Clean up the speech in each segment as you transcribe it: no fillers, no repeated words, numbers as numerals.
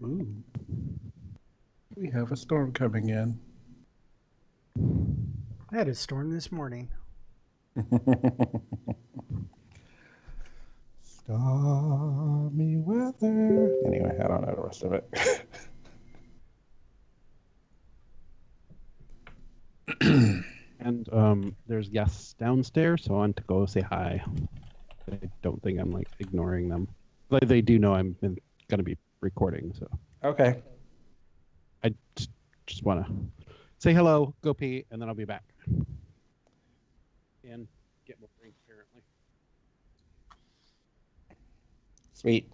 Ooh. We have a storm coming in. I had a storm this morning. Stormy weather. Anyway, I don't know the rest of it. And there's guests downstairs, so I want to go say hi. I don't think I'm like ignoring them. Like they do know I'm gonna be recording, so Okay. I just want to say hello, go pee, and then I'll be back. And get more drink apparently. Sweet.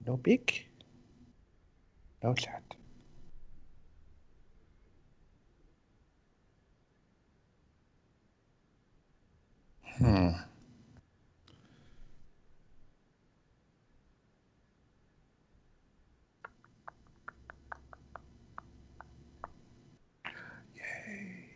No big. No chat. Hmm. Yay.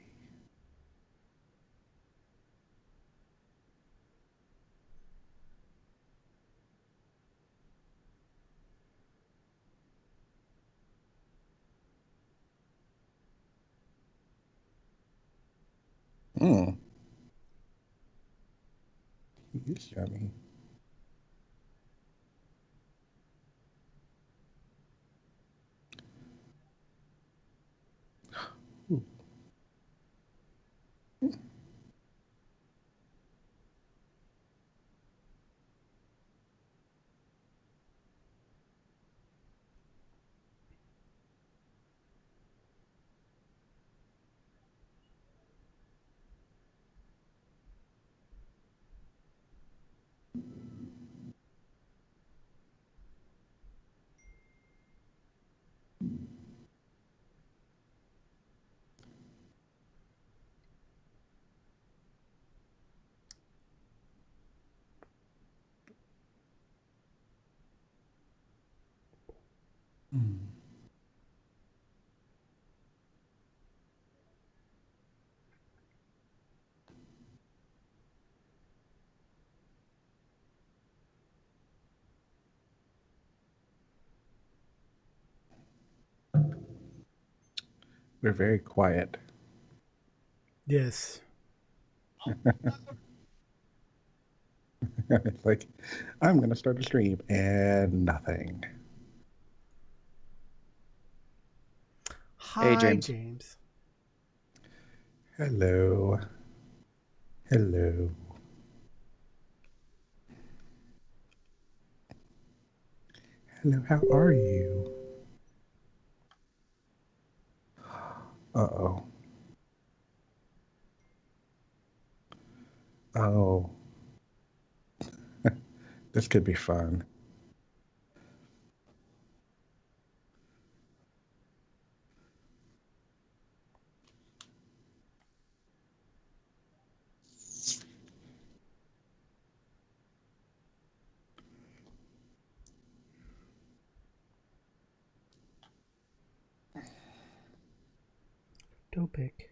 Hmm. He is yummy. Ooh. Hmm. We're very quiet. Yes. It's like, I'm going to start a stream and nothing. Hi, James. James. Hello. Hello. Hello, how are you? Uh-oh. Oh. This could be fun. Topic.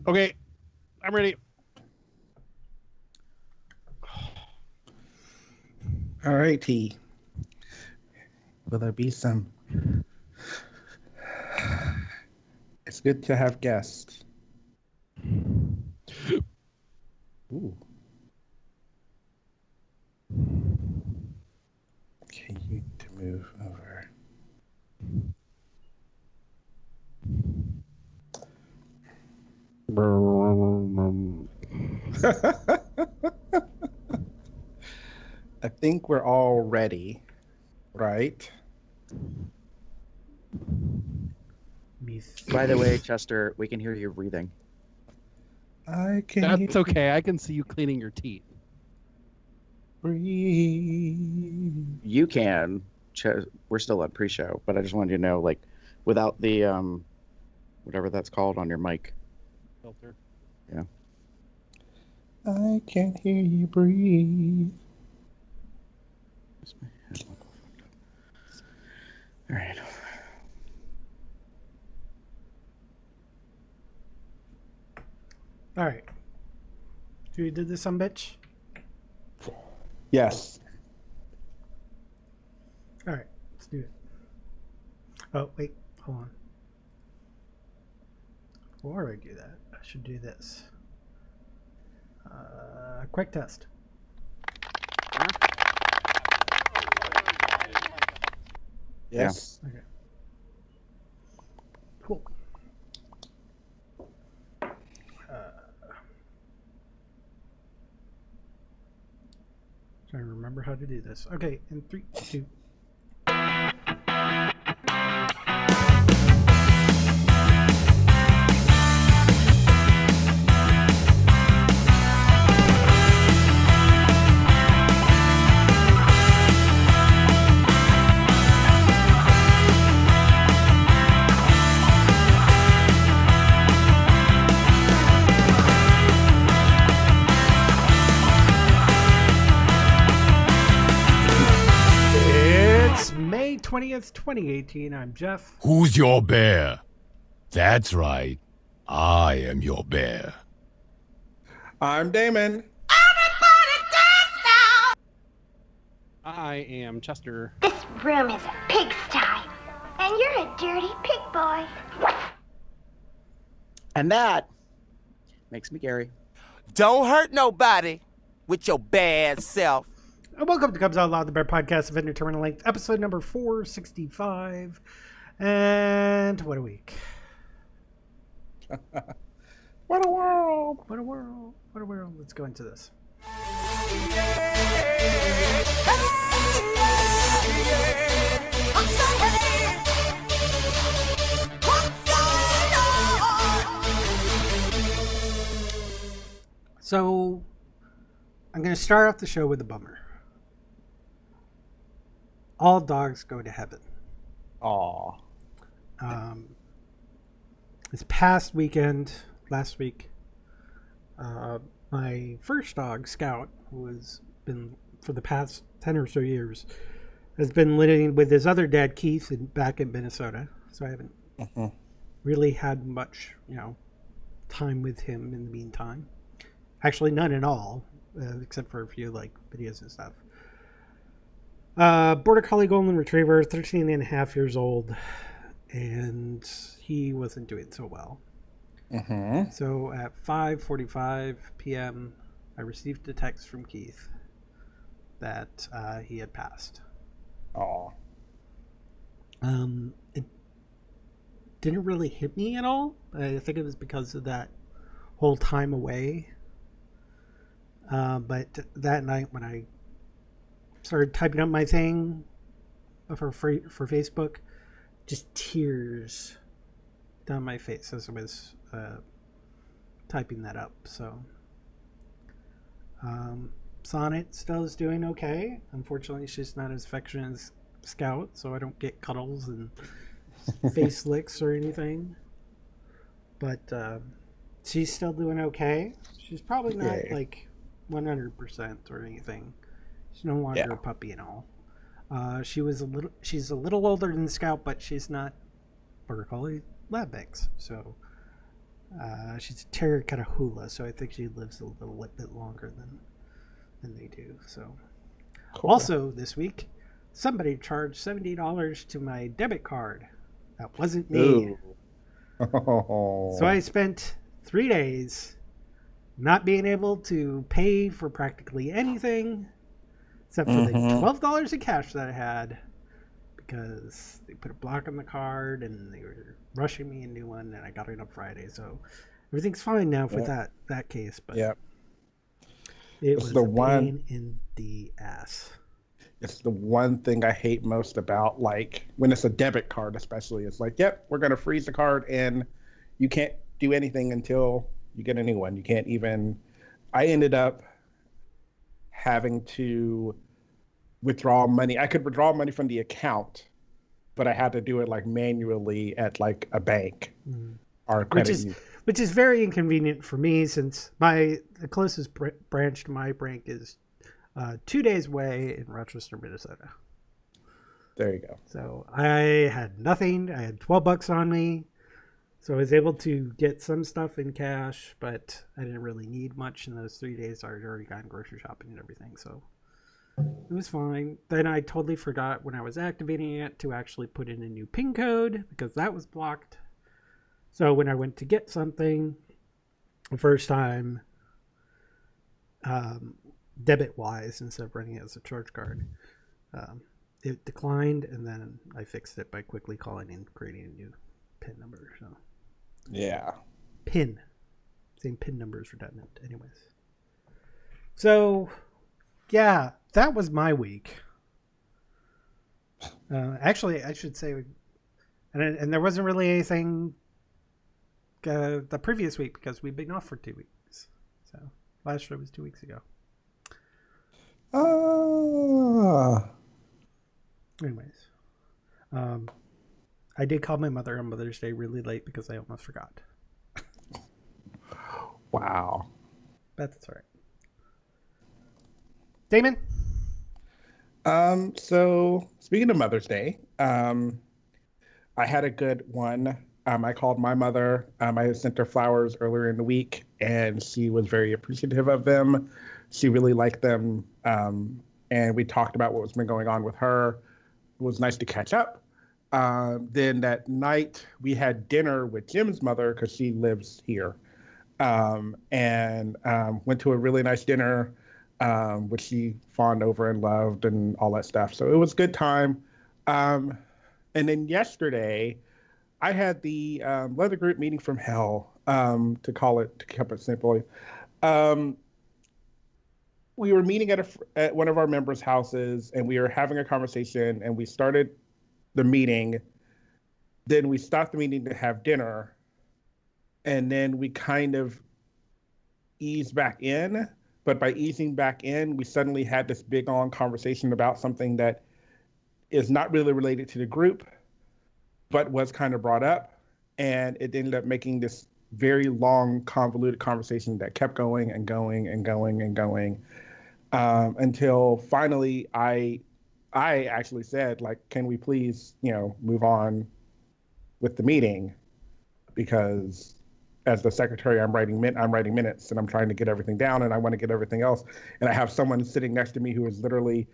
Okay, I'm ready. All right, T. Will there be some? It's good to have guests. Ooh. Okay, you need to move over. I think we're all ready, right? By the way, Chester, we can hear you breathing. I can That's okay. I can see you cleaning your teeth. breathe. You can. we're still at pre-show, but I just wanted you to know, like, without the whatever that's called on your mic. Filter. Yeah. I can't hear you breathe. All right. All right. So you did this on bitch? Yes. All right. Let's do it. Oh, wait. Hold on. Before I do that, I should do this. Quick test. Yes. Okay. Cool. Trying to remember how to do this. Okay, in 3, 2. It's May 20th, 2018. I'm Jeff. Who's your bear? That's right. I am your bear. I'm Damon. I am Chester. This room is a pigsty, and you're a dirty pig boy. And that makes me Gary. Don't hurt nobody with your bad self. And welcome to Cubs Out Loud, the Bear Podcast of Indeterminate Length, episode number 465. And what a week. What a world. What a world. What a world. Let's go into this. So, I'm going to start off the show with a bummer. All dogs go to heaven. Aw. This past weekend, last week, my first dog, Scout, who has been for the past 10 or so years, has been living with his other dad, Keith, back in Minnesota. So I haven't really had much, time with him in the meantime. Actually, none at all, except for a few videos and stuff. Border Collie Golden Retriever, 13 and a half years old, and he wasn't doing so well. So at 5:45 p.m., I received a text from Keith that he had passed. Aw. It didn't really hit me at all. I think it was because of that whole time away. But that night when I started typing up my thing for Facebook, just tears down my face as I was typing that up. So Sonnet still is doing okay. Unfortunately, she's not as affectionate as Scout, so I don't get cuddles and face licks or anything. But she's still doing okay. She's probably not 100% or anything. She's no longer a puppy and all. She's a little older than Scout, but she's not Border Collie lab mix. So she's a Terrier Catahoula, so I think she lives a little bit longer than they do. So Cool. Also this week, somebody charged $70 to my debit card. That wasn't me. Ooh. Oh. So I spent 3 days not being able to pay for practically anything except for the $12 in cash that I had because they put a block on the card and they were rushing me a new one, and I got it on Friday. So everything's fine now for that case. But it was the a one pain in the ass. It's the one thing I hate most about, when it's a debit card, especially. It's yep, we're going to freeze the card and you can't do anything until you get a new one. You can't even... I ended up having to withdraw money. I could withdraw money from the account, but I had to do it like manually at like a bank or credit union. Which is very inconvenient for me, since the closest branch to my bank is 2 days away in Rochester, Minnesota. There you go. So I had nothing. I had $12 on me. So I was able to get some stuff in cash, but I didn't really need much in those 3 days. I had already gone grocery shopping and everything. So it was fine. Then I totally forgot when I was activating it to actually put in a new PIN code, because that was blocked. So when I went to get something the first time, debit-wise, instead of running it as a charge card, it declined, and then I fixed it by quickly calling in, creating a new PIN number. So Yeah. PIN. Same PIN number is redundant. Anyways. So, yeah, that was my week. Actually, I should say, and there wasn't really anything the previous week, because we've been off for 2 weeks. So last show was 2 weeks ago. Anyways, I did call my mother on Mother's Day really late because I almost forgot. Wow. But that's all right. Damon? So speaking of Mother's Day, I had a good one. I called my mother. I sent her flowers earlier in the week, and she was very appreciative of them. She really liked them. And we talked about what's been going on with her. It was nice to catch up. Then that night we had dinner with Jim's mother, because she lives here. And went to a really nice dinner, which she fawned over and loved and all that stuff. So it was a good time. And then yesterday, I had the Leather Group meeting from hell, to keep it simply. We were meeting at one of our members' houses, and we were having a conversation, and we started the meeting. Then we stopped the meeting to have dinner, and then we kind of eased back in. But by easing back in, we suddenly had this big, long conversation about something that is not really related to the group, but was kind of brought up. And it ended up making this very long, convoluted conversation that kept going and going and going and going, until finally I actually said, like, can we please, move on with the meeting? Because as the secretary, I'm writing minutes, and I'm trying to get everything down, and I want to get everything else. And I have someone sitting next to me who is literally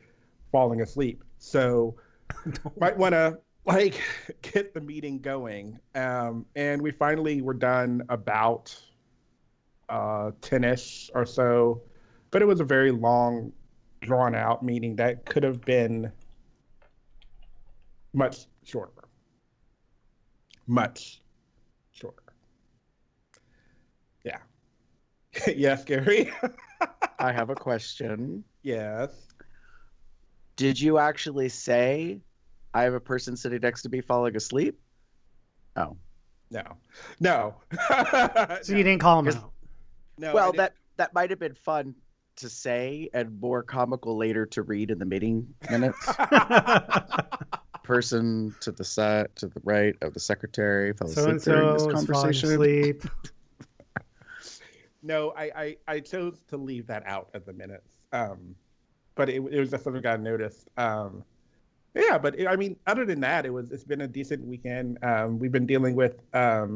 falling asleep. So might want to get the meeting going. And we finally were done about 10-ish or so. But it was a very long, drawn out meeting that could have been much shorter. Much shorter. Yeah. Yes, Gary? I have a question. Yes. Did you actually say, I have a person sitting next to me falling asleep? Oh. No. So you didn't call him out? No. Well, that might have been fun to say and more comical later to read in the meeting minutes. Person to the right of the secretary fell asleep during this conversation. No, I chose to leave that out of the minutes. But it was just something I noticed. Yeah, but other than that, it's been a decent weekend. We've been dealing with a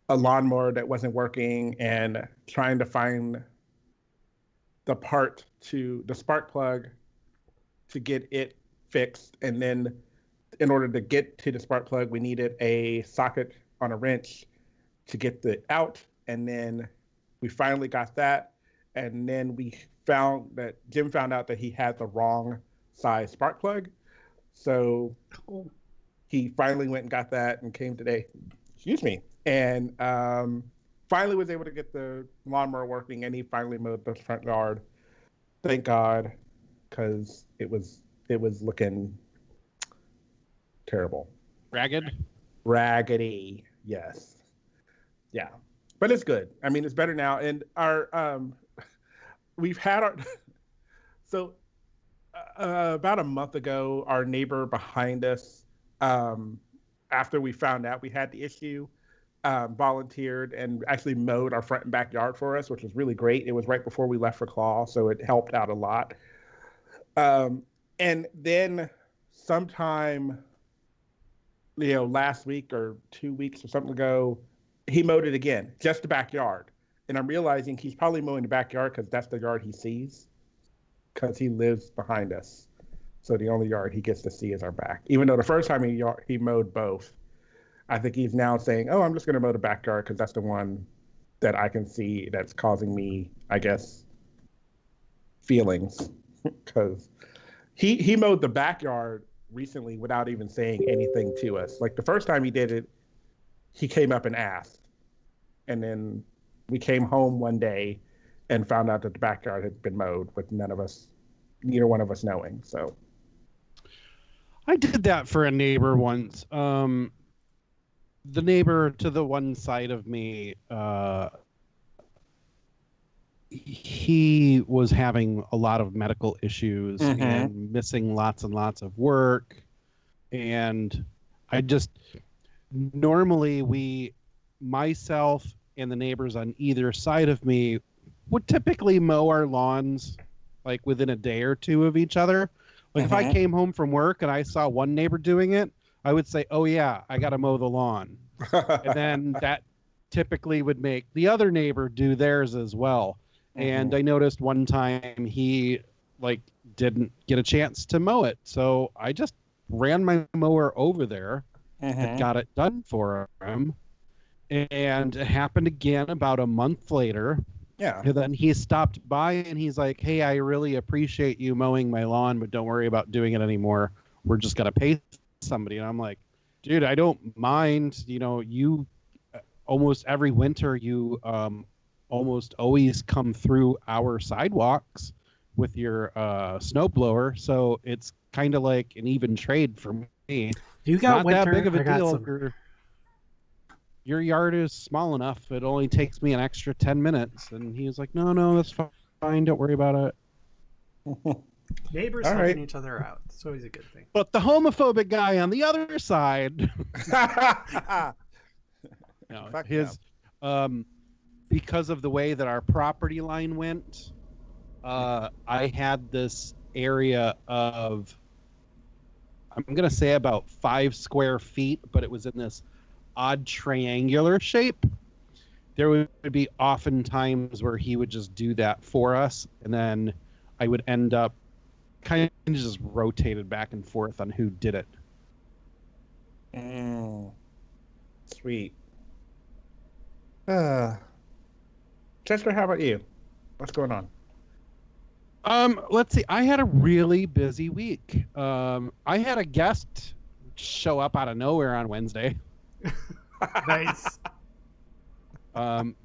lawnmower that wasn't working and trying to find the part to the spark plug to get it fixed. And then in order to get to the spark plug, we needed a socket on a wrench to get the out. And then we finally got that. And then Jim found out that he had the wrong size spark plug. So he finally went and got that and came today. Excuse me. And finally was able to get the lawnmower working, and he finally mowed the front yard. Thank God, because it was looking terrible. Raggedy, yes. Yeah. But it's good. It's better now. And we've had our, so About a month ago, our neighbor behind us, after we found out we had the issue, volunteered and actually mowed our front and backyard for us, which was really great. It was right before we left for claw, so it helped out a lot. And then sometime, last week or 2 weeks or something ago, he mowed it again, just the backyard. And I'm realizing he's probably mowing the backyard because that's the yard he sees, because he lives behind us. So the only yard he gets to see is our back. Even though the first time he mowed both, I think he's now saying, oh, I'm just going to mow the backyard because that's the one that I can see that's causing me, I guess, feelings. Because he mowed the backyard recently without even saying anything to us. Like the first time he did it, he came up and asked. And then we came home one day and found out that the backyard had been mowed with neither one of us knowing. So I did that for a neighbor once. The neighbor to the one side of me, he was having a lot of medical issues and missing lots and lots of work. And normally myself and the neighbors on either side of me would typically mow our lawns like within a day or two of each other. Like if I came home from work and I saw one neighbor doing it, I would say, oh yeah, I got to mow the lawn. And then that typically would make the other neighbor do theirs as well. And I noticed one time he didn't get a chance to mow it. So I just ran my mower over there and got it done for him. And it happened again about a month later. Yeah. And then he stopped by and he's like, hey, I really appreciate you mowing my lawn, but don't worry about doing it anymore. We're just going to pay somebody. And I'm like, dude, I don't mind. You almost every winter, you almost always come through our sidewalks with your snowblower. So it's kind of like an even trade for me. You got not winter, that big of a I got deal. summer. Your yard is small enough. It only takes me an extra 10 minutes. And he was like, no, that's fine. Don't worry about it. Neighbors helping each other out. It's always a good thing. But the homophobic guy on the other side, because of the way that our property line went, I had this area of, I'm going to say about 5 square feet, but it was in this odd triangular shape. There would be often times where he would just do that for us, and then I would end up kind of just rotated back and forth on who did it. Sweet. Chester, how about you? What's going on? Let's see. I had a really busy week. I had a guest show up out of nowhere on Wednesday. Nice.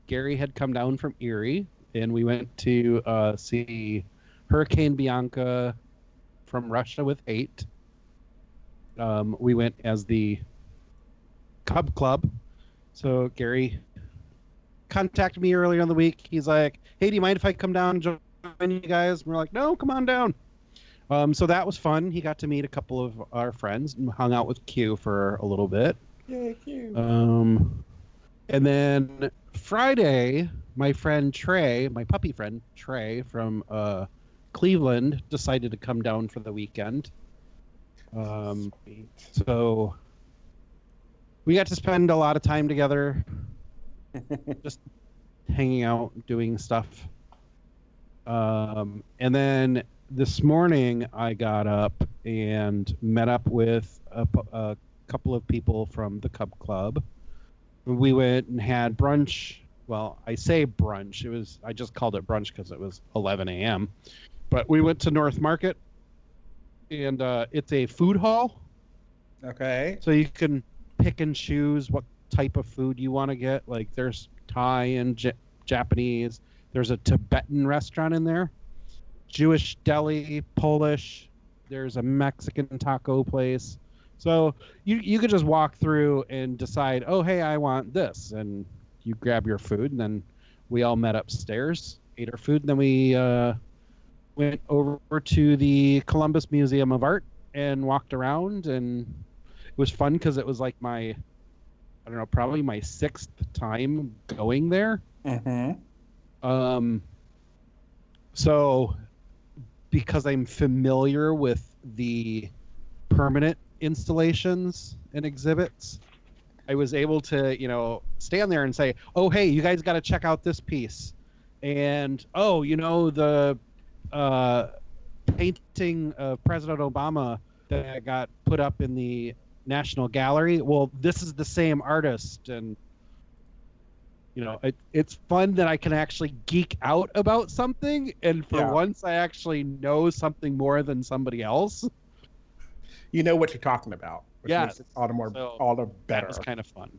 Gary had come down from Erie, and we went to see Hurricane Bianca from Russia with 8. We went as the Cub Club. So Gary contacted me earlier in the week. He's like, hey, do you mind if I come down and join you guys? And we're like, no, come on down. So that was fun. He got to meet a couple of our friends and hung out with Q for a little bit. Yeah, Q. And then Friday, my friend Trey, my puppy friend Trey from Cleveland, decided to come down for the weekend. So we got to spend a lot of time together, just hanging out, doing stuff. And then this morning I got up and met up with a couple of people from the Cub Club. We went and had brunch. Well, I say brunch. I just called it brunch because it was 11 a.m. But we went to North Market, and it's a food hall. Okay. So you can pick and choose what type of food you want to get. Like there's Thai and Japanese. There's a Tibetan restaurant in there. Jewish deli, Polish. There's a Mexican taco place. So you could just walk through and decide, oh, hey, I want this. And you grab your food, and then we all met upstairs, ate our food, and then we went over to the Columbus Museum of Art and walked around, and it was fun because it was like my, I don't know, probably my 6th time going there. So because I'm familiar with the permanent installations and exhibits, I was able to, stand there and say, oh, hey, you guys got to check out this piece. And, oh, the painting of President Obama that got put up in the National Gallery. Well, this is the same artist. And, it's fun that I can actually geek out about something. And for once, I actually know something more than somebody else. You know what you're talking about. Which makes it all the better. That was kind of fun.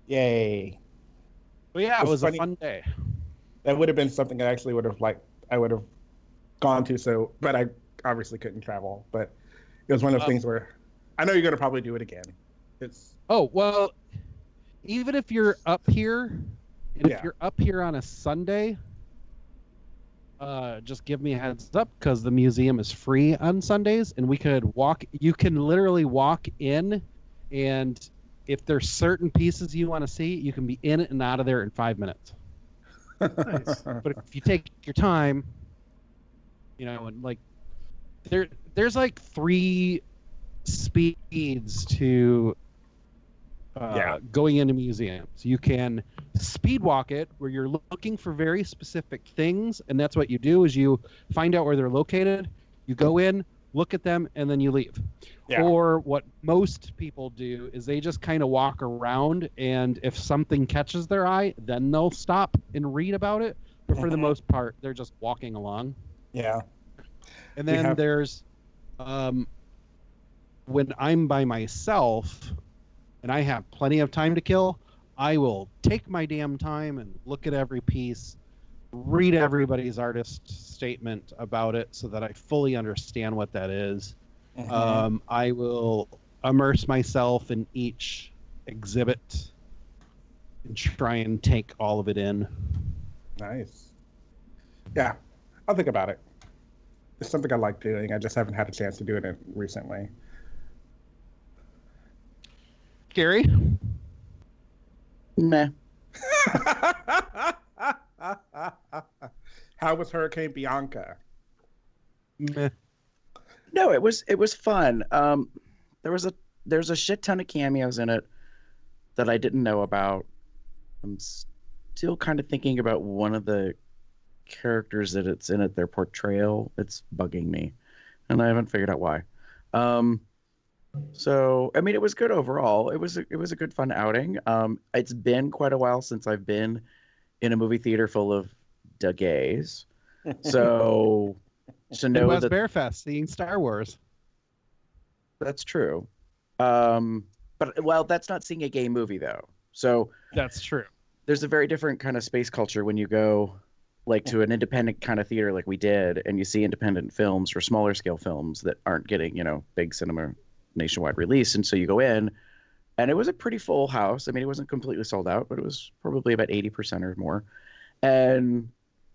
Yay. But yeah, it was a fun day. That would have been something I actually would have I would have gone to, but I obviously couldn't travel. But it was one of those things where I know you're going to probably do it again. Oh, well, even if you're up here, and if you're up here on a Sunday, just give me a heads up, because the museum is free on Sundays, and you can literally walk in, and if there's certain pieces you want to see, you can be in and out of there in 5 minutes. Nice. But if you take your time, and there's like 3 speeds to going into museums. You can speed walk it, where you're looking for very specific things, and that's what you do, is you find out where they're located, you go in, look at them, and then you leave. Or what most people do is they just kind of walk around, and if something catches their eye, then they'll stop and read about it. But for the most part, they're just walking along. Yeah. And then there's when I'm by myself and I have plenty of time to kill, I will take my damn time and look at every piece, read everybody's artist statement about it so that I fully understand what that is. I will immerse myself in each exhibit and try and take all of it in. Nice. Yeah, I'll think about it. It's something I like doing. I just haven't had a chance to do it recently. Gary? Meh. How was Hurricane Bianca? Meh. No, it was fun. There's a shit ton of cameos in it that I didn't know about. I'm still kind of thinking about one of the characters that it's in it, their portrayal. It's bugging me, and I haven't figured out why. So I mean, it was good overall. It was a good fun outing. It's been quite a while since I've been in a movie theater full of the gays. So to know Midwest that Bear Fest, seeing Star Wars. That's true. But that's not seeing a gay movie though. So that's true. There's a very different kind of space culture when you go to an independent kind of theater like we did, and you see independent films or smaller scale films that aren't getting, big cinema nationwide release. And so you go in, and it was a pretty full house. I mean, it wasn't completely sold out, but it was probably about 80% or more.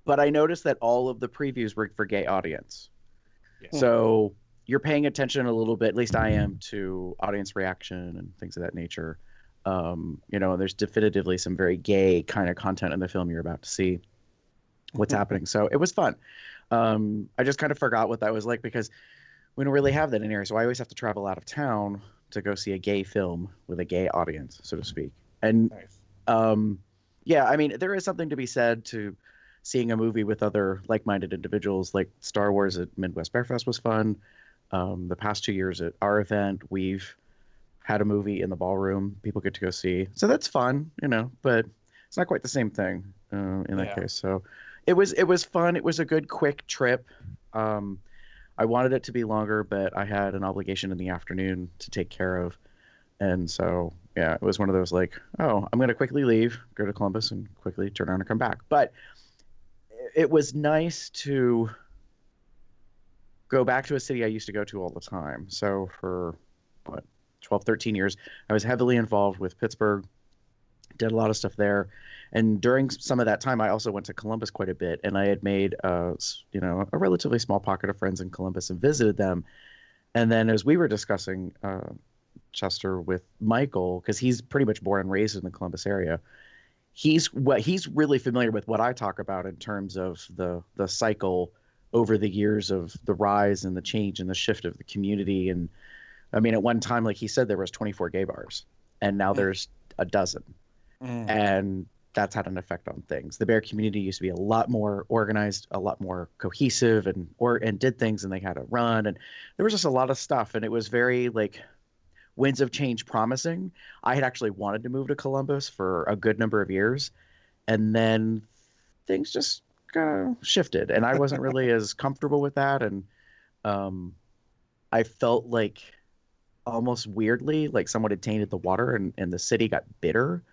But I noticed that all of the previews were for gay audience. Yeah. So you're paying attention a little bit, at least I am, to audience reaction and things of that nature. There's definitively some very gay kind of content in the film you're about to see what's happening. So it was fun. I just kind of forgot what that was like because we don't really have that in here. So I always have to travel out of town to go see a gay film with a gay audience, so to speak. And nice. I mean, there is something to be said to seeing a movie with other like-minded individuals. Like Star Wars at Midwest Bear Fest was fun. The past 2 years at our event, we've had a movie in the ballroom people get to go see. So that's fun, but it's not quite the same thing in that case. So it was fun. It was a good, quick trip. I wanted it to be longer, but I had an obligation in the afternoon to take care of. And so, yeah, it was one of those I'm going to quickly leave, go to Columbus and quickly turn around and come back. But it was nice to go back to a city I used to go to all the time. So for 12, 13 years, I was heavily involved with Pittsburgh Did a lot of stuff there. And during some of that time, I also went to Columbus quite a bit, and I had made, a relatively small pocket of friends in Columbus and visited them. And then as we were discussing Chester with Michael, because he's pretty much born and raised in the Columbus area, he's really familiar with what I talk about in terms of the cycle over the years of the rise and the change and the shift of the community. And I mean, at one time, like he said, there was 24 gay bars, and now there's a dozen. And that's had an effect on things. The bear community used to be a lot more organized, a lot more cohesive, and did things, and they had a run, and there was just a lot of stuff, and it was very like winds of change promising. I had actually wanted to move to Columbus for a good number of years, and then things just kind of shifted, and I wasn't really as comfortable with that, and I felt like almost weirdly like someone had tainted the water, and the city got bitter.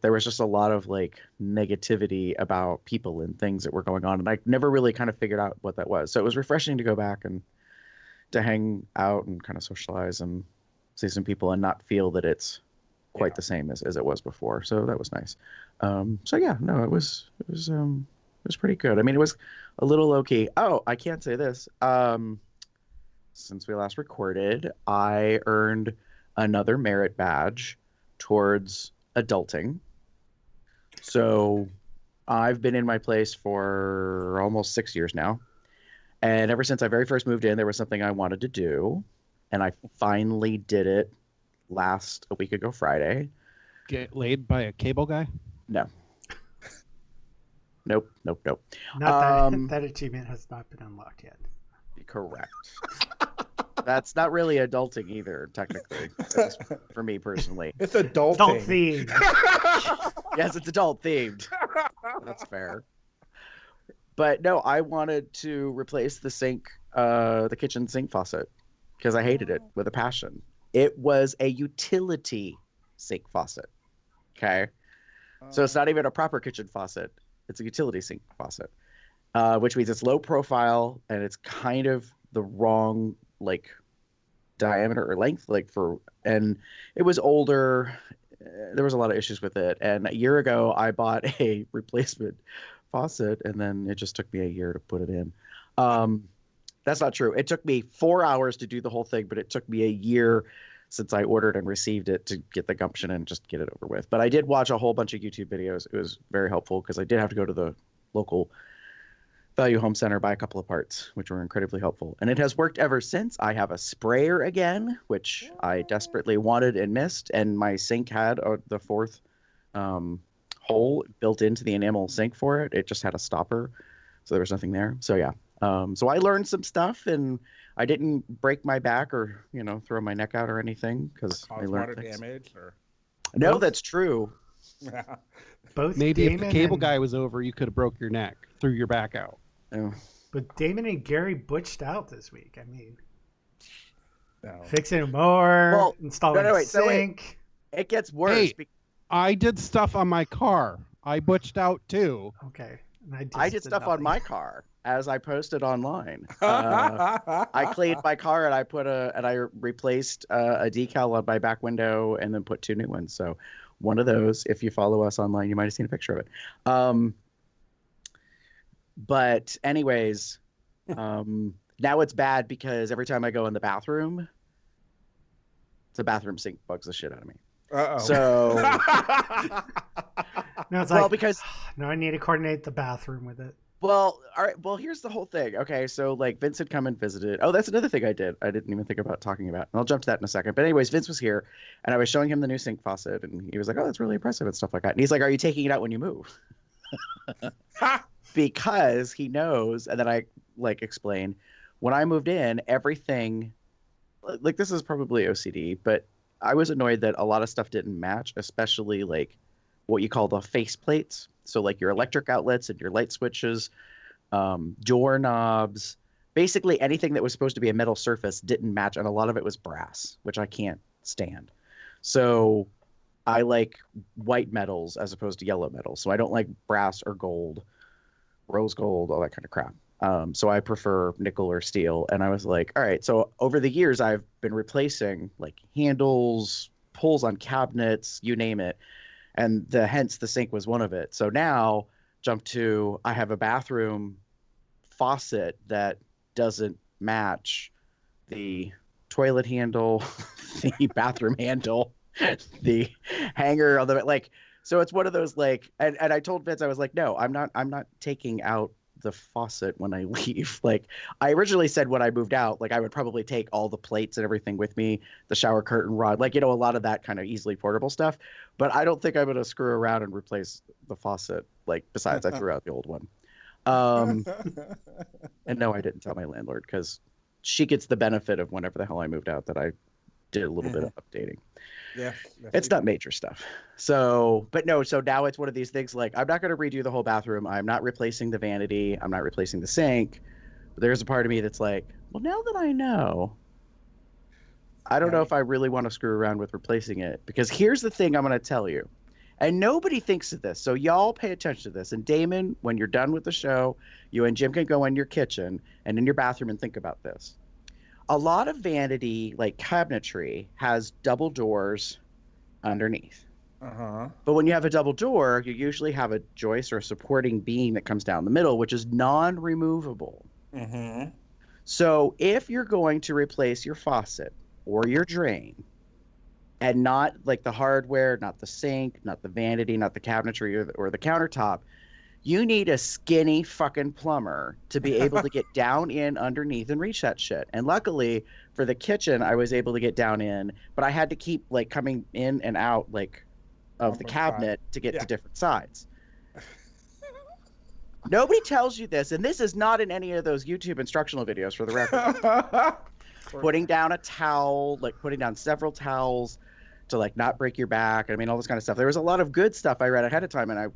There was just a lot of like negativity about people and things that were going on, and I never really kind of figured out what that was. So it was refreshing to go back and to hang out and kind of socialize and see some people and not feel that it's quite the same as it was before. So that was nice. So yeah, no, it was pretty good. I mean, it was a little low key. Oh, I can't say this. Since we last recorded, I earned another merit badge towards adulting. So I've been in my place for almost 6 years now. And ever since I very first moved in, there was something I wanted to do. And I finally did it a week ago Friday. Get laid by a cable guy? No. Nope. Not that achievement has not been unlocked yet. Correct. That's not really adulting either, technically. That's for me personally. It's adulting. Adult themed. Yes, it's adult themed. That's fair. But no, I wanted to replace the sink, the kitchen sink faucet, because I hated it with a passion. It was a utility sink faucet. Okay. So it's not even a proper kitchen faucet. It's a utility sink faucet, which means it's low profile and it's kind of the wrong like diameter or length, and it was older. There was a lot of issues with it. And a year ago, I bought a replacement faucet, and then it just took me a year to put it in. That's not true. It took me 4 hours to do the whole thing, but it took me a year since I ordered and received it to get the gumption and just get it over with. But I did watch a whole bunch of YouTube videos. It was very helpful because I did have to go to the local Value Home Center, buy a couple of parts, which were incredibly helpful. And it has worked ever since. I have a sprayer again, which I desperately wanted and missed. And my sink had the fourth hole built into the enamel sink for it. It just had a stopper, so there was nothing there. So yeah. So I learned some stuff, and I didn't break my back or throw my neck out or anything because I learned things. Damage or... No, that's true. Both maybe Damon if the cable guy was over, you could have broke your neck, threw your back out. Oh. But Damon and Gary butched out this week. I mean, no. Fixing a mower, installing a sink. It gets worse. Hey, I did stuff on my car. I butched out too. Okay. And I did stuff on my car, as I posted online. I cleaned my car and I replaced a decal on my back window and then put 2 new ones. So one of those, if you follow us online, you might have seen a picture of it. But anyways, now it's bad because every time I go in the bathroom, the bathroom sink bugs the shit out of me. Uh-oh. So now it's because now I need to coordinate the bathroom with it. Well, all right. Well, here's the whole thing. Okay, so like Vince had come and visited. Oh, that's another thing I did. I didn't even think about talking about. And I'll jump to that in a second. But anyways, Vince was here, and I was showing him the new sink faucet, and he was like, "Oh, that's really impressive," and stuff like that. And he's like, "Are you taking it out when you move?" Because he knows, and then I explain, when I moved in, everything, like this is probably OCD, but I was annoyed that a lot of stuff didn't match, especially like what you call the face plates. So like your electric outlets and your light switches, doorknobs, basically anything that was supposed to be a metal surface didn't match. And a lot of it was brass, which I can't stand. So I like white metals as opposed to yellow metals. So I don't like brass or gold, rose gold, all that kind of crap. So I prefer nickel or steel. And I was like, all right. So over the years, I've been replacing like handles, pulls on cabinets, you name it. and hence the sink was one of it. So now jump to I have a bathroom faucet that doesn't match the toilet handle, the bathroom handle, the hanger on the like. So it's one of those like, and I told Vince, I was like, no, I'm not taking out the faucet when I leave. Like I originally said when I moved out, like I would probably take all the plates and everything with me, the shower curtain rod, like, you know, a lot of that kind of easily portable stuff. But I don't think I'm going to screw around and replace the faucet. Like besides, I threw out the old one. And no, I didn't tell my landlord because she gets the benefit of whenever the hell I moved out that I did a little bit of updating. Yeah. It's not major stuff. So, but no, so now it's one of these things like I'm not going to redo the whole bathroom. I'm not replacing the vanity. I'm not replacing the sink. But there's a part of me that's like, well, now that I know, I don't know if I really want to screw around with replacing it. Because here's the thing I'm going to tell you. And nobody thinks of this. So y'all pay attention to this. And Damon, when you're done with the show, you and Jim can go in your kitchen and in your bathroom and think about this. A lot of vanity, like cabinetry, has double doors underneath. But when you have a double door, you usually have a joist or a supporting beam that comes down the middle, which is non-removable. So if you're going to replace your faucet or your drain, and not like the hardware, not the sink, not the vanity, not the cabinetry or the countertop, you need a skinny fucking plumber to be able to get down in underneath and reach that shit. And luckily for the kitchen, I was able to get down in, but I had to keep like coming in and out like of the cabinet to get to different sides. Nobody tells you this, and this is not in any of those YouTube instructional videos for the record. Putting down a towel, like putting down several towels to like not break your back. I mean, all this kind of stuff. There was a lot of good stuff I read ahead of time and I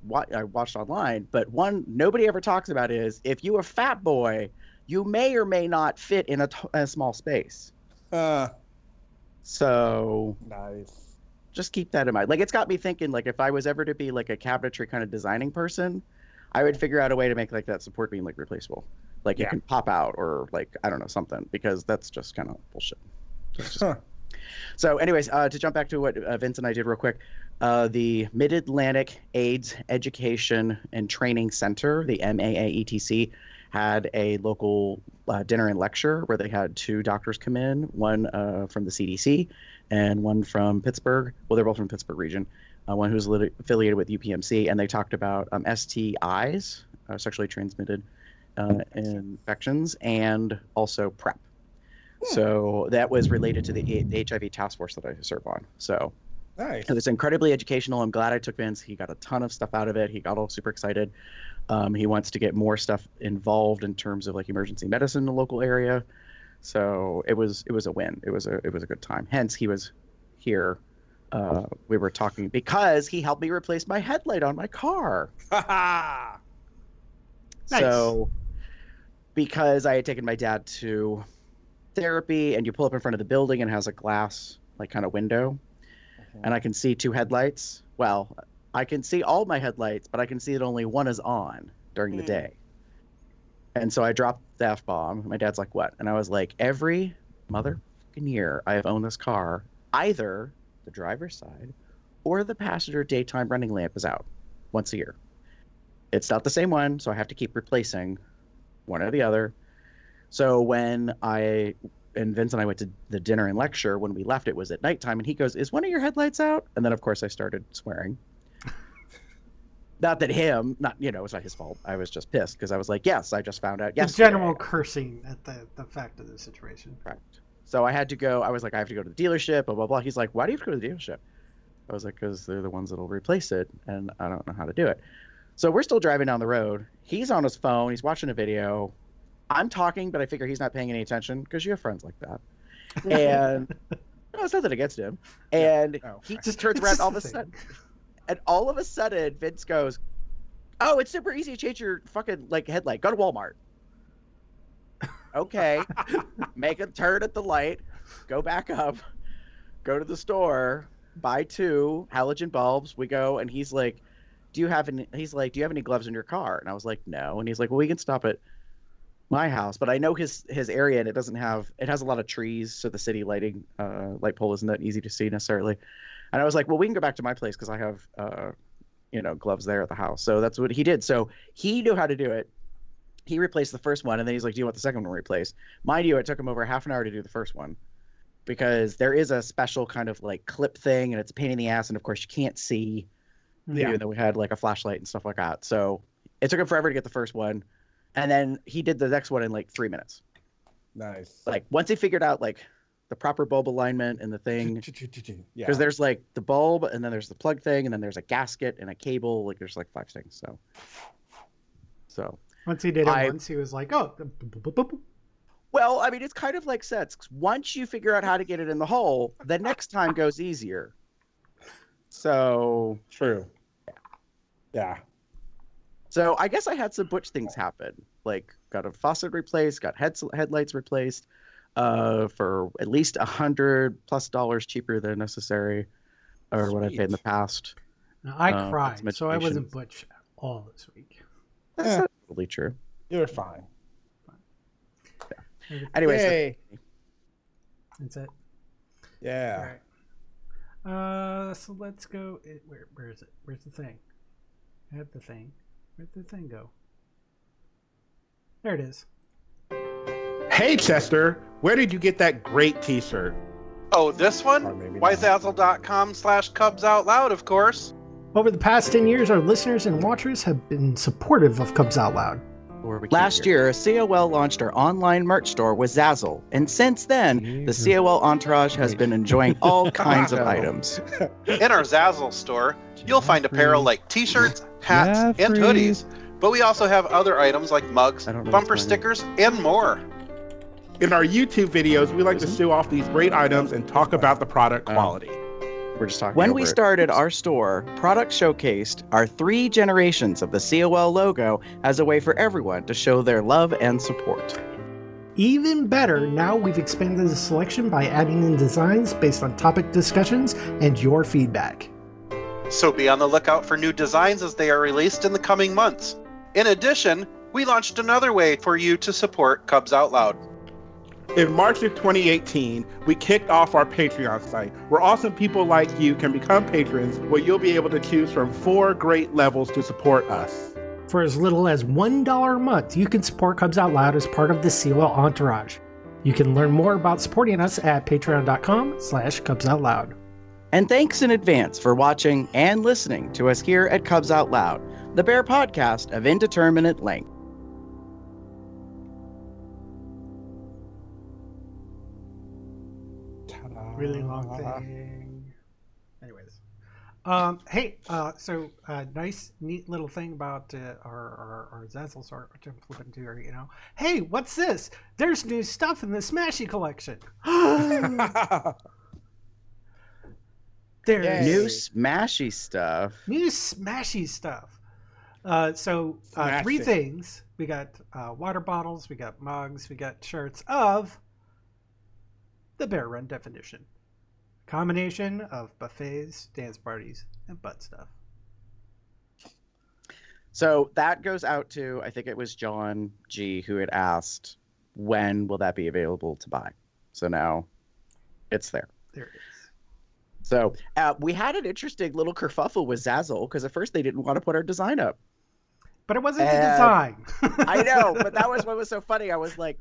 watched online. But one nobody ever talks about is if you're a fat boy, you may or may not fit in a small space. So nice. Just keep that in mind. Like it's got me thinking. Like if I was ever to be like a cabinetry kind of designing person, I would figure out a way to make like that support beam like replaceable. Like it can pop out or like I don't know something because that's just kind of bullshit. So anyways, to jump back to what Vince and I did real quick, the Mid-Atlantic AIDS Education and Training Center, the MAAETC, had a local dinner and lecture where they had two doctors come in, one from the CDC and one from Pittsburgh. Well, they're both from Pittsburgh region. One who's affiliated with UPMC, and they talked about STIs, sexually transmitted infections, and also PrEP. So that was related to the HIV task force that I serve on. So nice. It was incredibly educational. I'm glad I took Vince. He got a ton of stuff out of it. He got all super excited. He wants to get more stuff involved in terms of like emergency medicine in the local area. So it was a win. It was a good time. Hence he was here. We were talking because he helped me replace my headlight on my car. Nice. So because I had taken my dad to therapy and you pull up in front of the building and it has a glass like kind of window and I can see two headlights. Well, I can see all my headlights, but I can see that only one is on during the day. And so I dropped the F-bomb. My dad's like, what? And I was like, every motherfucking year I have owned this car, either the driver's side or the passenger daytime running lamp is out once a year. It's not the same one, so I have to keep replacing one or the other. So when Vince and I went to the dinner and lecture, when we left, it was at nighttime, and he goes, is one of your headlights out? And then, of course, I started swearing. Not that it's not his fault. I was just pissed because I was like, yes, I just found out yesterday. General cursing at the fact of the situation. Correct. So I had to go. I was like, I have to go to the dealership, blah, blah, blah. He's like, why do you have to go to the dealership? I was like, because they're the ones that'll replace it, and I don't know how to do it. So we're still driving down the road. He's on his phone. He's watching a video. I'm talking, but I figure he's not paying any attention because you have friends like that. And no, it's nothing against him. And he just turns around all of a sudden. And all of a sudden, Vince goes, oh, it's super easy to change your fucking like headlight. Go to Walmart. Okay. Make a turn at the light. Go back up. Go to the store. Buy 2 halogen bulbs. We go, and he's like, do you have any gloves in your car? And I was like, no. And he's like, well, we can stop at my house, but I know his area, and it has a lot of trees, so the city light pole isn't that easy to see necessarily. And I was like, well, we can go back to my place because I have, gloves there at the house. So that's what he did. So he knew how to do it. He replaced the first one, and then he's like, do you want the second one replaced? Mind you, it took him over half an hour to do the first one because there is a special kind of like clip thing, and it's a pain in the ass, and of course you can't see, even though we had like a flashlight and stuff like that. So it took him forever to get the first one, and then he did the next one in like 3 minutes. Nice. Like once he figured out like the proper bulb alignment and the thing, because there's like the bulb, and then there's the plug thing, and then there's a gasket and a cable. Like there's like 5 things. So once he did it once, he was like, oh. Well, I mean, it's kind of like sets. Once you figure out how to get it in the hole, the next time goes easier. So true. Yeah. So I guess I had some butch things happen. Like got a faucet replaced, got headlights replaced, for at least $100+ cheaper than necessary, or what I paid in the past. Now, I cried, so I wasn't butch at all this week. That's not totally true. You're fine. Yeah. Anyways, that's it. Yeah. All right. So let's go. Where is it? Where's the thing? I have the thing. Where'd the thing go? There it is. Hey, Chester, where did you get that great T-shirt? Oh, this one? Wiseazzle.com/CubsOutLoud, of course. Over the past 10 years, our listeners and watchers have been supportive of Cubs Out Loud. Last year, COL launched our online merch store with Zazzle, and since then, the COL entourage has been enjoying all kinds of items. In our Zazzle store, you'll find apparel like t-shirts, hats, and hoodies, but we also have other items like mugs, bumper stickers, and more. In our YouTube videos, we like to show off these great items and talk about the product quality. We're just talking. When we started our store, product showcased our 3 generations of the COL logo as a way for everyone to show their love and support. Even better, now we've expanded the selection by adding in designs based on topic discussions and your feedback. So be on the lookout for new designs as they are released in the coming months. In addition, we launched another way for you to support Cubs Out Loud. In March of 2018, we kicked off our Patreon site, where awesome people like you can become patrons, where you'll be able to choose from 4 great levels to support us. For as little as $1 a month, you can support Cubs Out Loud as part of the COL entourage. You can learn more about supporting us at patreon.com/CubsOutLoud. And thanks in advance for watching and listening to us here at Cubs Out Loud, the Bear podcast of indeterminate length. Really long thing. Anyways, hey, so nice, neat little thing about our Zazzle store, which I'm flipping to here. Hey, what's this? There's new stuff in the Smashy collection. There's new Smashy stuff. New Smashy stuff. So 3 things. We got water bottles, we got mugs, we got shirts of the Bear Run definition. Combination of buffets, dance parties, and butt stuff. So that goes out to, I think it was John G who had asked, when will that be available to buy? So now it's there. There it is. So we had an interesting little kerfuffle with Zazzle because at first they didn't want to put our design up. But it wasn't the design. I know, but that was what was so funny. I was like,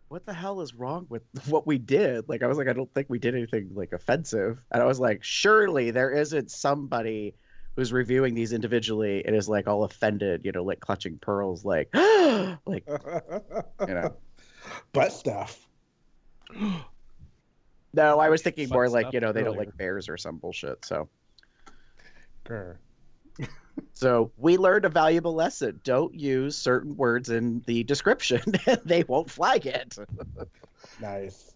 what the hell is wrong with what we did? Like, I was like, I don't think we did anything like offensive. And I was like, surely there isn't somebody who's reviewing these individually and is like all offended, like clutching pearls, like, like, butt stuff. No, I was thinking more like, they don't like bears or some bullshit. So, so we learned a valuable lesson. Don't use certain words in the description. They won't flag it. Nice.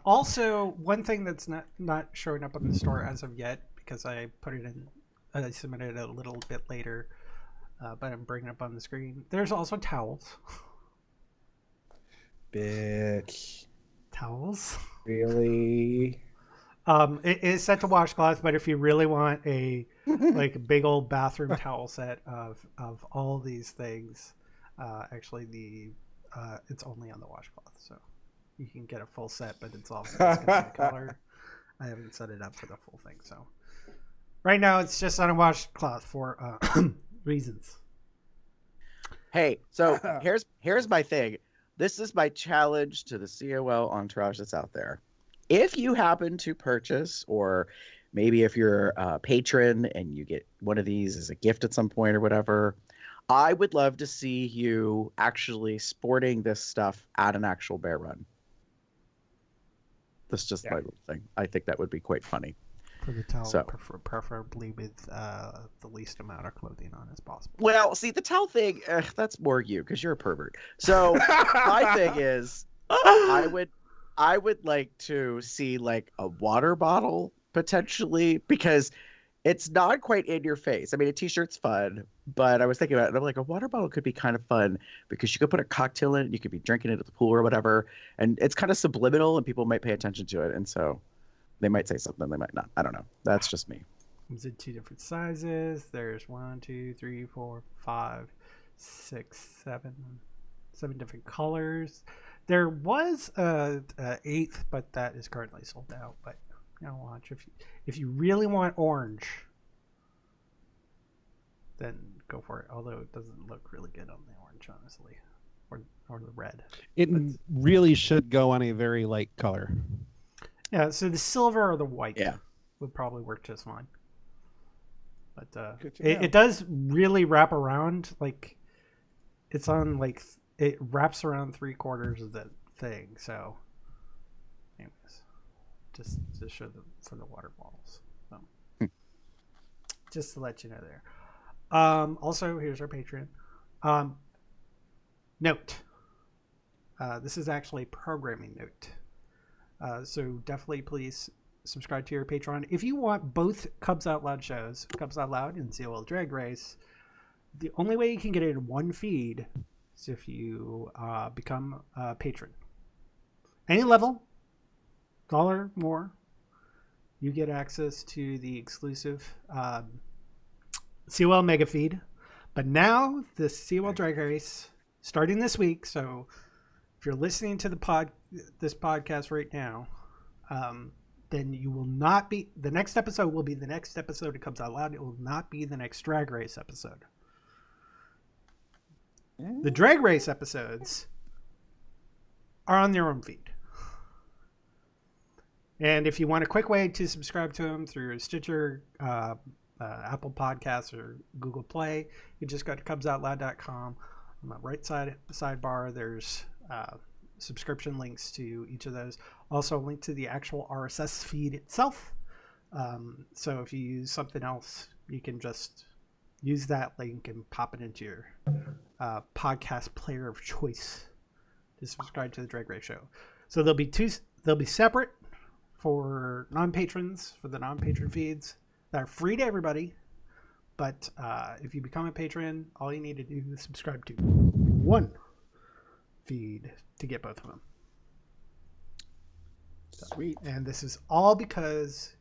Also, one thing that's not showing up on the store as of yet, because I put it in, I submitted it a little bit later, but I'm bringing it up on the screen. There's also towels. Bitch. Towels? Really? It is set to washcloth, but if you really want a like big old bathroom towel set of all these things, actually it's only on the washcloth, so you can get a full set, but it's gonna be color. I haven't set it up for the full thing. So right now it's just on a washcloth for reasons. Hey, so here's my thing. This is my challenge to the COL entourage that's out there. If you happen to purchase, or maybe if you're a patron and you get one of these as a gift at some point or whatever, I would love to see you actually sporting this stuff at an actual bear run. That's just my little thing. I think that would be quite funny. For the towel, preferably with the least amount of clothing on as possible. Well, see, the towel thing, that's more you, because you're a pervert. So my thing is, I would like to see like a water bottle potentially, because it's not quite in your face. I mean, a t-shirt's fun, but I was thinking about it, and I'm like, a water bottle could be kind of fun because you could put a cocktail in it, and you could be drinking it at the pool or whatever, and it's kind of subliminal, and people might pay attention to it, and so they might say something, they might not. I don't know. That's just me. Comes in 2 different sizes. There's 1, 2, 3, 4, 5, 6, 7 different colors. There was a 8th, but that is currently sold out. But watch, if you really want orange, then go for it. Although it doesn't look really good on the orange, honestly, or the red. It really should go on a very light color. Yeah, so the silver or the white would probably work just fine. But it does really wrap around, like it's on like it wraps around 3/4 of the thing. So, anyways, just to show them for the water bottles. So, just to let you know there. Also, here's our Patreon. Note. This is actually a programming note. So definitely please subscribe to your Patreon. If you want both Cubs Out Loud shows, Cubs Out Loud and COL Drag Race, the only way you can get it in one feed is if you become a patron. Any level, $1 more, you get access to the exclusive COL Mega Feed. But now, the COL Drag Race, starting this week, so if you're listening to this podcast right now, then you will not be. The next episode will be the next episode that comes out loud. It will not be the next Drag Race episode. The Drag Race episodes are on their own feed. And if you want a quick way to subscribe to them through Stitcher, Apple Podcasts, or Google Play, you just go to cubsoutloud.com. On the right side sidebar, there's subscription links to each of those. Also, a link to the actual RSS feed itself. So if you use something else, you can just use that link and pop it into your podcast player of choice to subscribe to the Drag Race show. So they'll be separate for non-patrons, for the non-patron feeds that are free to everybody. But if you become a patron, all you need to do is subscribe to one feed to get both of them. Sweet. And this is all because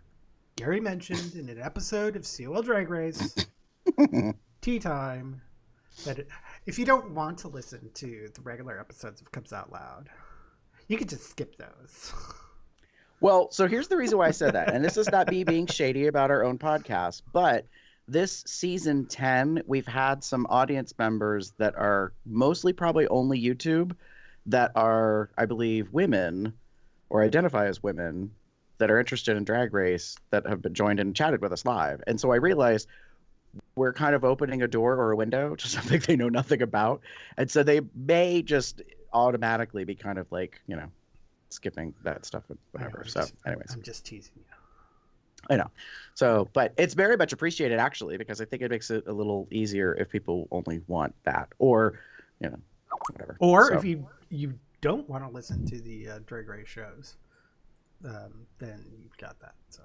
Gary mentioned in an episode of COL Drag Race, Tea Time, that if you don't want to listen to the regular episodes of Cubs Out Loud, you could just skip those. Well, so here's the reason why I said that. And this is not me being shady about our own podcast, but this season 10, we've had some audience members that are mostly probably only YouTube that are, I believe, women or identify as women that are interested in Drag Race that have been joined and chatted with us live. And so I realized we're kind of opening a door or a window to something they know nothing about. And so they may just automatically be kind of like, skipping that stuff and whatever. Anyways. I'm just teasing you. I know. So, but it's very much appreciated actually, because I think it makes it a little easier if people only want that or, whatever. Or if you don't want to listen to the Drag Race shows, then you've got that. So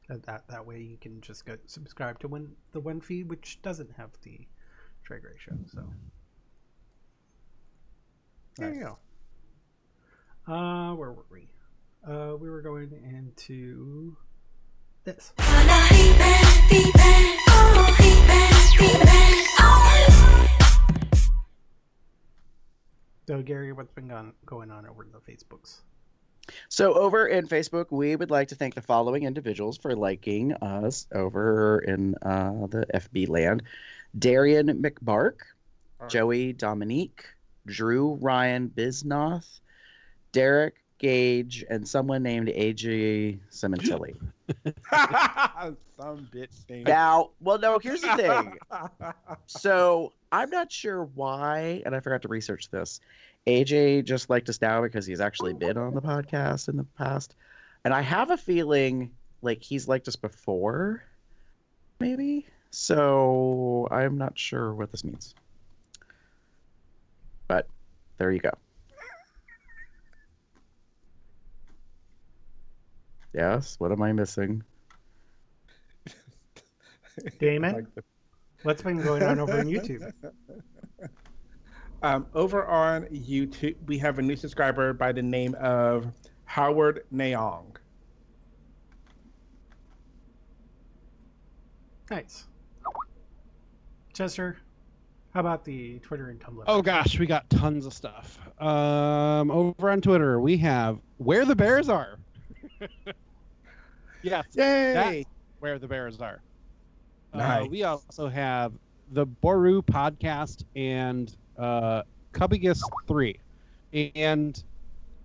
that way you can just go subscribe to the one feed which doesn't have the Drag Race show. So there you go. Where were we? We were going into this. So, Gary, what's been going on over the Facebooks? So over in Facebook, we would like to thank the following individuals for liking us over in the FB land. Darian McBark, Joey Dominique, Drew Ryan Bisnoth, Derek Gage, and someone named AJ Cementilli. Some bitch thing. Now, well, no, here's the thing. So I'm not sure why, and I forgot to research this. AJ just liked us now because he's actually been on the podcast in the past. And I have a feeling like he's liked us before, maybe. So I'm not sure what this means. But there you go. Yes, what am I missing? Damon, what's been going on over on YouTube? Over on YouTube, we have a new subscriber by the name of Howard Naong. Nice. Chester, how about the Twitter and Tumblr? Oh gosh, we got tons of stuff. Over on Twitter, we have Where the Bears Are. Yes, Yay! that's Where the Bears Are. Nice. We also have the Boru podcast and Cubbigus 3. And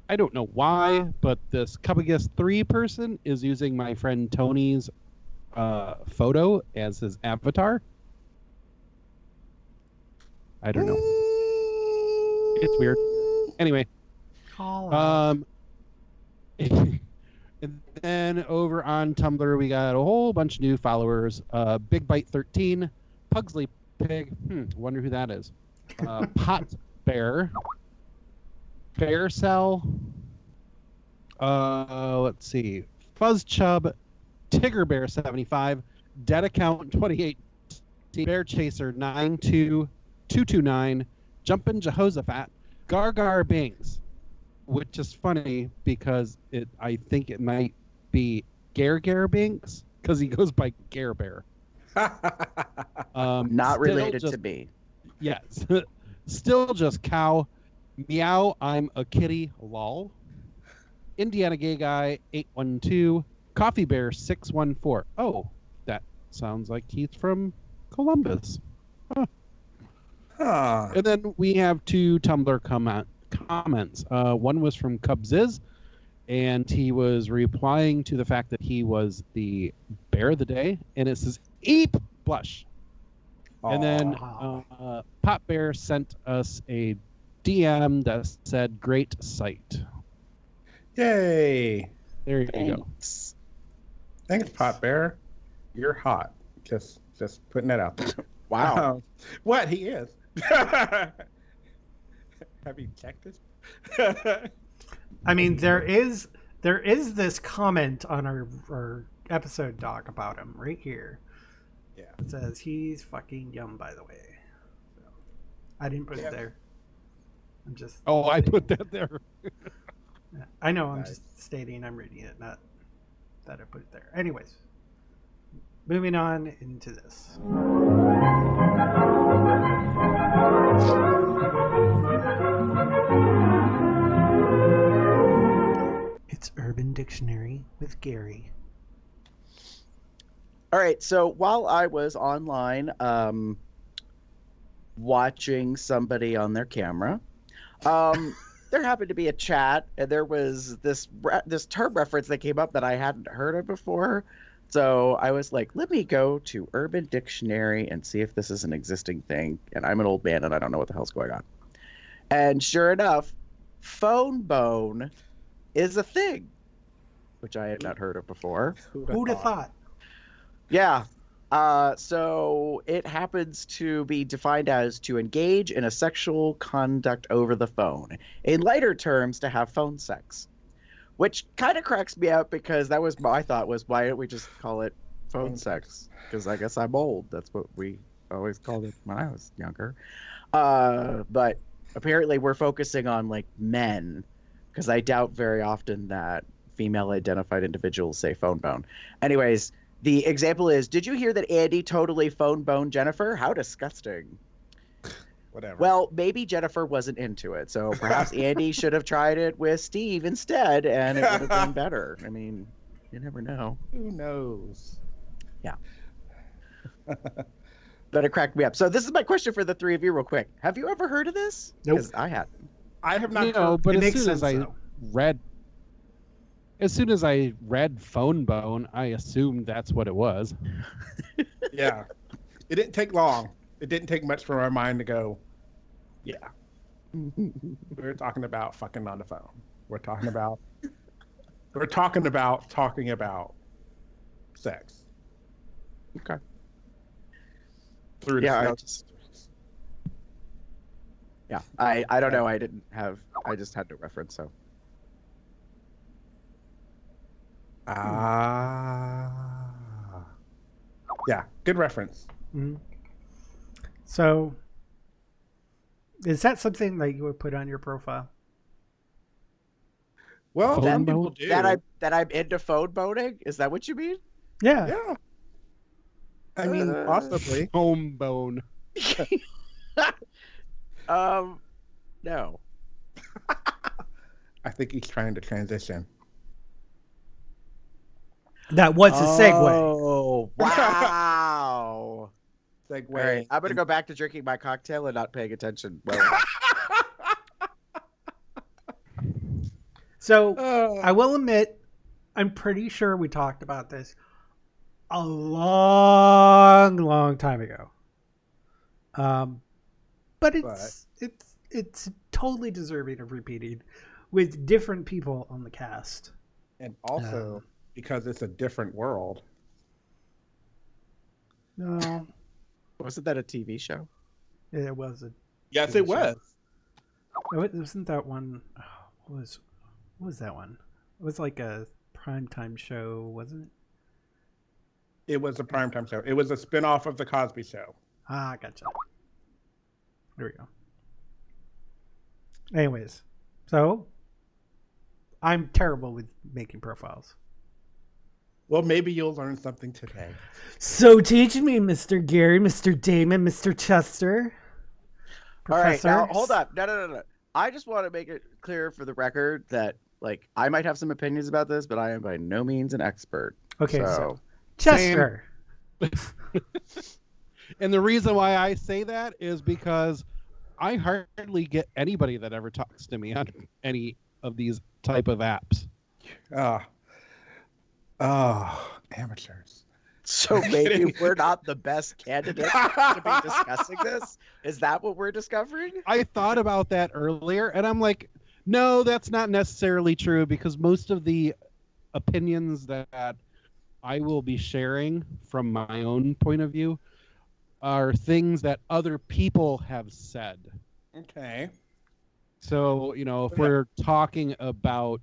I don't know why, but this Cubbigus 3 person is using my friend Tony's photo as his avatar. I don't know. It's weird. Anyway. And then over on Tumblr, we got a whole bunch of new followers. Big Bite 13, Pugsley Pig. Wonder who that is. Pot Bear, Bear Cell. Let's see. Fuzz Chub, Tigger Bear 75, Dead Account 28, Bear Chaser 92229, Jumpin' Jehoshaphat, Gargar Bings. Which is funny because I think it might be Gare Binks because he goes by Gare Bear. Not related to me. Yes. Still just cow. Meow, I'm a kitty. Lol. Indiana Gay Guy 812. Coffee Bear 614. Oh, that sounds like he's from Columbus. Huh. And then we have two Tumblr comments. One was from Cubziz, and he was replying to the fact that he was the bear of the day, and it says "Eep blush." Aww. And then Pop Bear sent us a DM that said "Great sight." Yay! There you go. Thanks, Pop Bear. You're hot. Just putting that out there. Wow. What he is. Have you checked this? I mean, there is this comment on our episode doc about him right here. Yeah. It says he's fucking yum, by the way. So, I didn't put it there. I'm just. Oh, I put that there. I know. I'm just stating I'm reading it, not that I put it there. Anyways, moving on into this. It's Urban Dictionary with Gary. All right, so while I was online watching somebody on their camera, there happened to be a chat, and there was this term reference that came up that I hadn't heard of before. So I was like, let me go to Urban Dictionary and see if this is an existing thing. And I'm an old man, and I don't know what the hell's going on. And sure enough, phone bone is a thing, which I had not heard of before. Who'd have thought? Yeah. So it happens to be defined as to engage in a sexual conduct over the phone. In lighter terms, to have phone sex. Which kind of cracks me up because that was my thought was, why don't we just call it phone sex? Because I guess I'm old. That's what we always called it when I was younger. But apparently we're focusing on like men, because I doubt very often that female identified individuals say phone bone. Anyways, the example is, did you hear that Andy totally phone boned Jennifer? How disgusting. whatever. Well, maybe Jennifer wasn't into it, so perhaps Andy should have tried it with Steve instead, and it would have been better. I mean, you never know. Who knows? Yeah. But it cracked me up. So this is my question for the three of you, real quick. Have you ever heard of this? Nope. Because I hadn't. I have not. No, but It as makes soon as sense, I though. read Phone Bone, I assumed that's what it was. Yeah, it didn't take long. It didn't take much for my mind to go. Yeah, we're talking about fucking on the phone. We're talking about talking about sex. Okay. Through Yeah, the Yeah, I don't know. I just had no reference, so. Yeah, good reference. Mhm. So, is that something that you would put on your profile? Well, Phone some bone? people do. That I'm into phone boning? Is that what you mean? Yeah. Yeah. I mean, possibly. Phone Bone. No. I think he's trying to transition. That was a segue. Oh, wow. Segue. All right, I'm going to go back to drinking my cocktail and not paying attention. Well, So, I will admit, I'm pretty sure we talked about this a long, long time ago. But it's totally deserving of repeating with different people on the cast. And also because it's a different world. No, wasn't that a TV show? it wasn't. Yes, TV it was. show. It wasn't that one. What was that one? It was like a primetime show, wasn't it? It was a primetime show. It was a spinoff of The Cosby Show. Ah, gotcha. There we go. Anyways, so I'm terrible with making profiles. Well, maybe you'll learn something today. So teach me, Mr. Gary, Mr. Damon, Mr. Chester. All right, now Professor. hold up. No. I just want to make it clear for the record that, like, I might have some opinions about this, but I am by no means an expert. Okay, so so Chester. And the reason why I say that is because I hardly get anybody that ever talks to me on any of these type of apps. Amateurs. So maybe we're not the best candidates to be discussing this? Is that what we're discovering? I thought about that earlier, and I'm like, no, that's not necessarily true, because most of the opinions that I will be sharing from my own point of view are things that other people have said. Okay. So, if we're talking about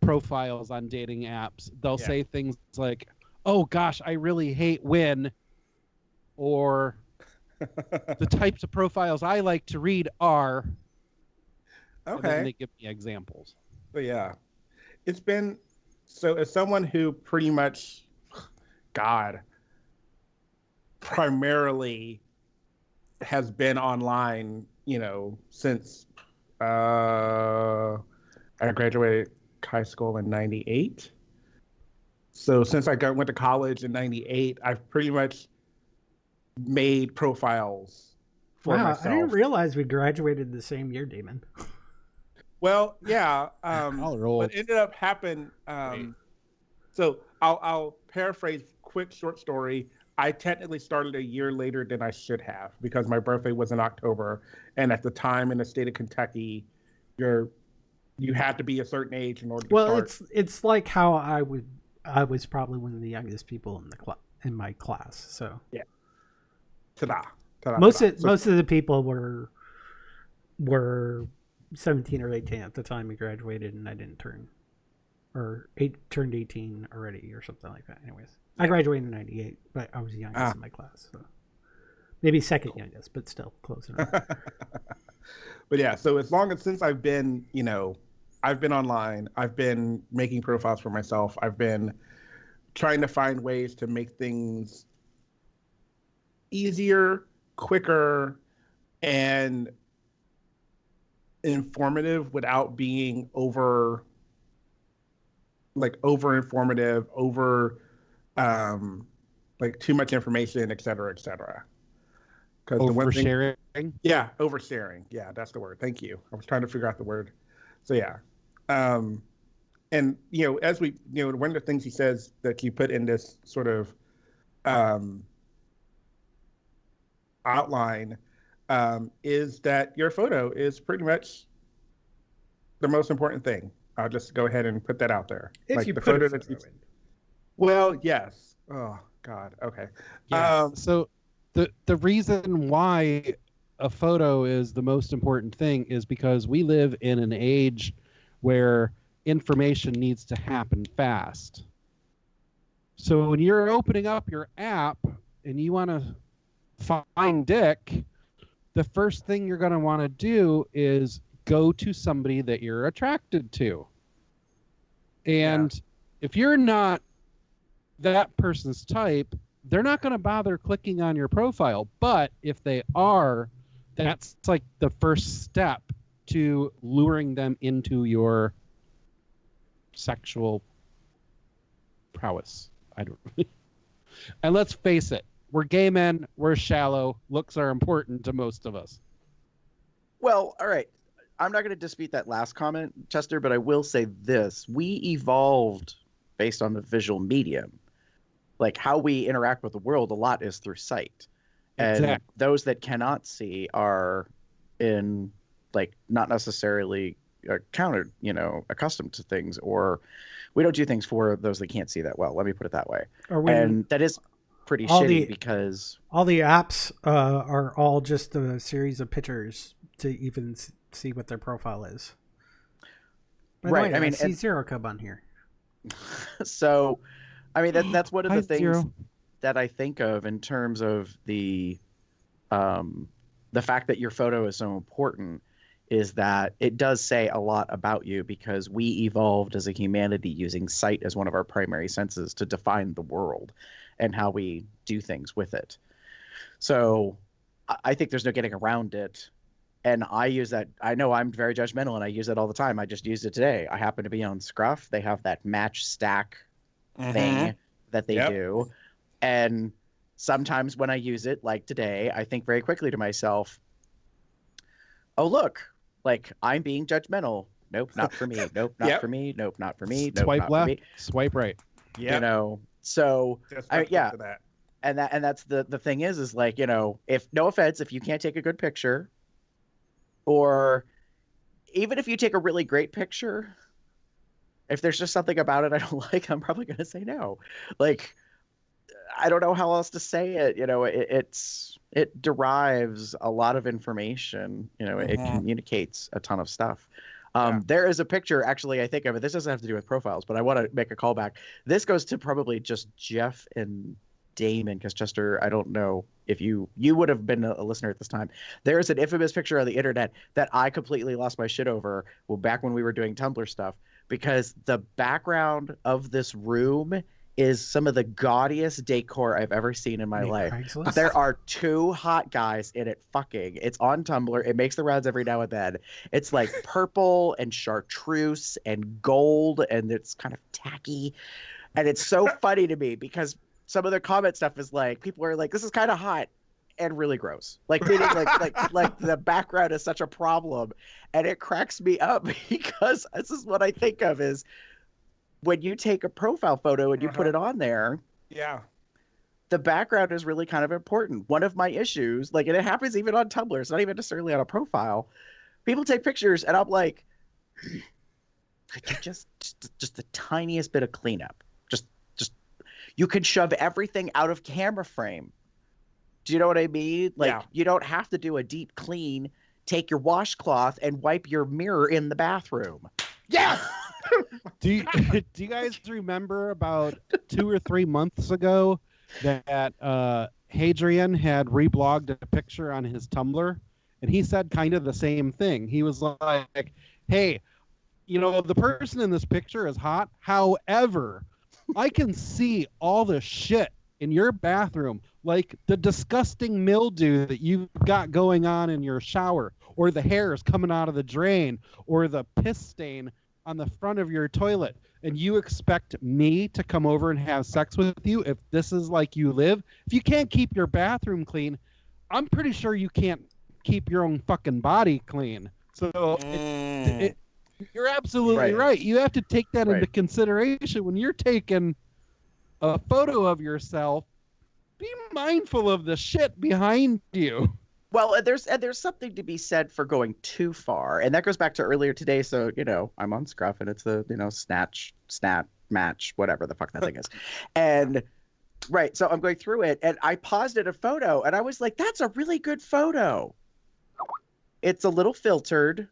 profiles on dating apps, they'll say things like, oh gosh, I really hate when, or the types of profiles I like to read are. Okay. And then they give me examples. But yeah, it's been, so as someone who pretty much, primarily has been online, since I graduated high school in 98. So since I went to college in 98, I've pretty much made profiles for myself. I didn't realize we graduated the same year, Damon. Well, yeah. What ended up happening. So I'll paraphrase. Quick short story. I technically started a year later than I should have because my birthday was in October, and at the time in the state of Kentucky, you had to be a certain age in order to start. Well, it's like how I was probably one of the youngest people in my class. So yeah. Ta-da. Most of the people were 17 or 18 at the time we graduated, and I didn't turned 18 already or something like that. Anyways, I graduated in 98, but I was the youngest in my class, so maybe second youngest, but still close enough. But yeah, so since I've been, I've been online, I've been making profiles for myself, I've been trying to find ways to make things easier, quicker, and informative without being over informative, like too much information, et cetera, et cetera. Because the one thing, Oversharing? yeah, oversharing. Yeah, that's the word. Thank you. I was trying to figure out the word. So yeah. And as we, one of the things he says that you put in this sort of outline is that your photo is pretty much the most important thing. I'll just go ahead and put that out there. If like you the put photo a that you. photo in. Well, yes. Oh God. Okay. Yeah. So the reason why a photo is the most important thing is because we live in an age where information needs to happen fast. So when you're opening up your app and you want to find Dick, the first thing you're going to want to do is go to somebody that you're attracted to. And if you're not that person's type, they're not going to bother clicking on your profile. But if they are, that's like the first step to luring them into your sexual prowess. I don't know. And let's face it, we're gay men, we're shallow, looks are important to most of us. Well, all right. I'm not going to dispute that last comment, Chester, but I will say this. We evolved based on the visual medium. Like how we interact with the world a lot is through sight. And those that cannot see are in like not necessarily accustomed to things, or we don't do things for those that can't see that well. Let me put it that way. And that is pretty shitty because all the apps are all just a series of pictures to even see what their profile is. Right. I mean, I see Zero Cub on here. So, I mean, that's one of the things that I think of in terms of the fact that your photo is so important is that it does say a lot about you because we evolved as a humanity using sight as one of our primary senses to define the world and how we do things with it. So I think there's no getting around it. And I use that. I know I'm very judgmental and I use it all the time. I just used it today. I happen to be on Scruff. They have that match stack thing that they do. And sometimes when I use it, like today, I think very quickly to myself, oh, look, like I'm being judgmental. Nope, not for me. Nope, not for me. Nope, not for me. Nope, swipe not left, for me. swipe right. Yeah. So and that's the thing is like, if no offense, if you can't take a good picture, or even if you take a really great picture, if there's just something about it I don't like, I'm probably going to say no. Like, I don't know how else to say it. It derives a lot of information. It communicates a ton of stuff. There is a picture, actually, I think of it. This doesn't have to do with profiles, but I want to make a callback. This goes to probably just Jeff and Damon, because Chester, I don't know if you would have been a listener at this time. There is an infamous picture on the internet that I completely lost my shit over back when we were doing Tumblr stuff, because the background of this room is some of the gaudiest decor I've ever seen in my life. Craigslist? There are two hot guys in it fucking. It's on Tumblr. It makes the rounds every now and then. It's like purple and chartreuse and gold, and it's kind of tacky. And it's so funny to me because some of the comment stuff is like, people are like, this is kind of hot and really gross. Like, meaning like the background is such a problem. And it cracks me up because this is what I think of is when you take a profile photo and you put it on there. Yeah. The background is really kind of important. One of my issues, and it happens even on Tumblr, it's not even necessarily on a profile. People take pictures and I'm like, could you just the tiniest bit of cleanup? Just you can shove everything out of camera frame. Do you know what I mean? You don't have to do a deep clean. Take your washcloth and wipe your mirror in the bathroom. Yeah. Do you guys remember about 2 or 3 months ago that Hadrian had reblogged a picture on his Tumblr, and he said kind of the same thing. He was like, hey, the person in this picture is hot. However, I can see all the shit in your bathroom. like the disgusting mildew that you've got going on in your shower, or the hairs coming out of the drain, or the piss stain on the front of your toilet, and you expect me to come over and have sex with you if this is like you live? If you can't keep your bathroom clean, I'm pretty sure you can't keep your own fucking body clean. So you're absolutely right. You have to take that into consideration when you're taking a photo of yourself. Be mindful of the shit behind you. Well, there's something to be said for going too far, and that goes back to earlier today. So I'm on Scruff, and it's the snatch, match, whatever the fuck that thing is, and so I'm going through it, and I paused at a photo, and I was like, "That's a really good photo." It's a little filtered.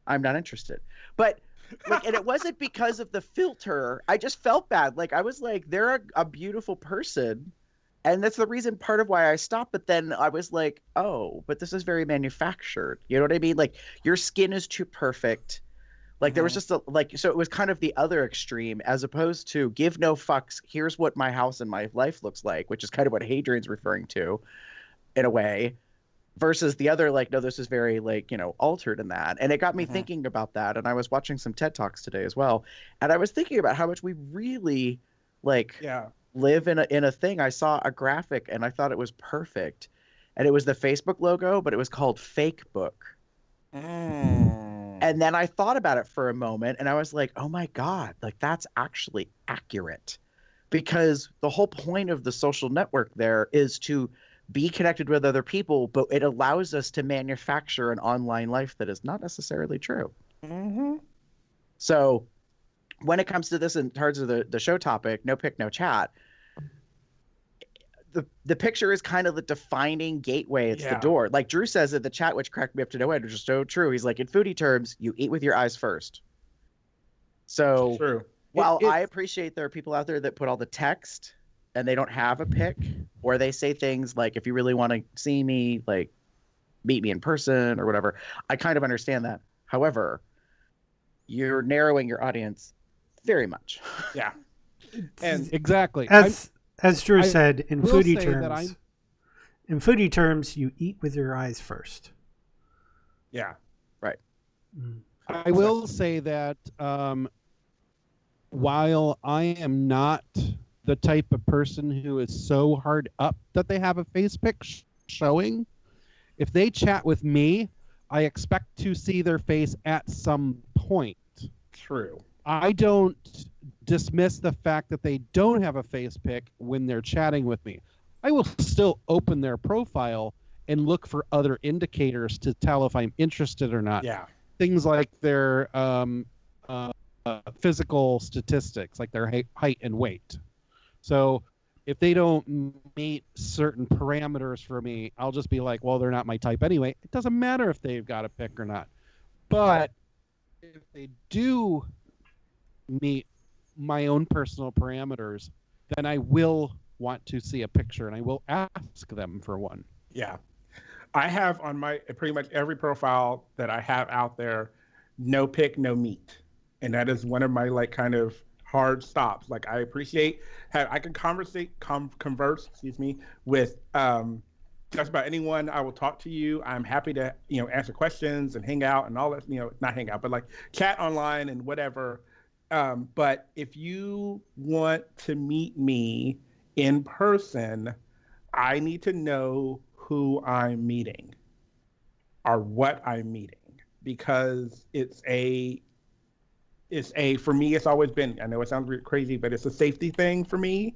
I'm not interested, but and it wasn't because of the filter. I just felt bad. Like I was like, they're a beautiful person. And that's the reason, part of why I stopped. But then I was like, oh, but this is very manufactured. You know what I mean? Like your skin is too perfect. Like there was just so it was kind of the other extreme, as opposed to give no fucks. Here's what my house and my life looks like, which is kind of what Hadrian's referring to in a way, versus the other, like, no, this is very altered in that. And it got me thinking about that. And I was watching some TED Talks today as well. And I was thinking about how much we really live in a thing. I saw a graphic and I thought it was perfect, and it was the Facebook logo, but it was called Fake Book. And then I thought about it for a moment, and I was like, oh my god, like that's actually accurate, because the whole point of the social network there is to be connected with other people, but it allows us to manufacture an online life that is not necessarily true. So when it comes to this in terms of the show topic, no pic, no chat, the picture is kind of the defining gateway. It's the door. Like Drew says in the chat, which cracked me up to no end, which is so true. He's like, in foodie terms, you eat with your eyes first. So true. While I appreciate there are people out there that put all the text and they don't have a pic, or they say things like, if you really want to see me, like meet me in person or whatever, I kind of understand that. However, you're narrowing your audience very much. Yeah. And exactly. As Drew said, in foodie terms, you eat with your eyes first. Yeah. Right. I will say that while I am not the type of person who is so hard up that they have a face pic showing, if they chat with me, I expect to see their face at some point. True. I don't dismiss the fact that they don't have a face pic when they're chatting with me. I will still open their profile and look for other indicators to tell if I'm interested or not. Yeah. Things like their physical statistics, like their height and weight. So if they don't meet certain parameters for me, I'll just be like, well, they're not my type anyway. It doesn't matter if they've got a pic or not. But if they do meet my own personal parameters, then I will want to see a picture and I will ask them for one. Yeah. I have on my pretty much every profile that I have out there, no pic, no meet. And that is one of my kind of hard stops. Like I appreciate I can converse with just about anyone. I will talk to you. I'm happy to, answer questions and hang out and all that, not hang out, but chat online and whatever. But if you want to meet me in person, I need to know who I'm meeting or what I'm meeting, because for me, it's always been, I know it sounds crazy, but it's a safety thing for me.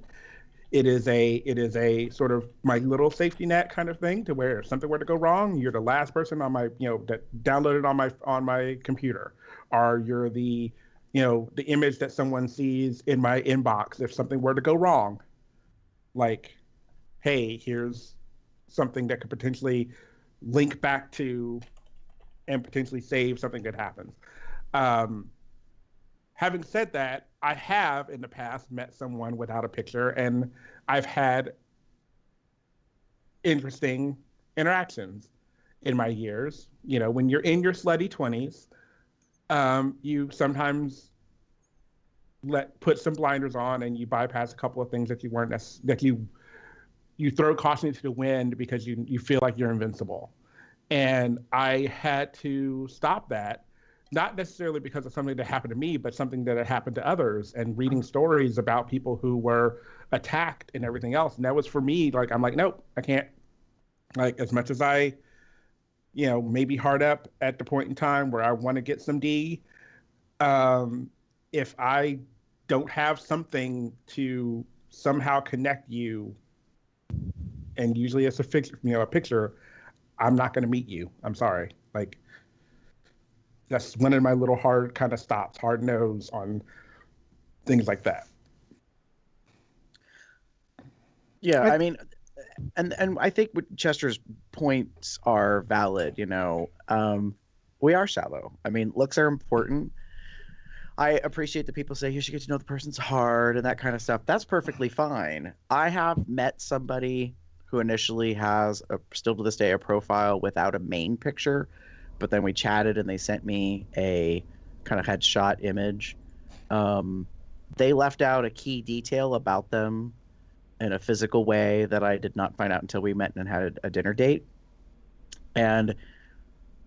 It is a sort of my little safety net kind of thing, to where if something were to go wrong, you're the last person on my, that downloaded on my computer, or you're the image that someone sees in my inbox if something were to go wrong. Like, hey, here's something that could potentially link back to and potentially save something that happens. Having said that, I have in the past met someone without a picture, and I've had interesting interactions in my years. When you're in your slutty 20s, you sometimes put some blinders on and you bypass a couple of things that you you throw caution to the wind because you feel like you're invincible. And I had to stop that, not necessarily because of something that happened to me, but something that had happened to others, and reading stories about people who were attacked and everything else. And that was for me, like, I'm like, nope, I can't. Like, as much as I, maybe hard up at the point in time where I want to get some D, if I don't have something to somehow connect you, and usually it's a picture, I'm not going to meet you. I'm sorry. Like, that's one of my little hard kind of stops, hard nose on things like that. Yeah, I mean, and I think Chester's points are valid. We are shallow. I mean, looks are important. I appreciate that people say you should get to know the person's heart and that kind of stuff. That's perfectly fine. I have met somebody who initially has, still to this day, a profile without a main picture, but then we chatted and they sent me a kind of headshot image. They left out a key detail about them in a physical way that I did not find out until we met and had a dinner date. And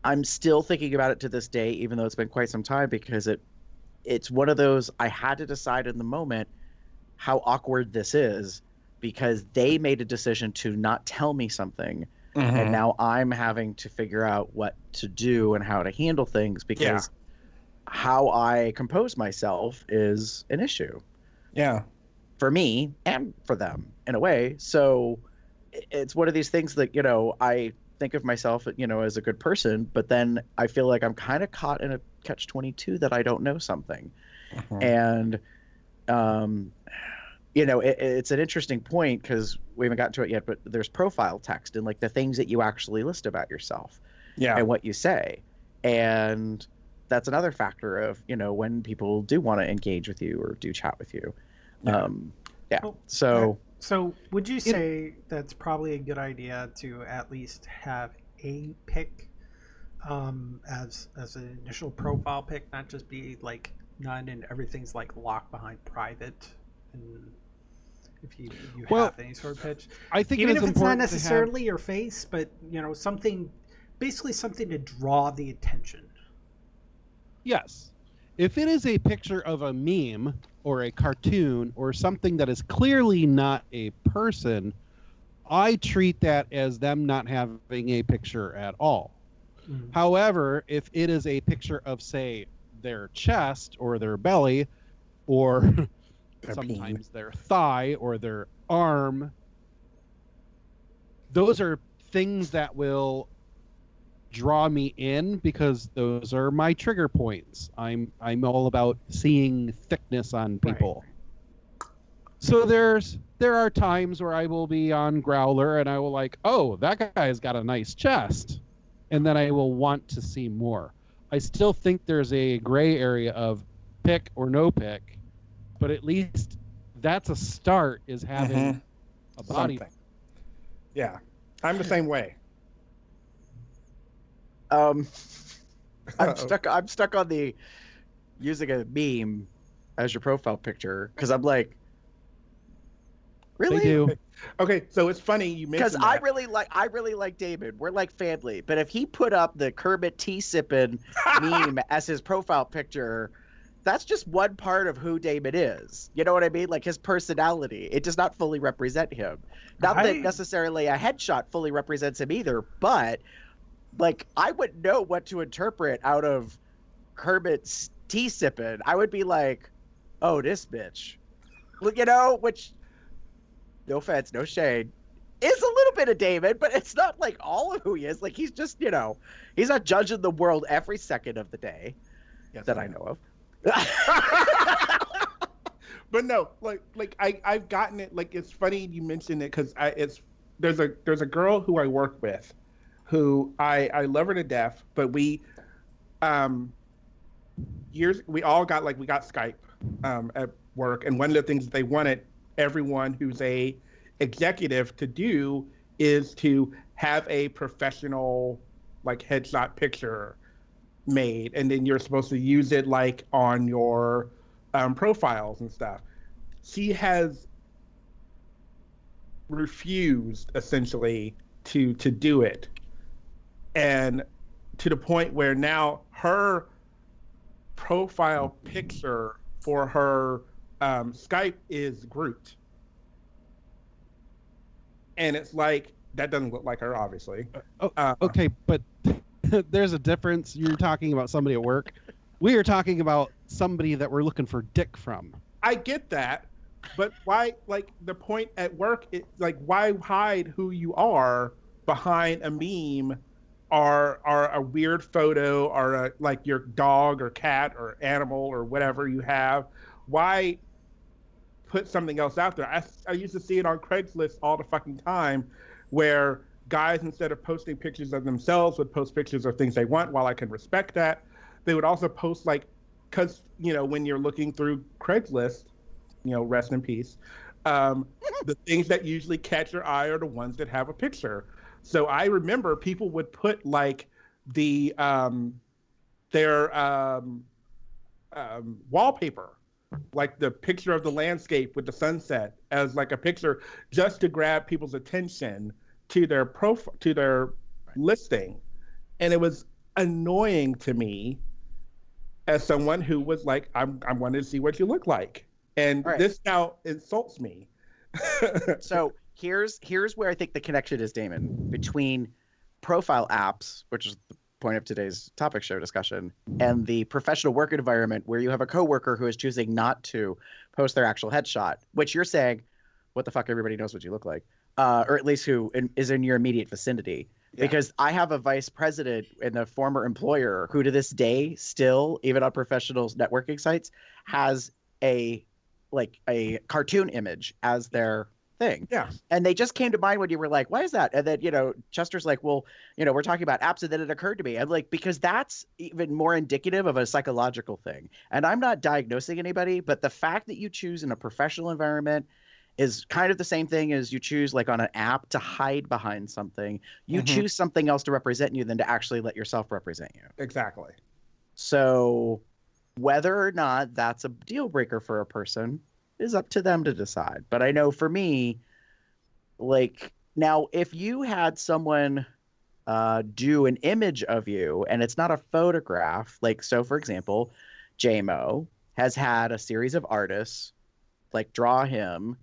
I'm still thinking about it to this day, even though it's been quite some time, because it's one of those, I had to decide in the moment how awkward this is, because they made a decision to not tell me something. Mm-hmm. And now I'm having to figure out what to do and how to handle things, because how I compose myself is an issue. Yeah. For me and for them in a way. So it's one of these things that, I think of myself, as a good person, but then I feel like I'm kind of caught in a catch-22 that I don't know something. Uh-huh. And, it's an interesting point, because we haven't gotten to it yet, but there's profile text and like the things that you actually list about yourself and what you say. And that's another factor of, when people do want to engage with you or do chat with you. So would you say that's probably a good idea to at least have a pic as an initial profile pic, not just be like none and everything's like locked behind private? And if you have any sort of pitch, I think even if it's not necessarily your face, but something to draw the attention. Yes. If it is a picture of a meme or a cartoon or something that is clearly not a person, I treat that as them not having a picture at all. Mm-hmm. However, if it is a picture of, say, their chest or their belly, or sometimes their thigh or their arm, those are things that will draw me in, because those are my trigger points. I'm all about seeing thickness on people. Right. So there are times where I will be on Growler and I will like, oh, that guy's got a nice chest, and then I will want to see more. I still think there's a gray area of pick or no pick, but at least that's a start, is having a body. Something. Yeah, I'm the same way. I'm stuck on the using a meme as your profile picture, because I'm like, really? They do. Okay, so it's funny you mentioned that. Because I really like David. We're like family. But if he put up the Kermit tea sipping meme as his profile picture, that's just one part of who David is. You know what I mean? Like his personality. It does not fully represent him. Not that necessarily a headshot fully represents him either, but like, I wouldn't know what to interpret out of Kermit's tea sipping. I would be like, oh, this bitch. Which, no offense, no shade, is a little bit of David, but it's not like all of who he is. Like, he's just, he's not judging the world every second of the day that I know of. But no, like I've gotten it. Like, it's funny you mentioned it, because there's a girl who I work with, who I love her to death, but we all got Skype at work, and one of the things that they wanted everyone who's a executive to do is to have a professional like headshot picture made, and then you're supposed to use it like on your profiles and stuff. She has refused essentially to do it, and to the point where now her profile picture for her Skype is grouped, and it's like that doesn't look like her, obviously. Okay, but there's a difference. You're talking about somebody at work. We are talking about somebody that we're looking for dick from. I get that, but why? Like the point at work, why hide who you are behind a meme, or a weird photo, or like your dog or cat or animal or whatever you have? Why put something else out there? I used to see it on Craigslist all the fucking time, where guys, instead of posting pictures of themselves, would post pictures of things they want. While I can respect that, they would also post because when you're looking through Craigslist, rest in peace, the things that usually catch your eye are the ones that have a picture. So I remember people would put their wallpaper, like the picture of the landscape with the sunset, as like a picture just to grab people's attention to their listing. And it was annoying to me as someone who was like, I wanted to see what you look like. And this now insults me. So here's where I think the connection is, Damon, between profile apps, which is the point of today's topic show discussion, and the professional work environment where you have a coworker who is choosing not to post their actual headshot, which you're saying, what the fuck, everybody knows what you look like, or at least who is in your immediate vicinity. Yeah. Because I have a vice president in a former employer who to this day still, even on professional networking sites, has a cartoon image as their thing. Yeah. And they just came to mind when you were like, why is that? And then, Chester's like, well, we're talking about apps. And then it occurred to me, I'm like, because that's even more indicative of a psychological thing. And I'm not diagnosing anybody, but the fact that you choose in a professional environment is kind of the same thing as you choose on an app to hide behind something. You choose something else to represent you than to actually let yourself represent you. Exactly. So whether or not that's a deal breaker for a person is up to them to decide. But I know for me, now if you had someone do an image of you and it's not a photograph, so for example, JMO has had a series of artists draw him,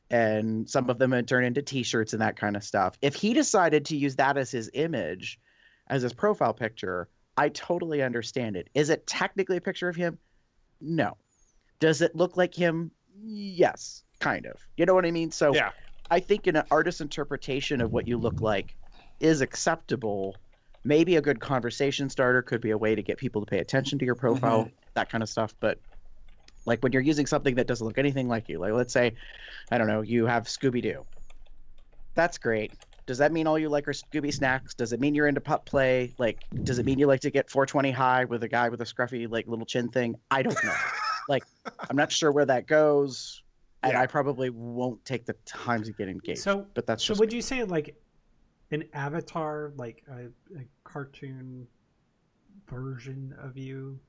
and some of them would turn into t-shirts and that kind of stuff. If he decided to use that as his image, as his profile picture, I totally understand it. Is it technically a picture of him? No. Does it look like him? Yes, kind of. You know what I mean? So yeah. I think an artist's interpretation of what you look like is acceptable. Maybe a good conversation starter could be a way to get people to pay attention to your profile, that kind of stuff. But when you're using something that doesn't look anything like you, let's say, I don't know, you have Scooby-Doo. That's great. Does that mean all you like are Scooby snacks? Does it mean you're into pup play? Does it mean you like to get 420 high with a guy with a scruffy little chin thing? I don't know. I'm not sure where that goes, and I probably won't take the time to get engaged. So, but that's would you say an avatar, a cartoon version of you,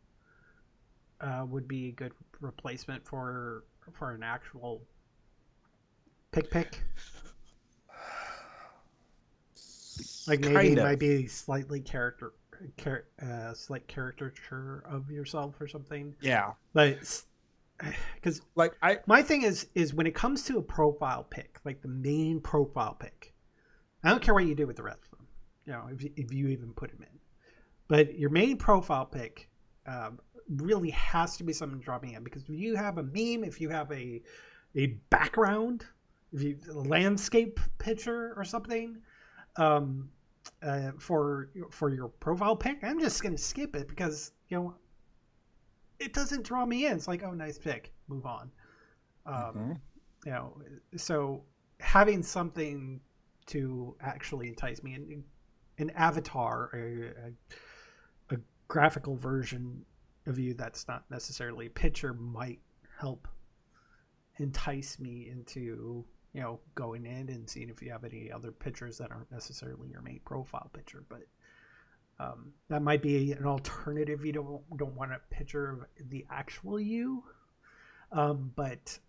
would be a good replacement for an actual pic? Maybe it might be slightly slight caricature of yourself or something. Yeah. Because my thing is when it comes to a profile pic, the main profile pic, I don't care what you do with the rest of them. If you even put them in, but your main profile pic really has to be something dropping in, because if you have a meme, if you have a background, if you a landscape picture or something, for your profile pic, I'm just gonna skip it because it doesn't draw me in. It's oh, nice pic, move on. So having something to actually entice me, an avatar, a graphical version of you that's not necessarily a picture, might help entice me into going in and seeing if you have any other pictures that aren't necessarily your main profile picture. But that might be an alternative. You don't want a picture of the actual you, but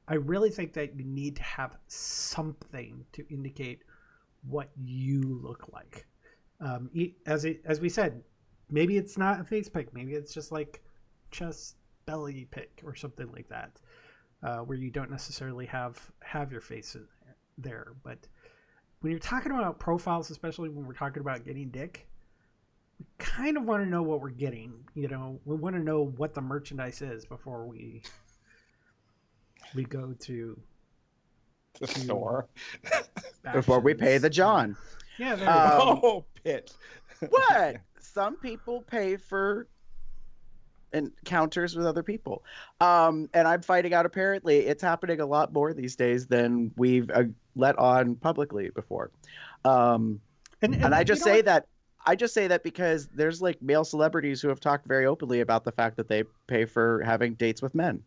I really think that you need to have something to indicate what you look like. As we said, maybe it's not a face pic. Maybe it's just like chest belly pic or something like that, where you don't necessarily have your face in there. But when you're talking about profiles, especially when we're talking about getting dick, we kind of want to know what we're getting. You know, we want to know what the merchandise is before we go to the store. Before we pay the John. Yeah, there you go. Oh, pitch. What? Some people pay for encounters with other people. And I'm finding out apparently it's happening a lot more these days than we've let on publicly before. And I just say that because there's like male celebrities who have talked very openly about the fact that they pay for having dates with men,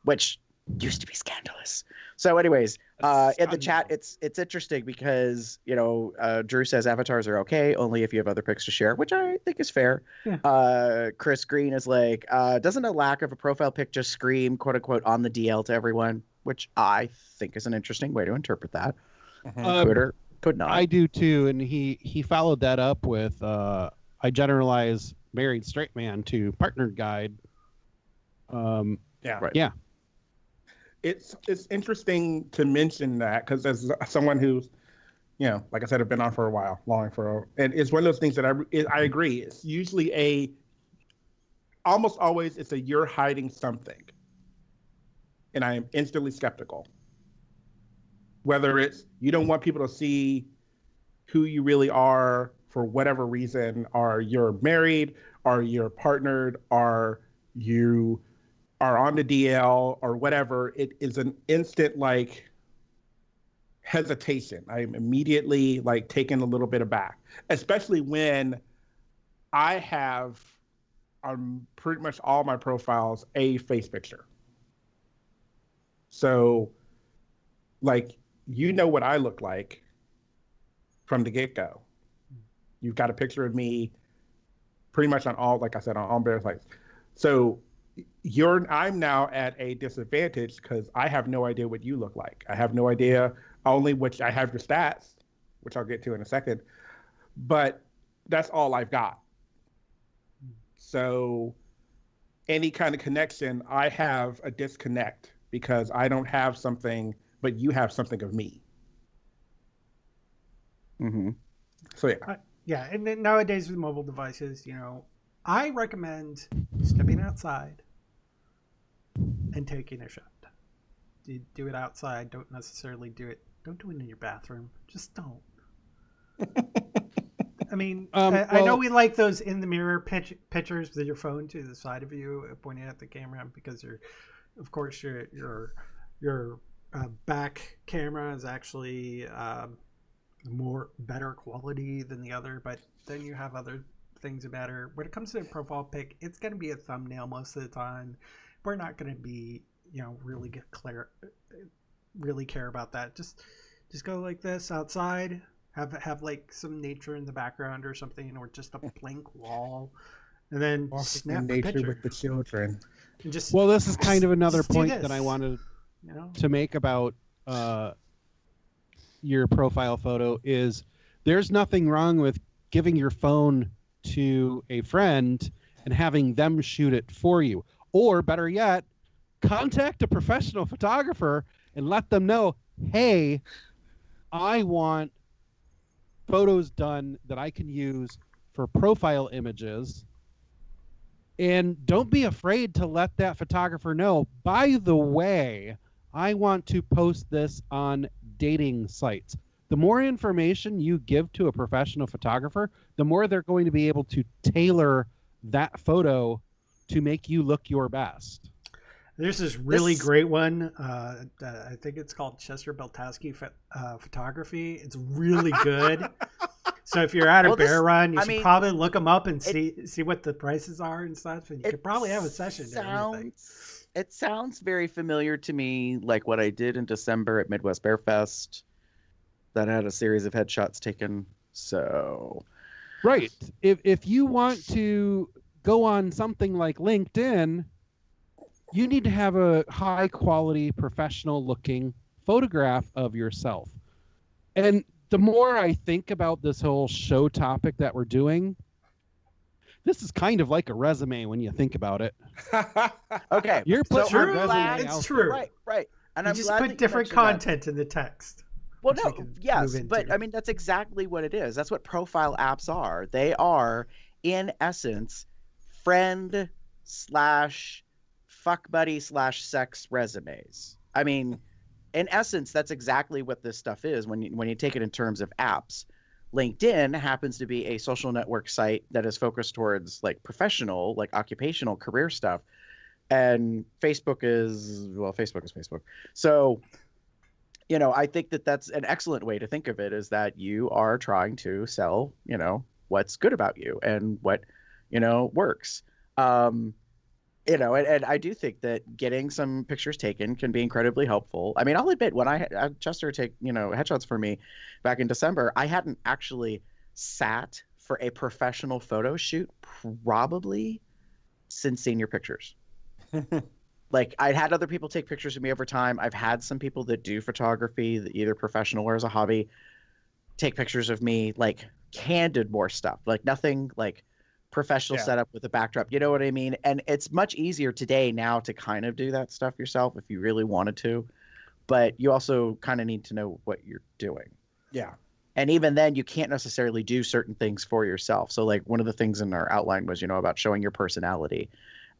which used to be scandalous. So anyways, in the chat, it's interesting because, you know, Drew says avatars are okay, only if you have other pics to share, which I think is fair. Yeah. Chris Green is like, doesn't a lack of a profile pic just scream, quote unquote, on the DL to everyone? Which I think is an interesting way to interpret that. Could not. I do too. And he followed that up with, I generalize married straight man to partnered guide. Yeah. Right. Yeah. It's interesting to mention that because as someone who's, you know, like I said, I've been on for a while, and it's one of those things that I agree. It's usually almost always it's a you're hiding something, and I am instantly skeptical. Whether it's you don't want people to see who you really are for whatever reason, or you're married, or you're partnered, or you are on the DL or whatever, it is an instant like hesitation. I'm immediately like taken a little bit aback, especially when I have on pretty much all my profiles a face picture. So like, you know what I look like from the get-go. You've got a picture of me pretty much on all, like I said, on all bare sites. So I'm now at a disadvantage because I have no idea what you look like. I have no idea, only which I have your stats, which I'll get to in a second, but that's all I've got. So any kind of connection, I have a disconnect because I don't have something, but you have something of me. Mm-hmm. So yeah. Yeah, and then nowadays with mobile devices, you know, I recommend stepping outside and taking a shot. Do it outside. Don't necessarily do it. Don't do it in your bathroom. Just don't. I mean, I know we like those in the mirror pictures with your phone to the side of you, pointing at the camera, because of course, your back camera is actually better quality than the other, but then you have other things that matter. When it comes to a profile pic, it's going to be a thumbnail most of the time. We're not going to be, you know, really care about that. Just go like this outside, have like some nature in the background or something, or just a blank wall, and then snap a picture with the children. And just, well, this is kind of another point that I wanted to make about your profile photo is there's nothing wrong with giving your phone to a friend and having them shoot it for you. Or better yet, contact a professional photographer and let them know, hey, I want photos done that I can use for profile images. And don't be afraid to let that photographer know, by the way, I want to post this on dating sites. The more information you give to a professional photographer, the more they're going to be able to tailor that photo to make you look your best. There's this really great one. I think it's called Chester Beltaski Photography. It's really good. So if you're at a bear run, you should probably look them up and see what the prices are and stuff. And you could probably have a session. It sounds very familiar to me, like what I did in December at Midwest Bear Fest. That had a series of headshots taken. So, right. If you want to go on something like LinkedIn, you need to have a high quality, professional looking photograph of yourself. And the more I think about this whole show topic that we're doing, this is kind of like a resume when you think about it. Okay. You're putting your resume It's out true. Right, right. And You I'm just glad that put you different mentioned that. content in the text. Well, which we no, can yes, move but into. I mean that's exactly what it is. That's what profile apps are. They are, in essence, friend slash fuck buddy slash sex resumes. I mean, in essence, that's exactly what this stuff is when you take it in terms of apps. LinkedIn happens to be a social network site that is focused towards like professional, like occupational career stuff, and Facebook is Facebook. So. I think that that's an excellent way to think of it, is that you are trying to sell, what's good about you and what, works. And I do think that getting some pictures taken can be incredibly helpful. I mean, I'll admit, when I had Chester take, headshots for me back in December, I hadn't actually sat for a professional photo shoot probably since Senior Pictures. Like, I'd had other people take pictures of me over time. I've had some people that do photography, either professional or as a hobby, take pictures of me, like candid more stuff, like nothing like professional setup with a backdrop. You know what I mean? And it's much easier today now to kind of do that stuff yourself if you really wanted to. But you also kind of need to know what you're doing. Yeah. And even then, you can't necessarily do certain things for yourself. So, like, one of the things in our outline was, about showing your personality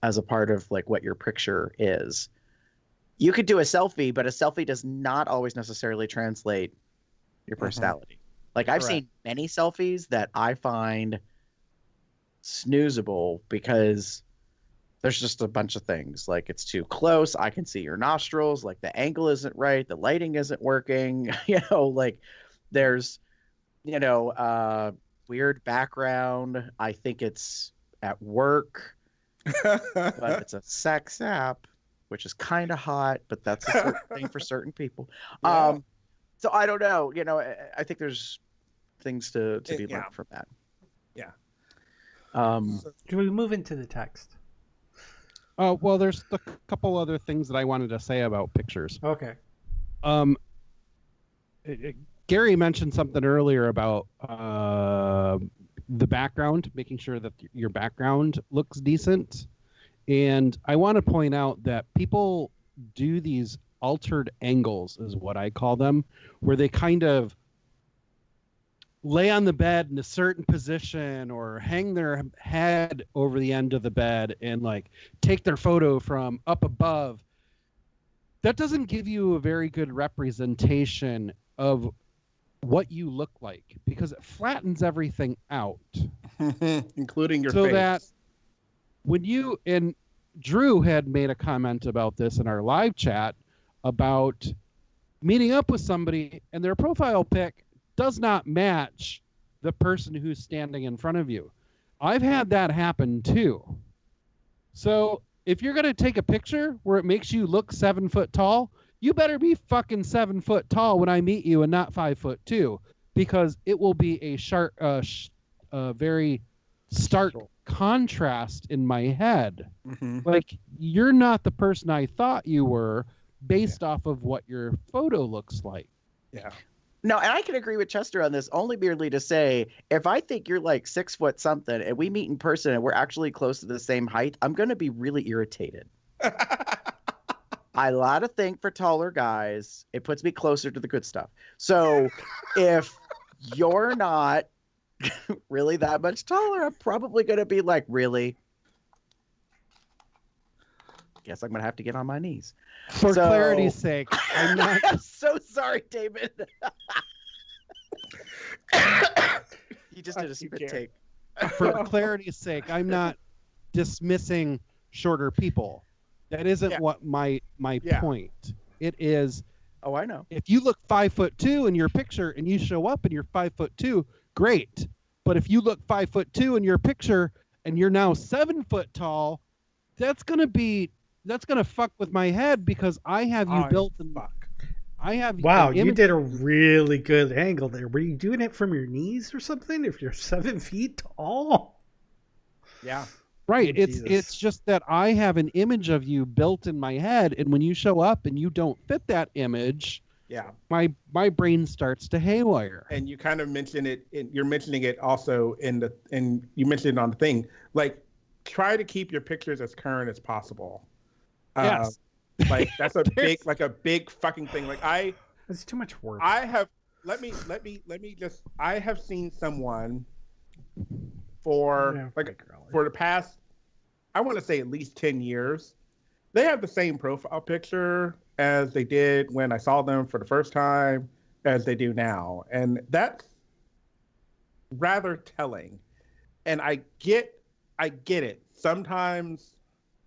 as a part of like what your picture is. You could do a selfie, but a selfie does not always necessarily translate your personality. Like, I've seen many selfies that I find snoozable because there's just a bunch of things. Like, it's too close. I can see your nostrils. Like, the angle isn't right. The lighting isn't working. Like, there's, weird background. I think it's at work. But it's a sex app, which is kind of hot, but that's a certain thing for certain people. So I don't know. I think there's things to be learned from that. Yeah. Can we move into the text? Oh, well, there's a couple other things that I wanted to say about pictures. Okay. Gary mentioned something earlier about the background, making sure that your background looks decent. And I want to point out that people do these altered angles, is what I call them, where they kind of lay on the bed in a certain position or hang their head over the end of the bed and like take their photo from up above. That doesn't give you a very good representation of what you look like, because it flattens everything out, including your so face. that when you, and Drew had made a comment about this in our live chat about meeting up with somebody and their profile pic does not match the person who's standing in front of you. I've had that happen too. So if you're going to take a picture where it makes you look 7 foot tall, you better be fucking 7 foot tall when I meet you and not 5'2", because it will be a sharp, very stark contrast in my head. Like, you're not the person I thought you were based off of what your photo looks like. Yeah. No, and I can agree with Chester on this, only merely to say, if I think you're like 6 foot something and we meet in person and we're actually close to the same height, I'm going to be really irritated. I lot of think for taller guys, it puts me closer to the good stuff. So if you're not really that much taller, I'm probably going to be like, really? Guess I'm going to have to get on my knees. For clarity's sake, I'm not... I'm so sorry, David. You just did a spit take. For clarity's sake, I'm not dismissing shorter people. That isn't what my point. It is. Oh, I know. If you look 5'2" in your picture and you show up and you're 5'2", great. But if you look 5'2" in your picture and you're now 7 foot tall, that's gonna fuck with my head, because I have you built in. I have. Wow, you did a really good angle there. Were you doing it from your knees or something? If you're 7 feet tall. Yeah. Right. Oh, It's just that I have an image of you built in my head, and when you show up and you don't fit that image, Yeah. my brain starts to haywire. And you kind of mention it, you're mentioning it also and you mentioned it on the thing, like try to keep your pictures as current as possible. Yes. Like that's a big fucking thing. Like it's too much work. I have I have seen someone for for the past, I want to say at least 10 years, they have the same profile picture as they did when I saw them for the first time as they do now. And that's rather telling. And I get it. Sometimes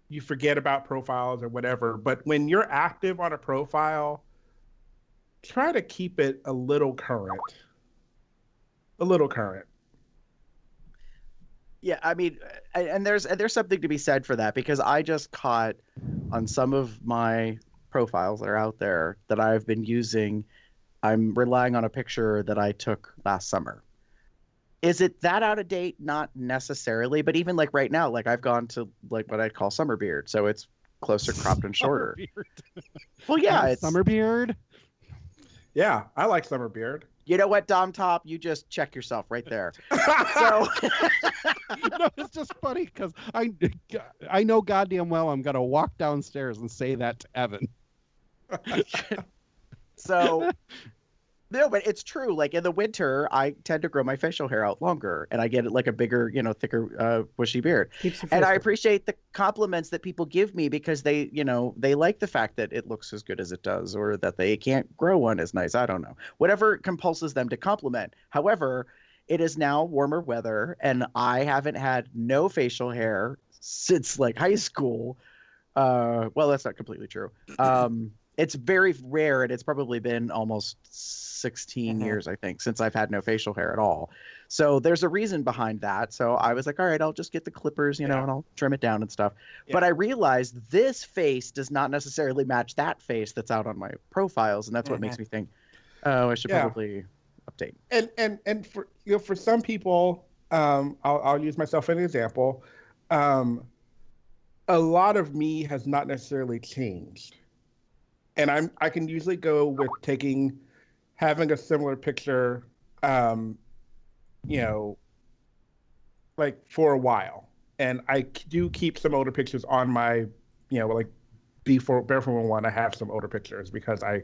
you forget about profiles or whatever, but when you're active on a profile, try to keep it a little current. A little current. Yeah, I mean, and there's something to be said for that, because I just caught on some of my profiles that are out there that I've been using, I'm relying on a picture that I took last summer. Is it that out of date? Not necessarily, but even like right now, like I've gone to like what I'd call summer beard, so it's closer cropped and shorter. Well, yeah, it's summer beard. Yeah, I like summer beard. You know what, Dom Top? You just check yourself right there. So no, it's just funny because I know goddamn well I'm gonna walk downstairs and say that to Evan. So no, but it's true. Like in the winter, I tend to grow my facial hair out longer, and I get like a bigger, thicker, bushy beard. And I appreciate the compliments that people give me because they like the fact that it looks as good as it does, or that they can't grow one as nice. I don't know. Whatever compulses them to compliment. However, it is now warmer weather, and I haven't had no facial hair since like high school. Well, that's not completely true. It's very rare, and it's probably been almost 16 years, I think, since I've had no facial hair at all. So there's a reason behind that. So I was like, all right, I'll just get the clippers, and I'll trim it down and stuff. Yeah. But I realized this face does not necessarily match that face that's out on my profiles, and that's what makes me think, oh, I should probably update. And for for some people, I'll use myself as an example. A lot of me has not necessarily changed. And I can usually go with having a similar picture, like for a while. And I do keep some older pictures on my, like before Barefoot One, I have some older pictures because I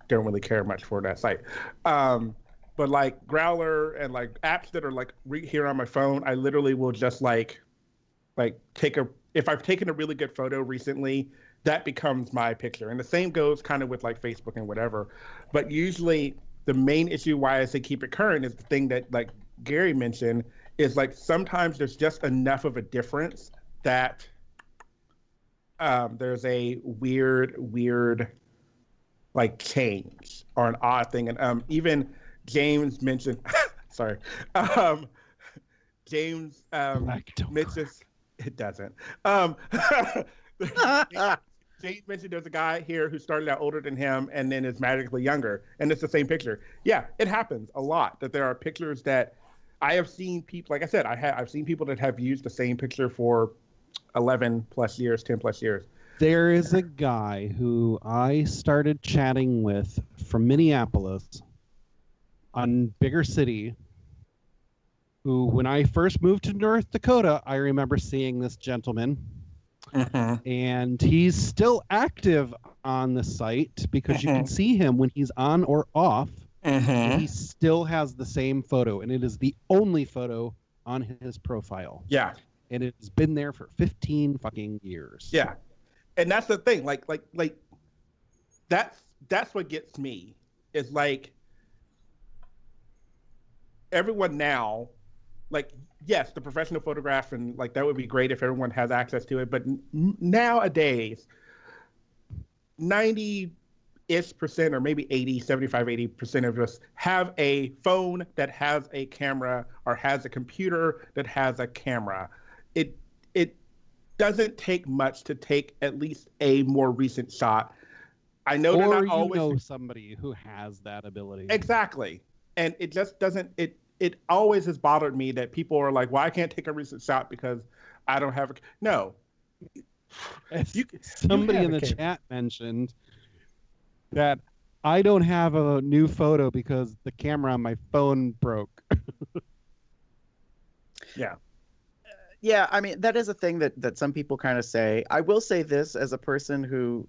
don't really care much for that site. But like Growler and like apps that are like here on my phone, I literally will just like if I've taken a really good photo recently, that becomes my picture. And the same goes kind of with like Facebook and whatever. But usually the main issue why I say keep it current is the thing that like Gary mentioned is like sometimes there's just enough of a difference that there's a weird like change or an odd thing. And even James mentioned, sorry, James mentions, it doesn't. James mentioned there's a guy here who started out older than him and then is magically younger, and it's the same picture. Yeah, it happens a lot that there are pictures that I have seen people, like I said, I've seen people that have used the same picture for 11 plus years, 10 plus years. There is a guy who I started chatting with from Minneapolis on Bigger City, who when I first moved to North Dakota, I remember seeing this gentleman. And he's still active on the site because you can see him when he's on or off. And he still has the same photo, and it is the only photo on his profile. Yeah. And it's been there for 15 fucking years. Yeah. And that's the thing. Like that's what gets me is like everyone now, like, yes, the professional photograph and like that would be great if everyone has access to it. But nowadays, 90-ish% or maybe 80% of us have a phone that has a camera or has a computer that has a camera. It doesn't take much to take at least a more recent shot. I know or that you always know somebody who has that ability. Exactly. And it just doesn't, it always has bothered me that people are like, well, I can't take a recent shot because I don't have a no. Somebody in the chat mentioned that I don't have a new photo because the camera on my phone broke. Yeah. Yeah, I mean, that is a thing that some people kind of say. I will say this as a person who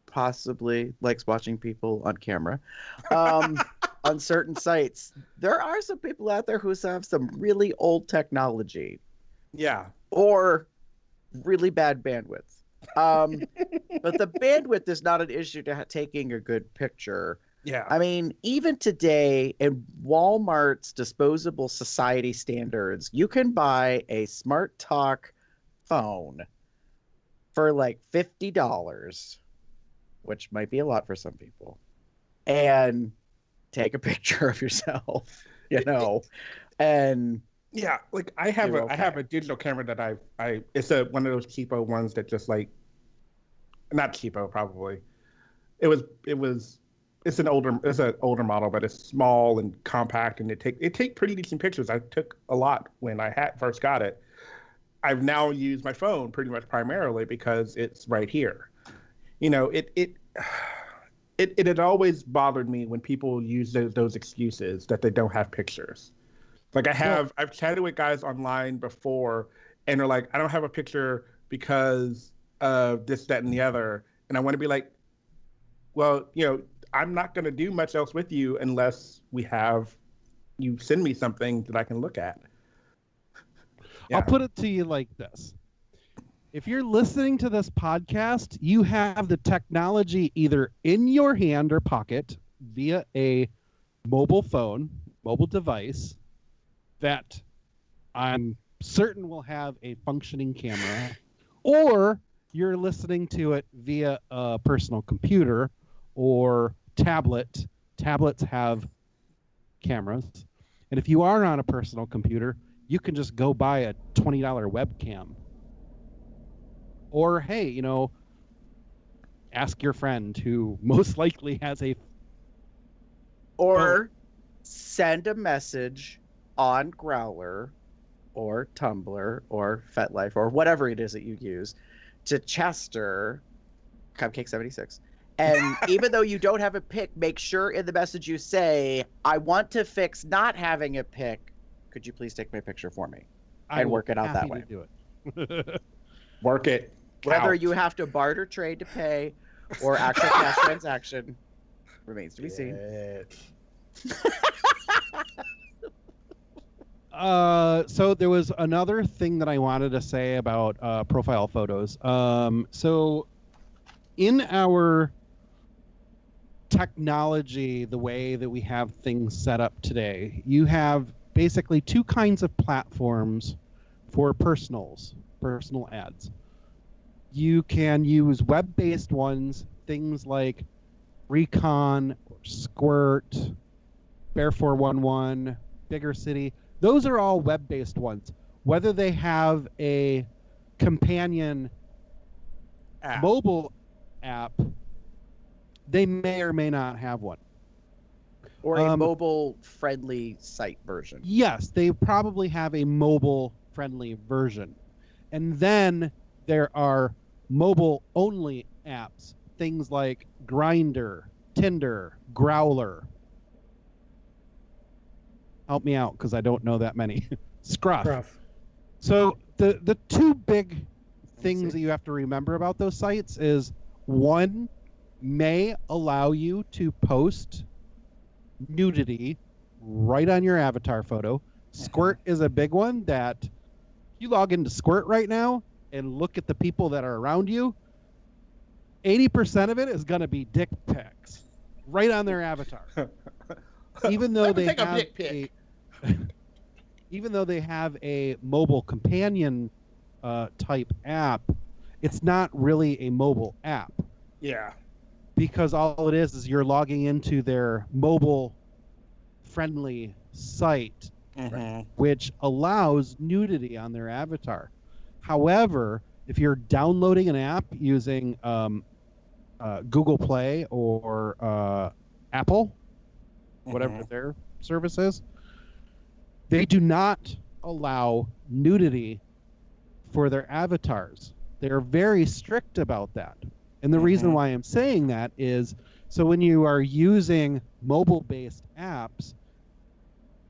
possibly likes watching people on camera on certain sites. There are some people out there who have some really old technology. Yeah. Or really bad bandwidth. But the bandwidth is not an issue to taking a good picture. Yeah. I mean, even today, in Walmart's disposable society standards, you can buy a Smart Talk phone for like $50, which might be a lot for some people, and take a picture of yourself, you know, and yeah, like I have a digital camera that it's one of those cheapo ones that just like, not cheapo probably. It's an older model, but it's small and compact, and it take pretty decent pictures. I took a lot when I first got it. I've now used my phone pretty much primarily because it's right here. You know, it had always bothered me when people use those excuses that they don't have pictures. Like I've chatted with guys online before, and they're like, I don't have a picture because of this, that, and the other. And I want to be like, well, you know, I'm not going to do much else with you unless you send me something that I can look at. Yeah. I'll put it to you like this. If you're listening to this podcast, you have the technology either in your hand or pocket via a mobile phone, mobile device, that I'm certain will have a functioning camera, or you're listening to it via a personal computer or tablet. Tablets have cameras. And if you are on a personal computer, you can just go buy a $20 webcam. Or, hey, you know, ask your friend who most likely has a... Or send a message on Growler or Tumblr or FetLife or whatever it is that you use to Chester, Cupcake76. And even though you don't have a pic, make sure in the message you say, I want to fix not having a pic. Could you please take my picture for me? And work it out that way. Do it. Work it. Whether you have to barter trade to pay or actual cash transaction remains to be seen. So there was another thing that I wanted to say about profile photos. So in our technology, the way that we have things set up today, you have basically two kinds of platforms for personal ads. You can use web-based ones, things like Recon, or Squirt, Bear411, Bigger City. Those are all web-based ones. Whether they have a companion mobile app, they may or may not have one. Or a mobile-friendly site version. Yes, they probably have a mobile-friendly version. And then there are mobile-only apps, things like Grindr, Tinder, Growler. Help me out, because I don't know that many. Scruff. So the two big things that you have to remember about those sites is, one may allow you to post nudity right on your avatar photo. Squirt is a big one that you log into Squirt right now and look at the people that are around you. 80% of it is going to be dick pics right on their avatar. Even though they have even though they have a mobile companion type app, it's not really a mobile app. Yeah. Because all it is you're logging into their mobile-friendly site, which allows nudity on their avatar. However, if you're downloading an app using Google Play or Apple, whatever their service is, they do not allow nudity for their avatars. They're very strict about that. And the reason why I'm saying that is so when you are using mobile-based apps,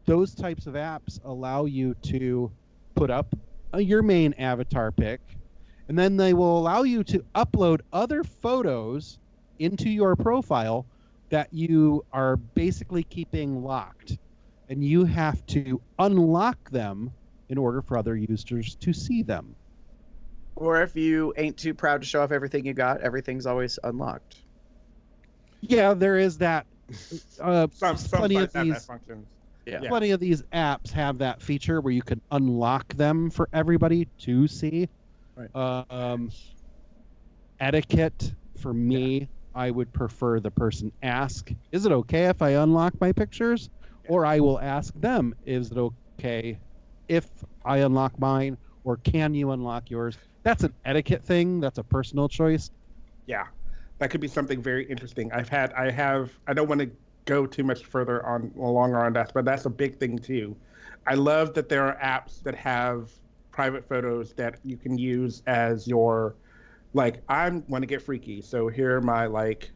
those types of apps allow you to put up your main avatar pic, and then they will allow you to upload other photos into your profile that you are basically keeping locked. And you have to unlock them in order for other users to see them. Or if you ain't too proud to show off everything you got, everything's always unlocked. Yeah, there is that. Some plenty of sites have that these, function. plenty of these apps have that feature where you can unlock them for everybody to see. Right. Etiquette for me, I would prefer the person ask, "Is it okay if I unlock my pictures?" Or I will ask them, "Is it okay if I unlock mine, or can you unlock yours?" That's an etiquette thing. That's a personal choice. Yeah, that could be something very interesting. I don't want to go too much further longer on that, but that's a big thing too. I love that there are apps that have private photos that you can use as your, like, I want to get freaky, so here are my like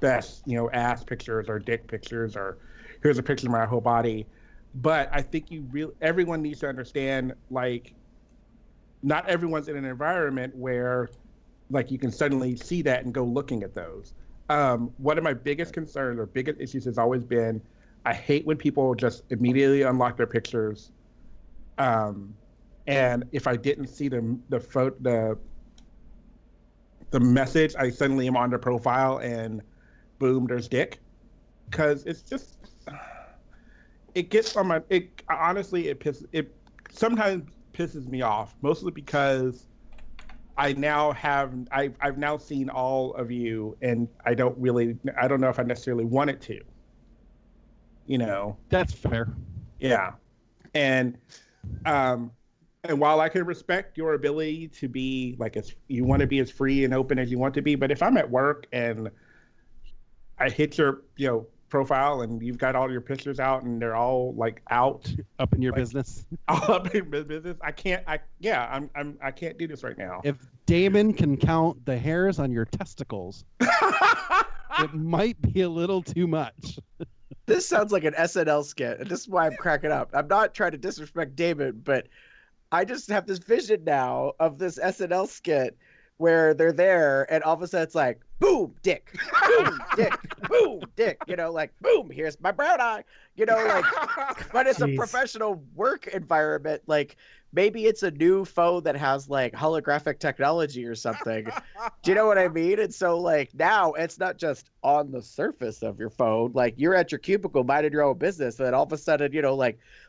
best, ass pictures or dick pictures, or here's a picture of my whole body. But I think everyone needs to understand, like, not everyone's in an environment where, like, you can suddenly see that and go looking at those. One of my biggest concerns or biggest issues has always been, I hate when people just immediately unlock their pictures. And if I didn't see the message, I suddenly am on their profile and boom, there's dick. Because it's just, it gets on my, honestly, it sometimes pisses me off, mostly because I've now seen all of you, and I don't know if I necessarily want it to. That's fair. Yeah. And while I can respect your ability to be like, you want to be as free and open as you want to be, but if I'm at work and I hit your, profile and you've got all your pictures out and they're all like out up in your business, all up in business, I can't do this right now. If Damon can count the hairs on your testicles, it might be a little too much. This sounds like an SNL skit, and this is why I'm cracking up. I'm not trying to disrespect Damon, but I just have this vision now of this SNL skit where they're there, and all of a sudden it's like, boom, dick, boom, dick, boom, dick, like, boom, here's my brown eye, like, but it's a professional work environment. Like, maybe it's a new phone that has like holographic technology or something. Do you know what I mean? And so like now it's not just on the surface of your phone, like you're at your cubicle minding your own business, and then all of a sudden,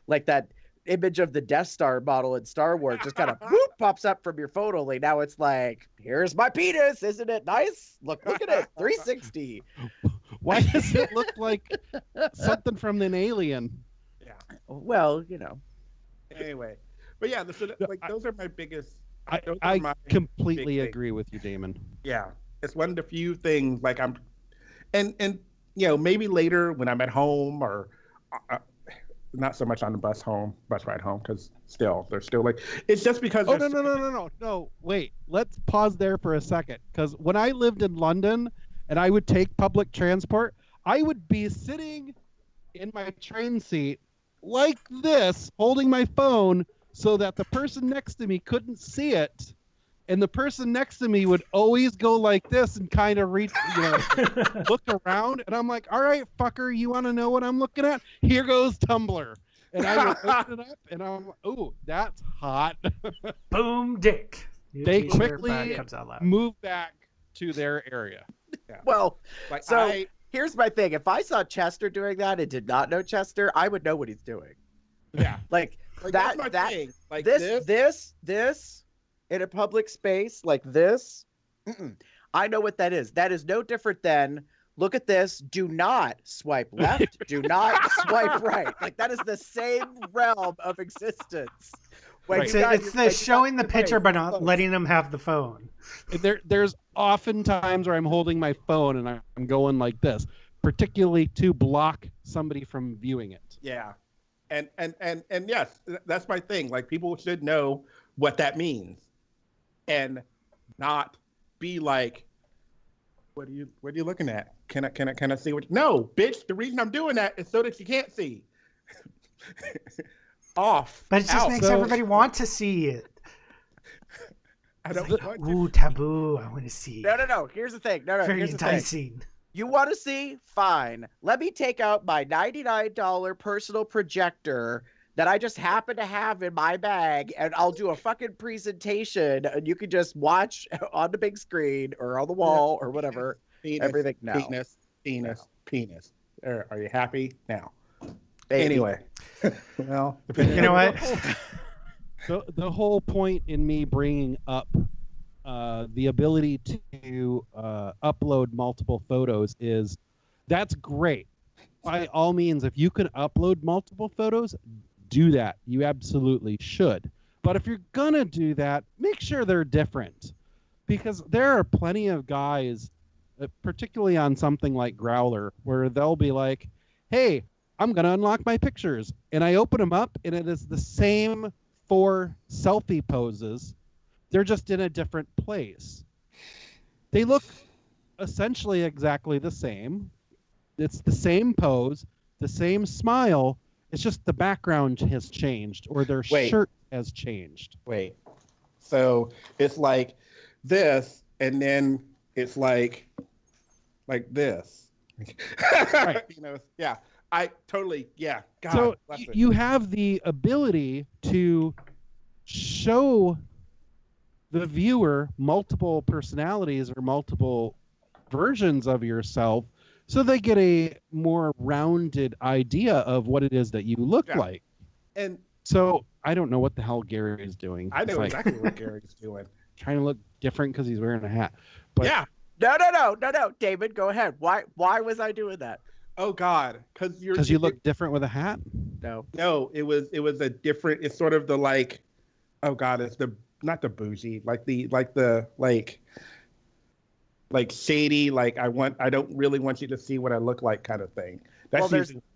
like that image of the Death Star model in Star Wars just kind of whoop pops up from your phone. Only now it's like, here's my penis, isn't it nice? Look at it, 360. Why does it look like something from an alien? Yeah. Well, Anyway, but yeah, those are my biggest. I completely agree with you, Damon. Yeah, it's one of the few things like and maybe later when I'm at home or. Not so much on the bus ride home, because they're still like, it's just because. Oh, no. Wait, let's pause there for a second. Because when I lived in London and I would take public transport, I would be sitting in my train seat like this, holding my phone so that the person next to me couldn't see it. And the person next to me would always go like this and kind of reach, look around. And I'm like, all right, fucker, you want to know what I'm looking at? Here goes Tumblr. And I would open it up and I'm like, ooh, that's hot. Boom, dick. They quickly move back to their area. Yeah. Well, here's my thing. If I saw Chester doing that and did not know Chester, I would know what he's doing. Yeah. Like that's my thing. Like this in a public space like this, I know what that is. That is no different than, look at this, do not swipe left, do not swipe right. Like, that is the same realm of existence. It's the showing the picture but not letting them have the phone. There's often times where I'm holding my phone and I'm going like this, particularly to block somebody from viewing it. Yeah. And yes, that's my thing. Like, people should know what that means, and not be like, what are you looking at? Can I see what? No, bitch. The reason I'm doing that is so that you can't see. Off. But it just out. makes everybody want to see it. I don't want to. Ooh, taboo. I want to see. No. Here's the thing. No. Very Here's the thing. enticing. You want to see? Fine. Let me take out my $99 personal projector that I just happen to have in my bag, and I'll do a fucking presentation, and you can just watch on the big screen or on the wall or whatever. Penis, everything now. Penis. Are you happy now? Baby. Anyway, well, You know what? The whole point in me bringing up the ability to upload multiple photos is that's great. By all means, if you can upload multiple photos, do that. You absolutely should. But if you're going to do that, make sure they're different. Because there are plenty of guys, particularly on something like Growler, where they'll be like, hey, I'm going to unlock my pictures. And I open them up, and it is the same 4 selfie poses. They're just in a different place. They look essentially exactly the same. It's the same pose, the same smile. It's just the background has changed, or their shirt has changed. Wait. So it's like this, and then it's like this. Right. Yeah. I totally, yeah. God, so you have the ability to show the viewer multiple personalities or multiple versions of yourself, so they get a more rounded idea of what it is that you look like. And so I don't know what the hell Gary is doing. I know exactly what Gary's doing. Trying to look different because he's wearing a hat. But yeah. No. David, go ahead. Why was I doing that? Oh God, because you look different with a hat. No, it was a different. It's sort of the like, oh God, it's the not the bougie, like shady, like I don't really want you to see what I look like kind of thing. That's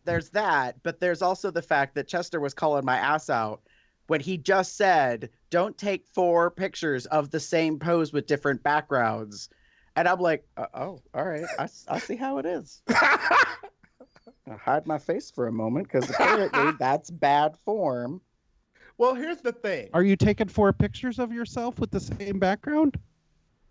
there's that, but there's also the fact that Chester was calling my ass out when he just said, don't take 4 pictures of the same pose with different backgrounds. And I'm like, oh, all right, I see how it is. I hide my face for a moment because apparently that's bad form. Well, here's the thing. Are you taking 4 pictures of yourself with the same background?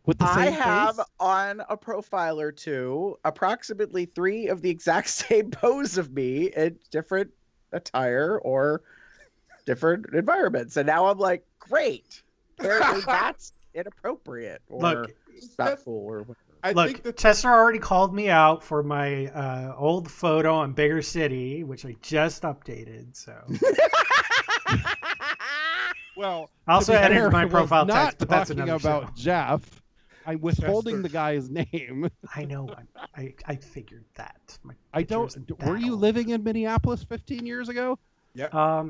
With the same have face? On a profile or two approximately 3 of the exact same pose of me in different attire or different environments. And now I'm like, great. Apparently that's inappropriate or respectful or whatever. Look, Chester already called me out for my old photo on Bigger City, which I just updated. So, well, I also edited my profile text, but that's talking another about show. Jeff. I'm withholding the guy's name. I know. I figured that. I don't. Were you living in Minneapolis 15 years ago? Yeah.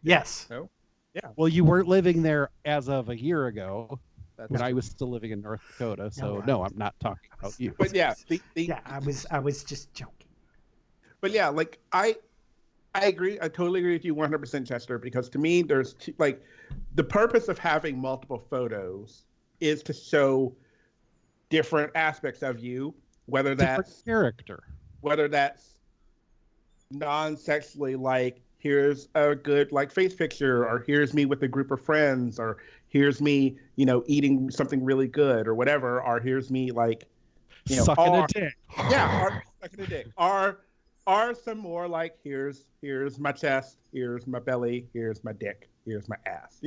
Yes. No. Yeah. Well, you weren't living there as of a year ago. When I was still living in North Dakota, so no, I'm not talking about you. But yeah, I was just joking. But yeah, like I agree. I totally agree with you 100%, Chester. Because to me, there's the purpose of having multiple photos is to show different aspects of you, whether that's character, whether that's non-sexually, like here's a good like face picture, or here's me with a group of friends, or here's me, eating something really good or whatever, or here's me like, sucking a dick. Yeah, or sucking a dick. Or some more like here's my chest, here's my belly, here's my dick, here's my ass.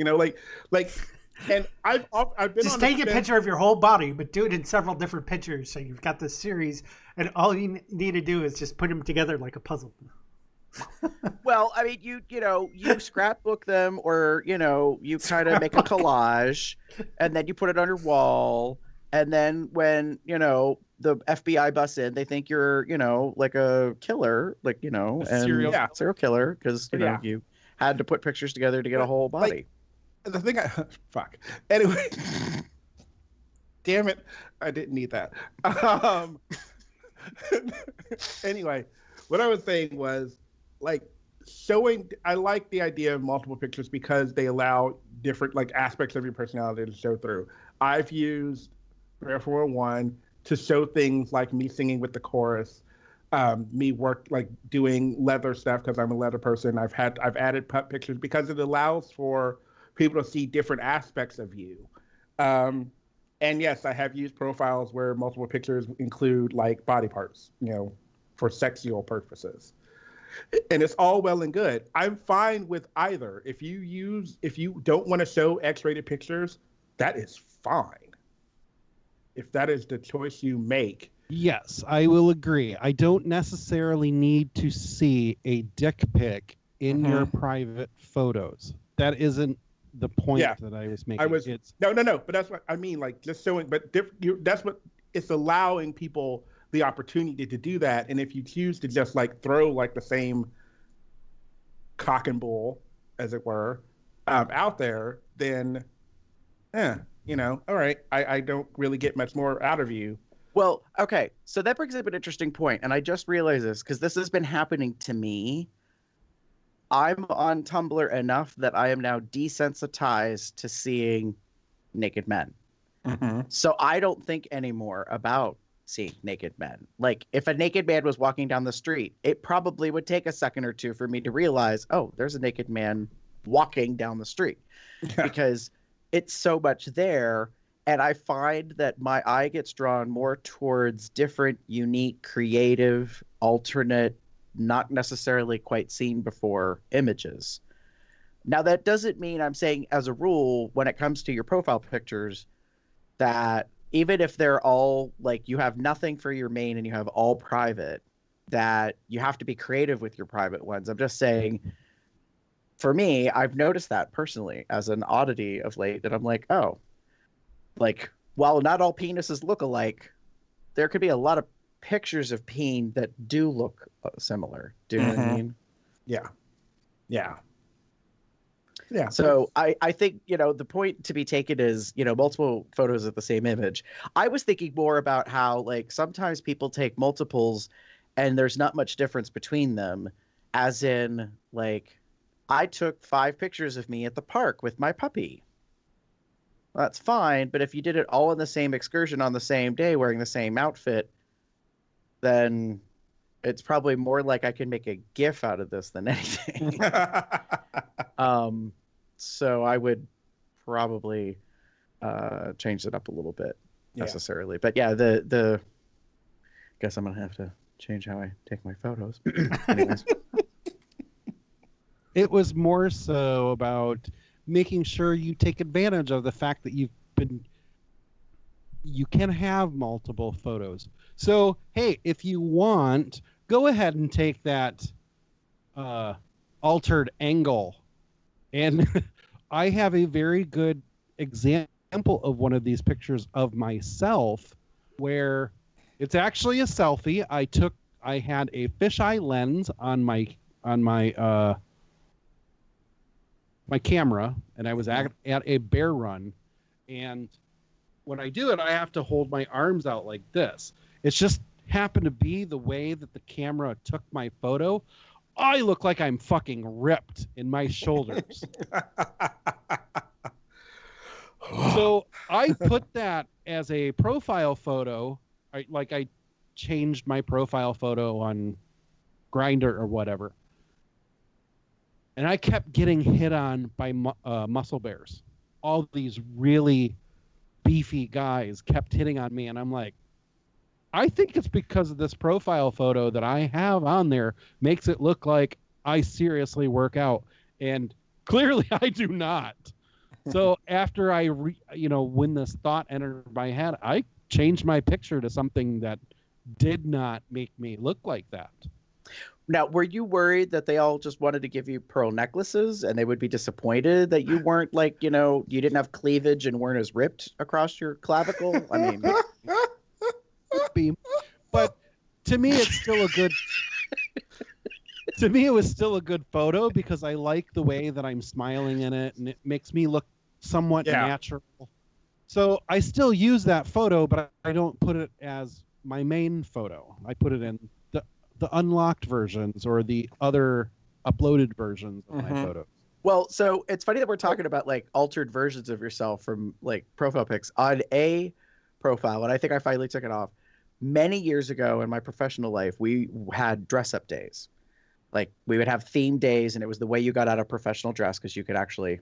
And I've been just on take a picture of your whole body, but do it in several different pictures. So you've got this series, and all you need to do is just put them together like a puzzle. Well, I mean, you scrapbook them, or you kind of make a collage, and then you put it on your wall, and then when the FBI busts in, they think you're like a killer, serial killer, because you had to put pictures together to get a whole body. The thing fuck. Anyway, damn it, I didn't need that. Anyway, what I was saying was, like, I like the idea of multiple pictures because they allow different like aspects of your personality to show through. I've used Prayer for One to show things like me singing with the chorus, me doing leather stuff because I'm a leather person. I've added pup pictures because it allows for people to see different aspects of you. And yes, I have used profiles where multiple pictures include like body parts, for sexual purposes. And it's all well and good. I'm fine with either. If you don't want to show X-rated pictures, that is fine. If that is the choice you make. Yes, I will agree. I don't necessarily need to see a dick pic in your private photos. That isn't the point that I was making. No. But that's what I mean. Like just showing, but that's what it's allowing people the opportunity to do that. And if you choose to just like throw like the same cock and bull, as it were, out there, then, all right, I don't really get much more out of you. Well, okay, so that brings up an interesting point, and I just realized this because this has been happening to me. I'm on Tumblr enough that I am now desensitized to seeing naked men. So I don't think anymore about seeing naked men. Like, if a naked man was walking down the street, it probably would take a second or two for me to realize, oh, there's a naked man walking down the street. Because it's so much there, and I find that my eye gets drawn more towards different, unique, creative, alternate, not necessarily quite seen before images. Now, that doesn't mean I'm saying as a rule, when it comes to your profile pictures, that even if they're all like you have nothing for your main and you have all private, that you have to be creative with your private ones. I'm just saying, for me, I've noticed that personally as an oddity of late, that I'm like, oh, like, while not all penises look alike, there could be a lot of pictures of peen that do look similar. Do you know what I mean? Yeah. So I think, the point to be taken is, multiple photos of the same image. I was thinking more about how, like, sometimes people take multiples and there's not much difference between them, as in, like, I took 5 pictures of me at the park with my puppy. Well, that's fine, but if you did it all in the same excursion on the same day wearing the same outfit, then it's probably more like I can make a GIF out of this than anything. So I would probably change it up a little bit necessarily. But yeah, the guess I'm gonna have to change how I take my photos. Anyways. It was more so about making sure you take advantage of the fact that you can have multiple photos. So, hey, if you want, go ahead and take that altered angle. And I have a very good example of one of these pictures of myself where it's actually a selfie. I had a fisheye lens on my my camera, and I was at a bear run, and when I do it, I have to hold my arms out like this. It's just happened to be the way that the camera took my photo. I look like I'm fucking ripped in my shoulders. So I put that as a profile photo. I changed my profile photo on Grindr or whatever. And I kept getting hit on by muscle bears. All these really beefy guys kept hitting on me. And I'm like, I think it's because of this profile photo that I have on there makes it look like I seriously work out. And clearly I do not. So after when this thought entered my head, I changed my picture to something that did not make me look like that. Now, were you worried that they all just wanted to give you pearl necklaces and they would be disappointed that you weren't like, you didn't have cleavage and weren't as ripped across your clavicle? I mean, but to me, it's still a good. To me, it was still a good photo because I like the way that I'm smiling in it, and it makes me look somewhat natural. So I still use that photo, but I don't put it as my main photo. I put it in the unlocked versions or the other uploaded versions of my photos. Well, so it's funny that we're talking about like altered versions of yourself from like profile pics on a profile, and I think I finally took it off. Many years ago in my professional life, we had dress up days. Like we would have theme days, and it was the way you got out of professional dress because you could actually,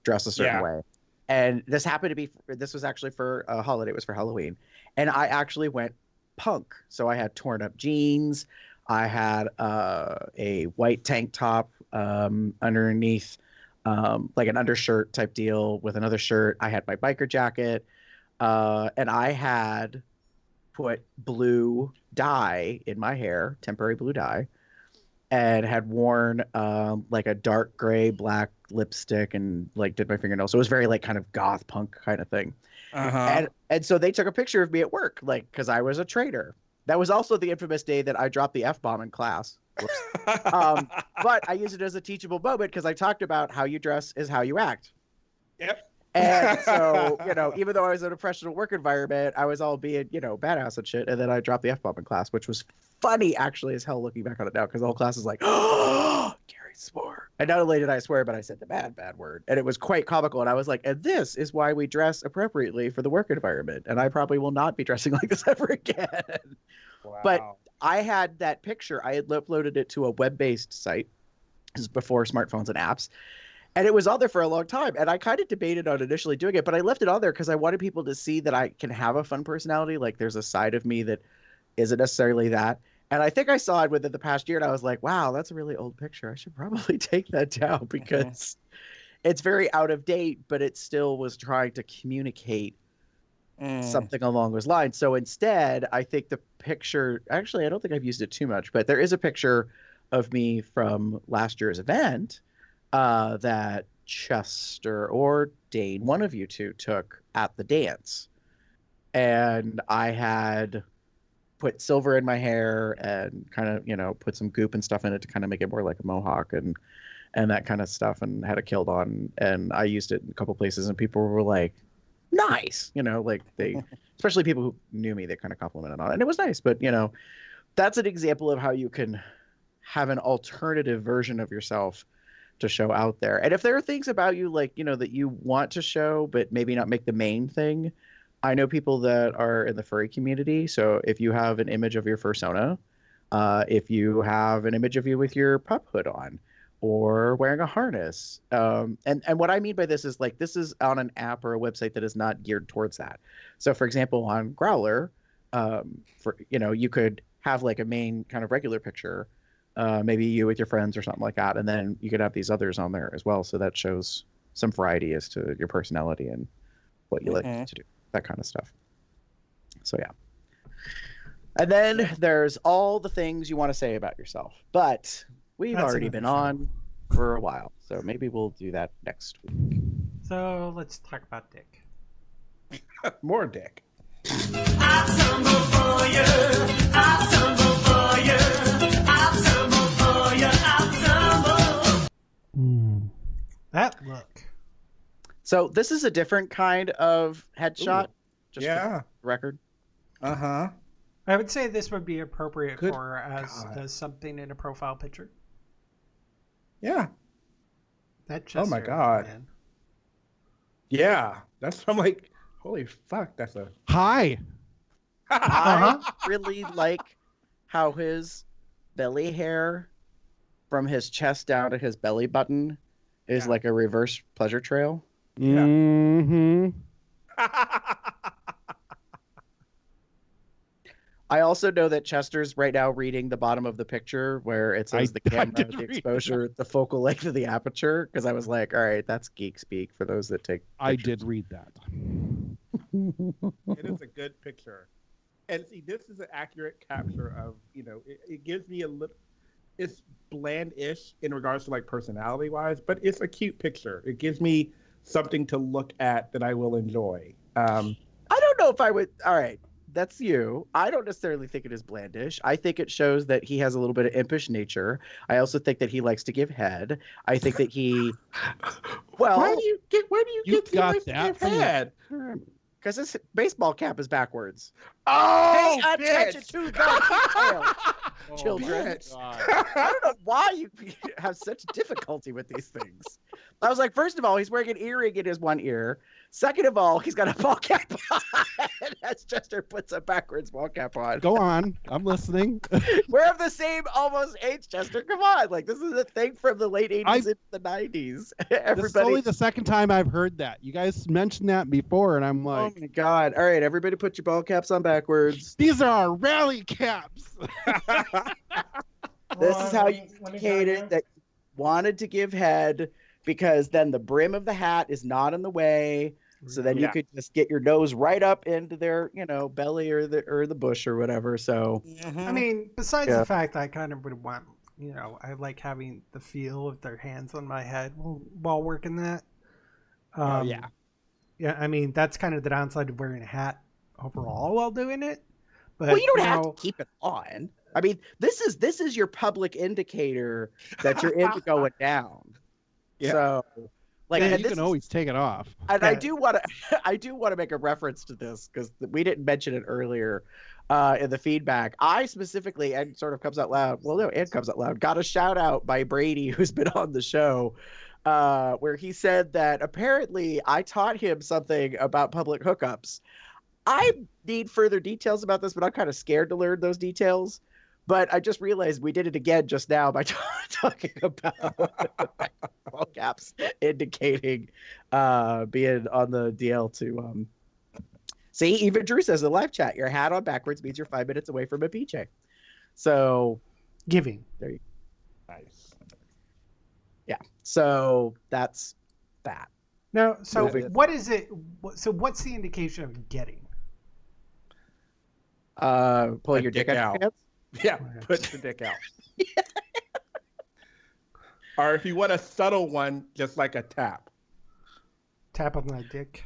dress a certain way. And this happened to be, this was actually for a holiday. It was for Halloween. And I actually went punk. So I had torn up jeans. I had a white tank top underneath, like an undershirt type deal with another shirt. I had my biker jacket. And I had put blue dye in my hair, temporary blue dye, and had worn like a dark gray black lipstick and like did my fingernails. So it was very like kind of goth punk kind of thing. And so they took a picture of me at work, like, because I was a traitor. That was also the infamous day that I dropped the F-bomb in class. But I used it as a teachable moment because I talked about how you dress is how you act. Yep. And so, even though I was in a professional work environment, I was all being, badass and shit. And then I dropped the F-bomb in class, which was funny actually as hell looking back on it now, because the whole class is like, oh, Gary swore. And not only did I swear, but I said the bad word. And it was quite comical. And I was like, and this is why we dress appropriately for the work environment. And I probably will not be dressing like this ever again. Wow. But I had that picture. I had uploaded it to a web-based site. This is before smartphones and apps. And it was on there for a long time. And I kind of debated on initially doing it, but I left it on there because I wanted people to see that I can have a fun personality. Like there's a side of me that isn't necessarily that. And I think I saw it within the past year, and I was like, wow, that's a really old picture. I should probably take that down because it's very out of date, but it still was trying to communicate something along those lines. So instead, I think the picture, actually, I don't think I've used it too much, but there is a picture of me from last year's event that Chester or Dane, one of you two, took at the dance. And I had put silver in my hair and kind of, put some goop and stuff in it to kind of make it more like a mohawk and that kind of stuff, and had a kilt on. And I used it in a couple places, and people were like, nice, like they, especially people who knew me, they kind of complimented on it. And it was nice, but, that's an example of how you can have an alternative version of yourself to show out there. And if there are things about you, like, that you want to show, but maybe not make the main thing, I know people that are in the furry community. So if you have an image of your fursona, if you have an image of you with your pup hood on or wearing a harness, and what I mean by this is like, this is on an app or a website that is not geared towards that. So for example, on Growler, you could have like a main kind of regular picture, maybe you with your friends or something like that. And then you could have these others on there as well. So that shows some variety as to your personality and what you like to do. That kind of stuff. So yeah. And then there's all the things you want to say about yourself, but we've already been on for a while, so maybe we'll do that next week. So let's talk about Dick. More Dick. I'll tumble for you. I'll tumble for you. I'll tumble for you. I'll tumble. That look. So this is a different kind of headshot. Just for the record. I would say this would be appropriate for as something in a profile picture. Yeah. That just. Oh my God. Man. Yeah, that's. I'm like, holy fuck, that's a. Hi. I really like how his belly hair from his chest down to his belly button is like a reverse pleasure trail. Yeah. Mm-hmm. I also know that Chester's right now reading the bottom of the picture where it says the camera, the exposure, the focal length of the aperture, because I was like, all right, that's geek speak for those that take pictures. I did read that. It is a good picture. And see, this is an accurate capture of, it gives me a little, it's bland-ish in regards to like personality-wise, but it's a cute picture. It gives me something to look at that I will enjoy. I don't know if I would. All right, that's you. I don't necessarily think it is blandish. I think it shows that he has a little bit of impish nature. I also think that he likes to give head. I think that he. Well, why do you get? He likes to give head? because his baseball cap is backwards. Oh, Pay attention to the details, children. bitch. I don't know why you have such difficulty with these things. I was like, first of all, he's wearing an earring in his one ear. Second of all, he's got a ball cap on. As Chester puts a backwards ball cap on. Go on. I'm listening. We're of the same almost age, Chester. Come on. Like, this is a thing from the late 80s into the 90s. This is only the second time I've heard that. You guys mentioned that before, and I'm like, oh my God. All right, everybody put your ball caps on backwards. these are our rally caps. This is how you indicated that you wanted to give head, because then the brim of the hat is not in the way. So then you could just get your nose right up into their, belly or the bush or whatever. So I mean, besides the fact that I kind of would want, I like having the feel of their hands on my head while working that. Yeah, I mean, that's kind of the downside of wearing a hat overall while doing it. But well, you don't have to keep it on. I mean, this is your public indicator that you're into going down. Yeah. So, like, you can always take it off. And I do want to make a reference to this because we didn't mention it earlier in the feedback. I specifically, and sort of comes out loud. Well, no, it comes out loud. Got a shout out by Brady, who's been on the show, where he said that apparently I taught him something about public hookups. I need further details about this, but I'm kind of scared to learn those details. But I just realized we did it again just now by talking about all caps indicating being on the DL to see. Even Drew says in the live chat, your hat on backwards means you're 5 minutes away from a PJ. So giving. There you go. Nice. Yeah. So that's that. Now, so what is it? So what's the indication of getting? Pull your dick out. Yeah, put the dick out. Or if you want a subtle one, just like a tap. Tap on my dick.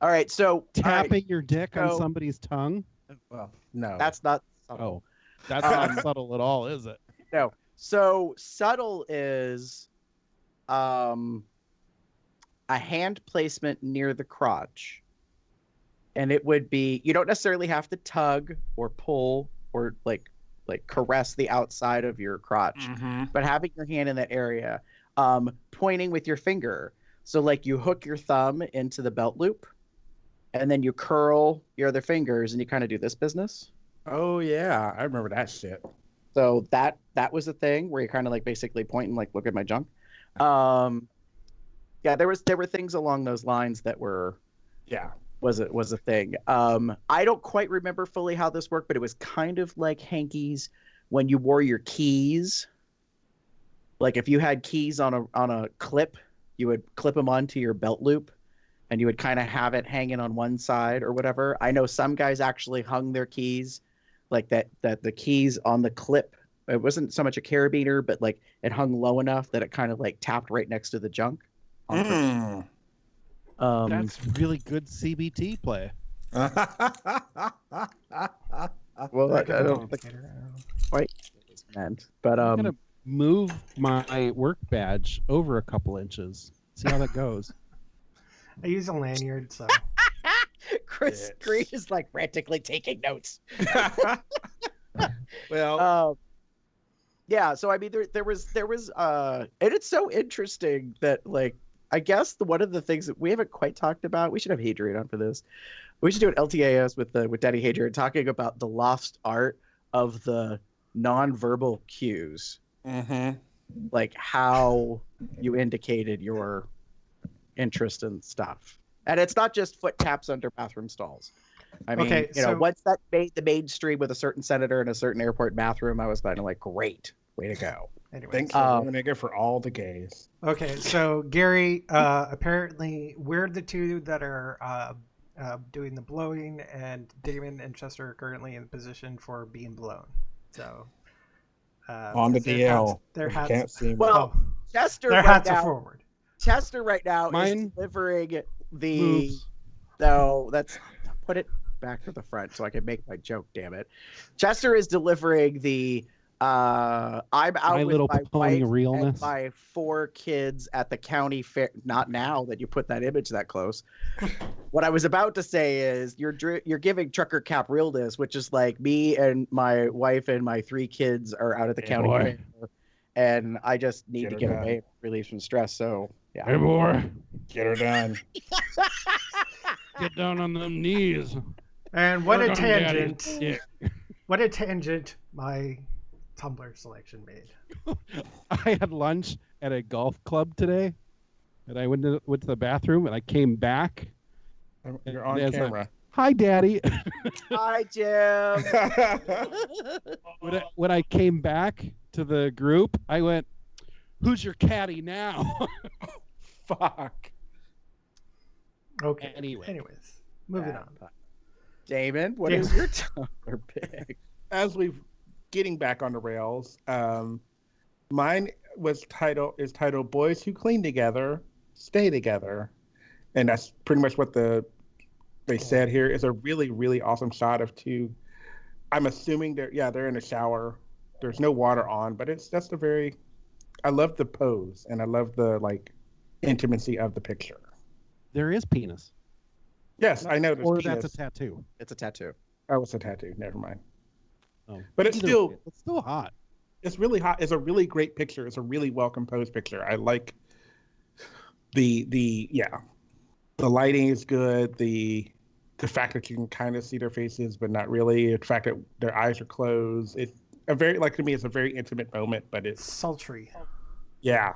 All right, so tapping your dick on somebody's tongue. Well, no, that's not subtle. Oh, that's not subtle at all, is it? No. So subtle is, a hand placement near the crotch, and it would be, you don't necessarily have to tug or pull or like caress the outside of your crotch, but having your hand in that area, pointing with your finger. So like you hook your thumb into the belt loop and then you curl your other fingers and you kind of do this business. Oh yeah. I remember that shit. So that was a thing where you kind of like basically point and like, look at my junk. Yeah, there were things along those lines that were, was a thing. I don't quite remember fully how this worked, but it was kind of like hankies when you wore your keys. Like if you had keys on a clip, you would clip them onto your belt loop, and you would kind of have it hanging on one side or whatever. I know some guys actually hung their keys like that the keys on the clip. It wasn't so much a carabiner, but like it hung low enough that it kind of like tapped right next to the junk. That's really good CBT play. Well, I don't think quite meant, but I'm gonna move my work badge over a couple inches. See how that goes. I use a lanyard, so. Chris Green is like frantically taking notes. Well, yeah. So I mean, there was, and it's so interesting that like. I guess one of the things that we haven't quite talked about, we should have Hadrian on for this. We should do an LTAS with Daddy Hadrian talking about the lost art of the nonverbal cues, like how you indicated your interest in stuff. And it's not just foot taps under bathroom stalls. I mean, once that made the mainstream with a certain senator in a certain airport bathroom, I was kind of like, great, way to go. Anyway, thanks for ruining it for all the gays. Okay, so Gary, apparently we're the two that are doing the blowing, and Damon and Chester are currently in position for being blown. So on the DL, their hats can't see me. Well, Chester, their hats are forward. Chester right now is delivering the. Moves. No, that's put it back to the front so I can make my joke. Damn it, Chester is delivering the I'm out My with Little my Pony wife realness. and my 4 kids at the county fair. Not now that you put that image that close. What I was about to say is you're giving trucker cap realness, which is like me and my wife and my 3 kids are out at the county boy. fair, and I just need Get to her get done. away, relieve some stress. So yeah. Hey, boy. Get her done. Get down on them knees. And what a Work on daddy's tangent. dick. What a tangent my Tumblr selection made. I had lunch at a golf club today, and I went to the bathroom, and I came back. You're on and camera. Hi, Daddy. Hi, Jim. When I came back to the group, I went, "Who's your caddy now?" Fuck. Okay. Anyways, moving on. Damon, what is your Tumblr pick? As we've getting back on the rails, mine is titled "Boys Who Clean Together Stay Together," and that's pretty much what they said here. Is a really, really awesome shot of 2. I'm assuming they're in a shower. There's no water on, but I love the pose and I love the intimacy of the picture. there is penis. Yes, I know. There's Or penis. that's a tattoo. It's a tattoo. Oh, it's a tattoo. Never mind. Oh. But it's Either still way, it's still hot. It's really hot. It's a really great picture. It's a really well composed picture. I like the lighting is good. The fact that you can kind of see their faces, but not really. The fact that their eyes are closed. It's a very to me, it's a very intimate moment. But it's sultry. Yeah,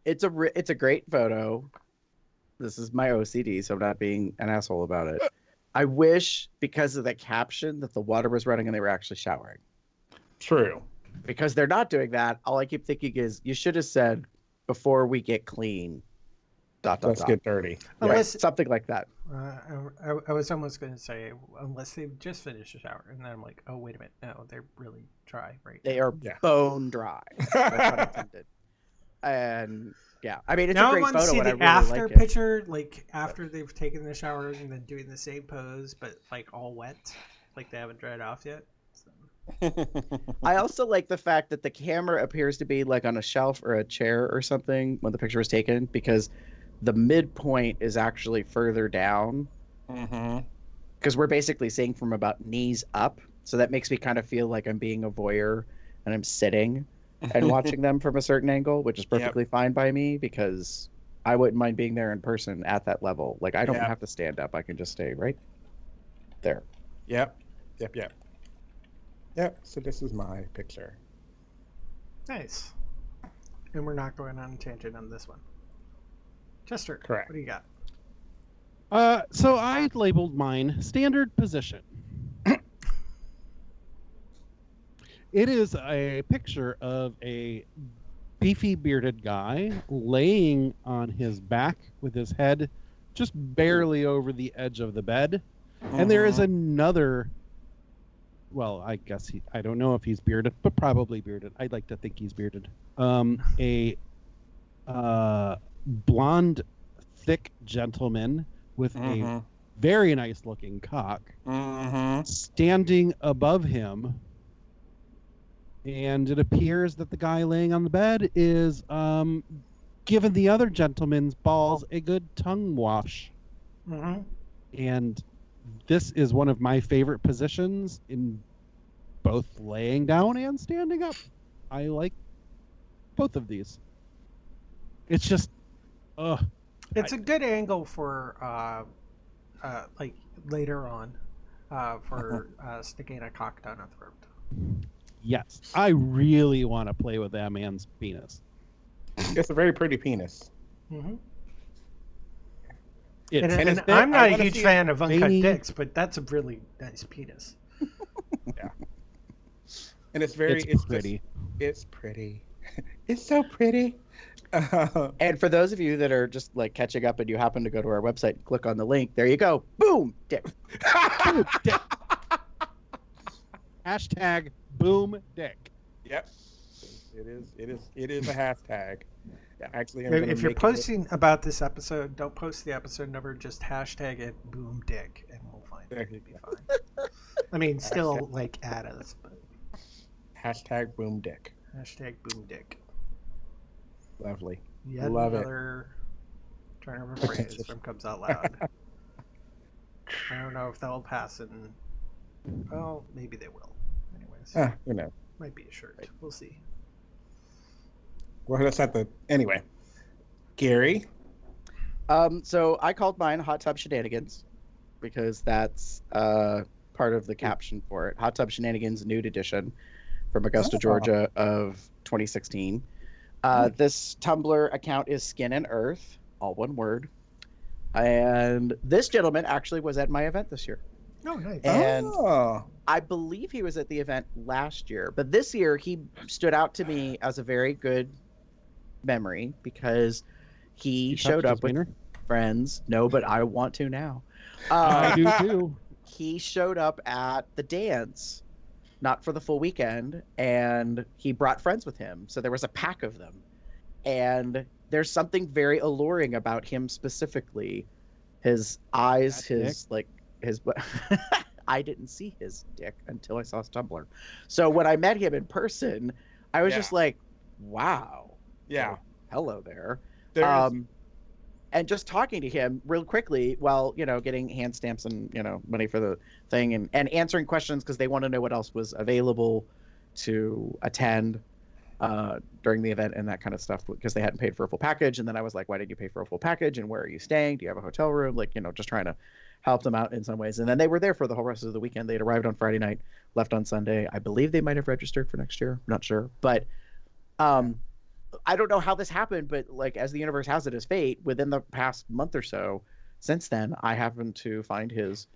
it's a great photo. This is my OCD, so I'm not being an asshole about it. I wish, because of the caption, that the water was running and they were actually showering. True. Because they're not doing that. All I keep thinking is, you should have said, "Before we get clean, ... Let's get dirty." Unless something like that. I was almost going to say, unless they've just finished a shower, and then I'm like, oh wait a minute, no, they're really dry right now. They are bone dry. No pun intended. And yeah, I mean, it's a great photo. See and I the really after like picture, like after they've taken the shower and then doing the same pose, but like all wet, like they haven't dried off yet. So. I also like the fact that the camera appears to be like on a shelf or a chair or something when the picture was taken, because the midpoint is actually further down. Because we're basically seeing from about knees up, so that makes me kind of feel like I'm being a voyeur and I'm sitting and watching them from a certain angle, which is perfectly fine by me, because I wouldn't mind being there in person at that level. Like, I don't have to stand up. I can just stay right there. Yep. So this is my picture. Nice. And we're not going on a tangent on this one. Chester, correct. What do you got? So I labeled mine standard position. It is a picture of a beefy bearded guy laying on his back with his head just barely over the edge of the bed. And there is another, well, I guess I don't know if he's bearded, but probably bearded. I'd like to think he's bearded. A blonde, thick gentleman with a very nice looking cock standing above him. And it appears that the guy laying on the bed is giving the other gentleman's balls a good tongue wash. And this is one of my favorite positions in both laying down and standing up. I like both of these. It's just, it's a good angle for like later on for sticking a cock down a throat. Yes, I really want to play with that man's penis. It's a very pretty penis. And I'm not a huge fan of uncut dicks, but that's a really nice penis. Yeah. And it's pretty. It's pretty. It's so pretty. And for those of you that are just like catching up and you happen to go to our website and click on the link, there you go. Boom, dick. Boom, dick. Hashtag boom dick. Yep. It is a hashtag. Actually, if you're posting about this episode, don't post the episode number, just hashtag it boom dick and we'll find it. It'll be fine. I mean, still like add us, but Hashtag boom dick. Hashtag boom dick. Lovely. Yet Love another turn of a phrase from Comes Out Loud. I don't know if they'll pass it. Well, maybe they will. Anyways. Who knows? Might be a shirt. We'll see. Well, that's not the... Anyway. Gary? So I called mine Hot Tub Shenanigans because that's part of the caption for it. Hot Tub Shenanigans Nude Edition from Augusta, Georgia of 2016. This Tumblr account is Skin and Earth, all one word. And this gentleman actually was at my event this year. Oh, nice. And I believe he was at the event last year. But this year, he stood out to me as a very good memory because he showed up with friends. No, but I want to now. I do too. He showed up at the dance, not for the full weekend, and he brought friends with him. So there was a pack of them. And there's something very alluring about him specifically. His eyes, his I didn't see his dick until I saw his Tumblr. So when I met him in person, I was just like, wow. Yeah. Hello there. And just talking to him real quickly while, getting hand stamps and, money for the thing and answering questions because they want to know what else was available to attend during the event and that kind of stuff because they hadn't paid for a full package. And then I was like, why did you pay for a full package? And where are you staying? Do you have a hotel room? Just trying to help them out in some ways. And then they were there for the whole rest of the weekend. They had arrived on Friday night, left on Sunday. I believe they might have registered for next year. I'm not sure. But I don't know how this happened, but as the universe has it as fate, within the past month or so, since then, I happened to find his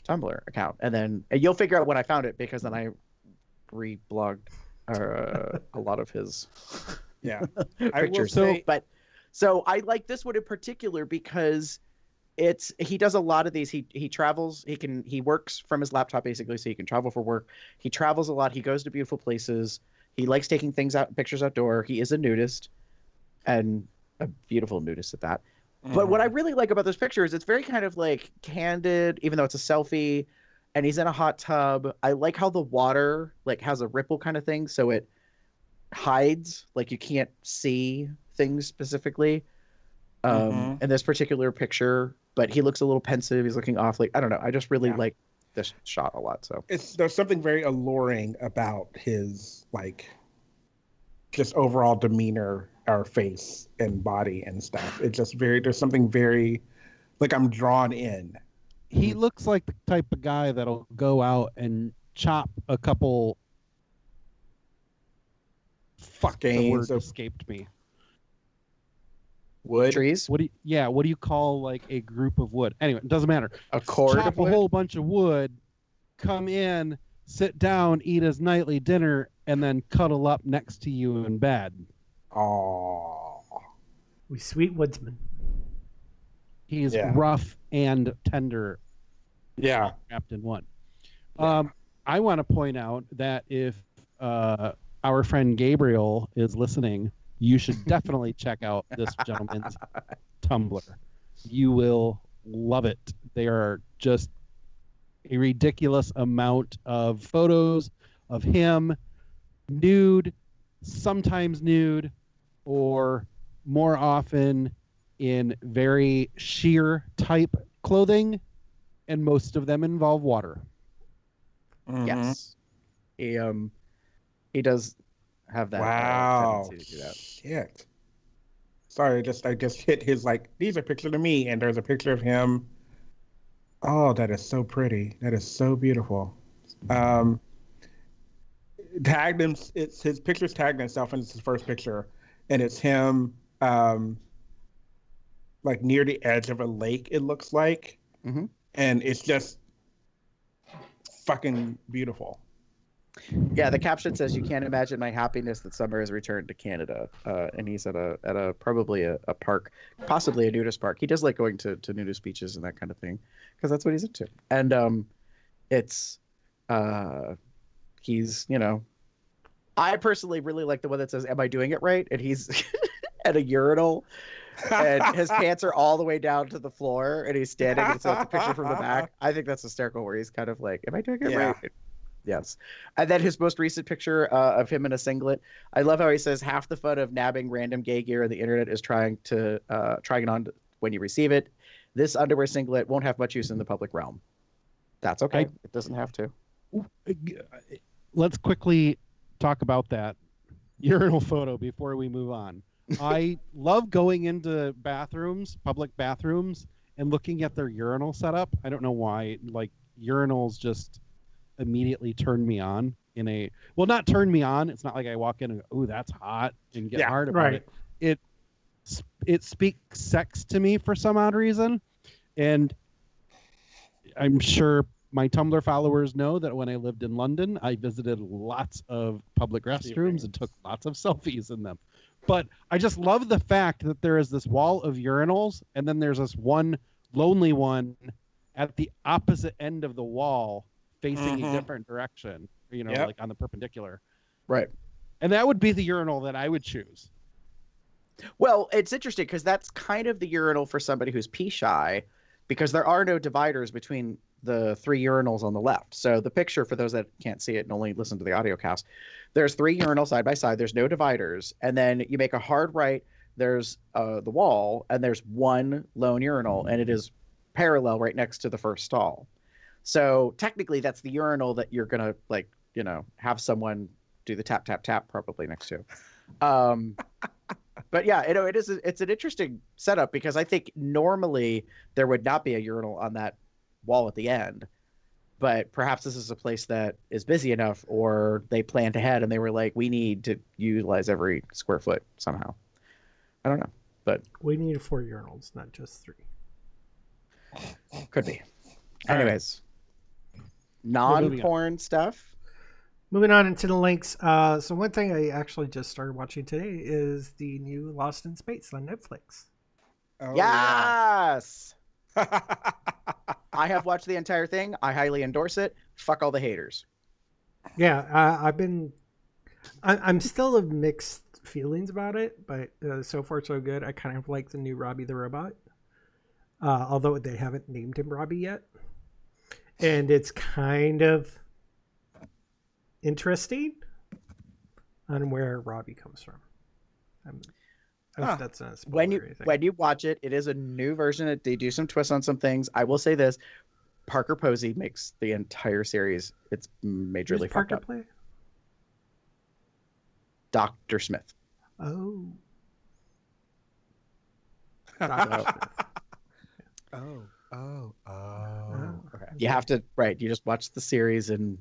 Tumblr account. And you'll figure out when I found it because then I reblogged a lot of his pictures. So I like this one in particular because he does a lot of these. He travels. He works from his laptop basically, so he can travel for work. He travels a lot. He goes to beautiful places. He likes taking pictures outdoor. He is a nudist, and a beautiful nudist at that. Mm-hmm. But what I really like about this picture is it's very kind of candid, even though it's a selfie, and he's in a hot tub. I like how the water has a ripple kind of thing, so it hides, you can't see things specifically in this particular picture. But he looks a little pensive. He's looking off. I don't know. I just really like this shot a lot. So there's something very alluring about his just overall demeanor, our face and body and stuff. It's just there's something very I'm drawn in. He looks like the type of guy that'll go out and chop a couple the word escaped me. Wood trees? What do you call a group of wood? Anyway, it doesn't matter. A cord chop of wood? A whole bunch of wood, come in, sit down, eat his nightly dinner, and then cuddle up next to you in bed. Oh, we sweet woodsman. He's rough and tender. Yeah, wrapped in one. Yeah. I want to point out that if our friend Gabriel is listening, you should definitely check out this gentleman's Tumblr. You will love it. They are just a ridiculous amount of photos of him nude, sometimes nude, or more often in very sheer type clothing, and most of them involve water. Mm-hmm. Yes. He does have that tendency to do that. Shit. Sorry, I just hit his these are pictures of me, and there's a picture of him. Oh, that is so pretty. That is so beautiful. Tagged him. It's his picture's tagged himself, and it's his first picture, and it's him near the edge of a lake. It looks like, and it's just fucking beautiful. Yeah, the caption says, "You can't imagine my happiness that summer has returned to Canada." And he's at a probably a park, possibly a nudist park. He does like going to nudist beaches and that kind of thing because that's what he's into. And it's he's I personally really like the one that says, "Am I doing it right?" And he's at a urinal, and his pants are all the way down to the floor, and he's standing. And so it's a picture from the back. I think that's hysterical, where he's kind of like, "Am I doing it right?" Yes. And then his most recent picture of him in a singlet. I love how he says half the fun of nabbing random gay gear on the internet is trying it on when you receive it. This underwear singlet won't have much use in the public realm. That's okay. It doesn't have to. Let's quickly talk about that urinal photo before we move on. I love going into bathrooms, public bathrooms, and looking at their urinal setup. I don't know why. Like, urinals just immediately turn me on not turn me on. It's not like I walk in and go, ooh, that's hot, and get hard about it. It speaks sex to me for some odd reason. And I'm sure my Tumblr followers know that when I lived in London, I visited lots of public restrooms and took lots of selfies in them. But I just love the fact that there is this wall of urinals, and then there's this one lonely one at the opposite end of the wall facing a different direction, like on the perpendicular. Right. And that would be the urinal that I would choose. Well, it's interesting because that's kind of the urinal for somebody who's pee shy, because there are no dividers between the three urinals on the left. So the picture, for those that can't see it and only listen to the audio cast, there's three urinals side by side. There's no dividers. And then you make a hard right. There's the wall, and there's one lone urinal, and it is parallel right next to the first stall. So technically that's the urinal that you're going to have someone do the tap, tap, tap probably next to. But yeah, it's an interesting setup, because I think normally there would not be a urinal on that wall at the end, but perhaps this is a place that is busy enough, or they planned ahead and they were like, we need to utilize every square foot somehow. I don't know, but we need 4 urinals, not just 3. Could be. Anyways, non-porn stuff. Moving on into the links. So one thing I actually just started watching today is the new Lost in Space on Netflix. Oh, yes. Yeah. I have watched the entire thing. I highly endorse it. Fuck all the haters. Yeah, I'm still of mixed feelings about it, but so far so good. I kind of like the new Robbie the Robot, although they haven't named him Robbie yet, and it's kind of interesting on where Robbie comes from. I hope that's not a spoiler or anything. When you watch it, it is a new version. They do some twists on some things. I will say this: Parker Posey makes the entire series. It's majorly fucked Parker up. play? Dr. Smith. Oh. Okay. You have to You just watch the series and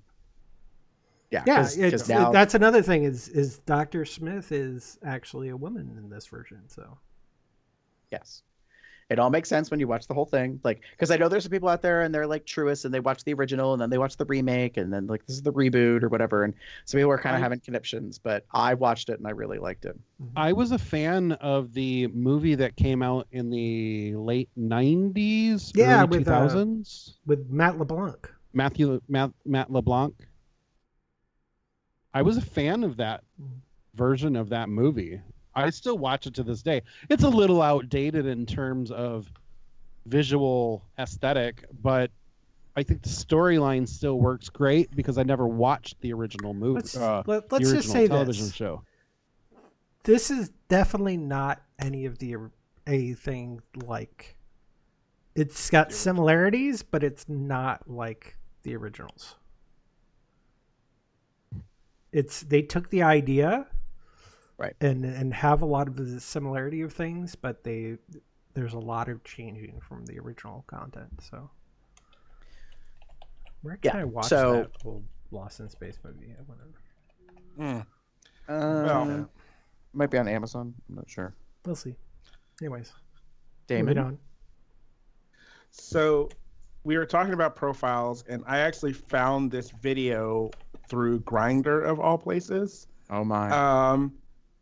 now that's another thing is Dr. Smith is actually a woman in this version. So yes, it all makes sense when you watch the whole thing. Like, because I know there's some people out there and they're like truists and they watch the original and then they watch the remake and then like this is the reboot or whatever. And some people are kind of having conniptions, but I watched it and I really liked it. I was a fan of the movie that came out in the late 90s, early 2000s. With Matt LeBlanc. Matt LeBlanc. I was a fan of that version of that movie. I still watch it to this day. It's a little outdated in terms of visual aesthetic, but I think the storyline still works great because I never watched the original movie. Let's just say television show. This is definitely not any of anything like. It's got similarities, but it's not like the originals. They took the idea, right, and have a lot of the similarity of things, but there's a lot of changing from the original content. So where can I watch that old Lost in Space movie? I wonder. Might be on Amazon. I'm not sure. We'll see. Anyways, Damon. moving on. So we were talking about profiles, and I actually found this video through Grindr of all places. Oh my.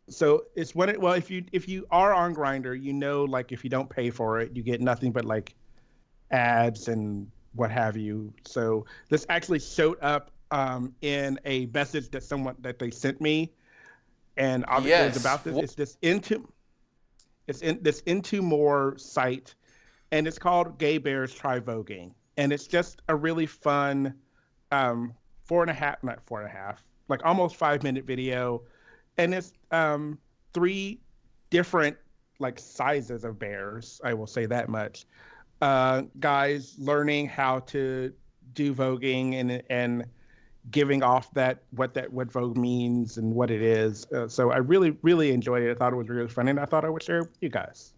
So it's if you are on Grindr, like if you don't pay for it, you get nothing but like ads and what have you. So this actually showed up in a message that they sent me, and obviously it's about this. It's in this Into More site, and it's called Gay Bears Try Voguing, and it's just a really fun not 4.5, like almost 5-minute video, and it's 3 different like sizes of bears. I will say that much. Guys learning how to do voguing and giving off what Vogue means and what it is. So I really enjoyed it. I thought it was really fun, and I thought I would share it with you guys.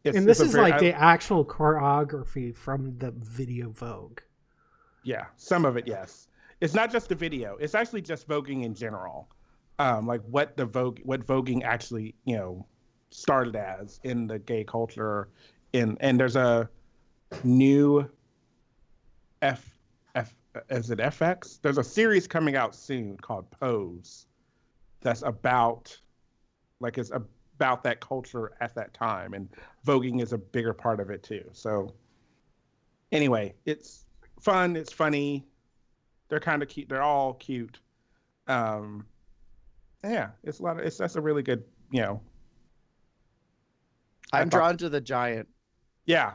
And this is like the actual choreography from the video Vogue. Yeah, some of it, yes. It's not just the video. It's actually just voguing in general. Like what voguing actually, started as in the gay culture. And there's a new is it FX? There's a series coming out soon called Pose that's about that culture at that time, and voguing is a bigger part of it too. So anyway, it's fun, it's funny, they're kind of cute, they're all cute. Yeah, that's a really good, I'm drawn to the giant. Yeah.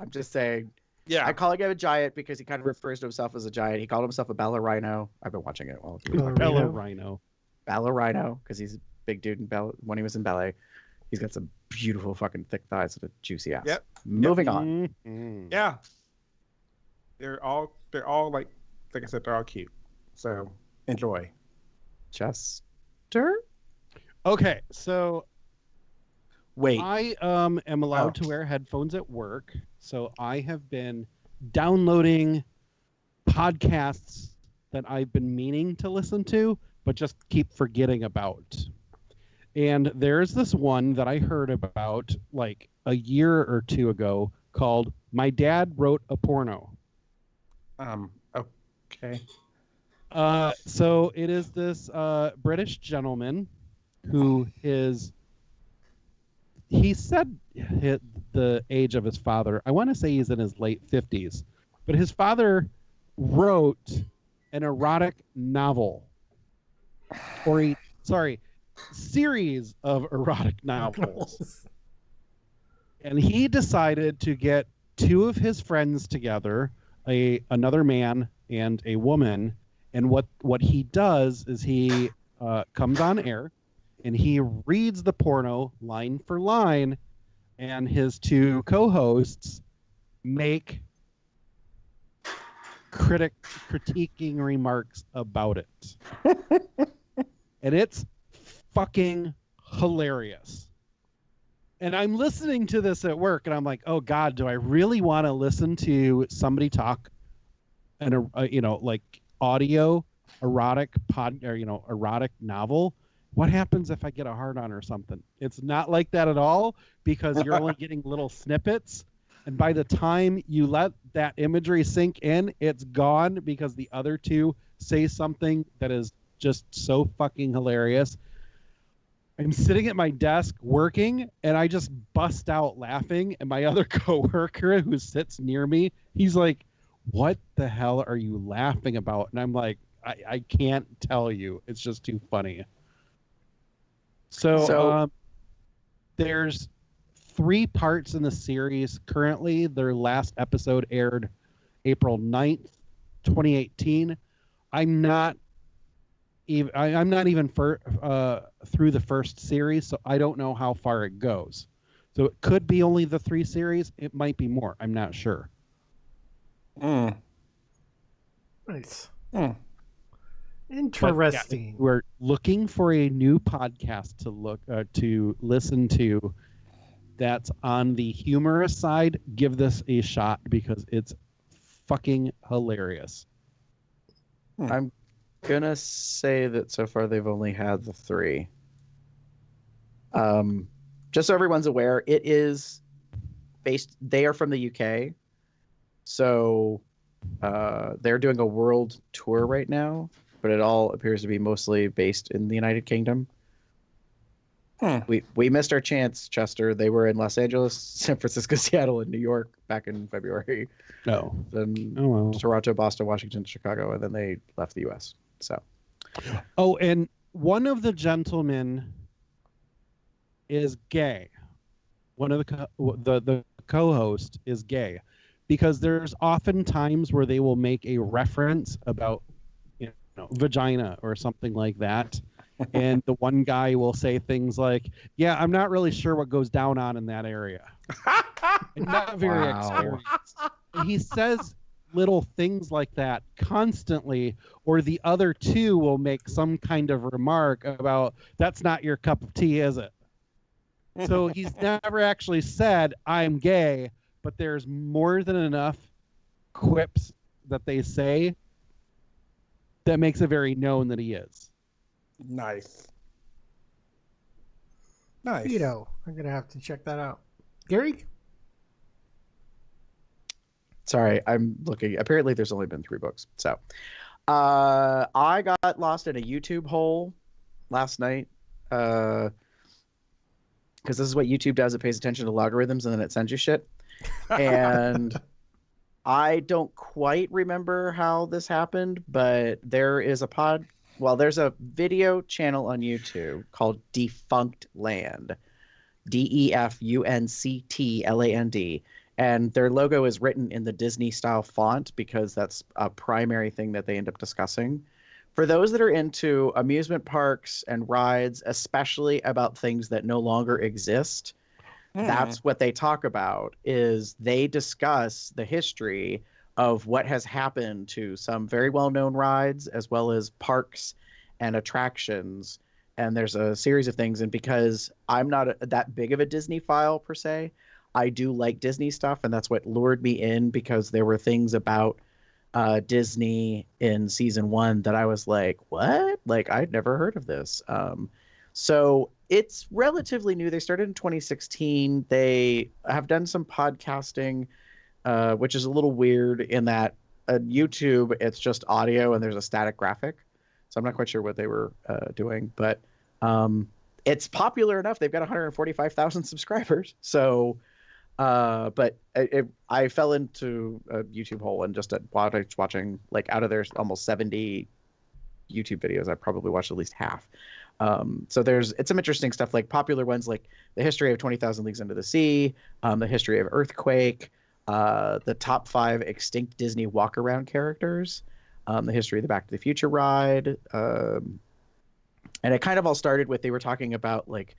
I'm just saying. Yeah. I'm calling him a giant because he kind of refers to himself as a giant. He called himself a ballerino. I've been watching it while ballerino. Ballerino, because he's a big dude when he was in ballet. He's got some beautiful fucking thick thighs and a juicy ass. Yep. Moving on. Mm-hmm. Yeah. They're all like I said, they're all cute. So enjoy. Chester? Okay, so wait. I am allowed to wear headphones at work, so I have been downloading podcasts that I've been meaning to listen to, but just keep forgetting about. And there's this one that I heard about like a year or two ago called My Dad Wrote a Porno. Okay. So it is this British gentleman who he said the age of his father. I want to say he's in his late 50s, but his father wrote an erotic novel, series of erotic novels. And he decided to get 2 of his friends together, another man and a woman. And what he does is he comes on air and he reads the porno line for line, and his 2 co-hosts make critiquing remarks about it. And it's fucking hilarious. And I'm listening to this at work and I'm like, oh God, do I really want to listen to somebody talk and like audio erotic erotic novel? What happens if I get a hard-on or something? It's not like that at all, because you're only getting little snippets, and by the time you let that imagery sink in, it's gone, because the other 2 say something that is just so fucking hilarious. I'm sitting at my desk working, and I just bust out laughing, and my other coworker who sits near me, he's like, what the hell are you laughing about? And I'm like, I can't tell you. It's just too funny. So there's 3 parts in the series currently. Their last episode aired April 9th, 2018. I'm not even through the first series, so I don't know how far it goes. So it could be only the 3 series. It might be more. I'm not sure. Nice. Interesting. But, yeah, we're looking for a new podcast to listen to that's on the humorous side. Give this a shot because it's fucking hilarious. I'm gonna say that so far they've only had the 3. Just so everyone's aware, it is based. They are from the UK, so they're doing a world tour right now. But it all appears to be mostly based in the United Kingdom. We missed our chance, Chester. They were in Los Angeles, San Francisco, Seattle, and New York back in February. No. Then Toronto, Boston, Washington, Chicago, and then they left the U.S. So. Oh, and one of the gentlemen is gay. One of the co-host is gay, because there's often times where they will make a reference about vagina or something like that. And the one guy will say things like, yeah, I'm not really sure what goes down on in that area. I'm not very experienced. And he says little things like that constantly, or the other two will make some kind of remark about, that's not your cup of tea, is it? So he's never actually said, I'm gay, but there's more than enough quips that they say that makes it very known that he is. Nice. Vito, I'm going to have to check that out. Gary? Sorry, I'm looking. Apparently, there's only been 3 books. So, I got lost in a YouTube hole last night. Because this is what YouTube does. It pays attention to logarithms and then it sends you shit. And I don't quite remember how this happened, but there's a video channel on YouTube called Defunct Land. DEFUNCTLAND. And their logo is written in the Disney style font because that's a primary thing that they end up discussing. For those that are into amusement parks and rides, especially about things that no longer exist, that's what they talk about. Is they discuss the history of what has happened to some very well-known rides, as well as parks and attractions. And there's a series of things. And because I'm not that big of a Disney file per se, I do like Disney stuff, and that's what lured me in, because there were things about Disney in season 1 that I was like, what? Like, I'd never heard of this. So it's relatively new. They started in 2016. They have done some podcasting, which is a little weird in that YouTube, it's just audio and there's a static graphic. So I'm not quite sure what they were doing, but it's popular enough. They've got 145,000 subscribers. So but I fell into a YouTube hole and just watching, like, out of their almost 70 YouTube videos, I probably watched at least half. So it's some interesting stuff, like popular ones like the history of 20,000 Leagues Under the Sea, the history of Earthquake, the top 5 extinct Disney walk-around characters, the history of the Back to the Future ride. And it kind of all started with, they were talking about like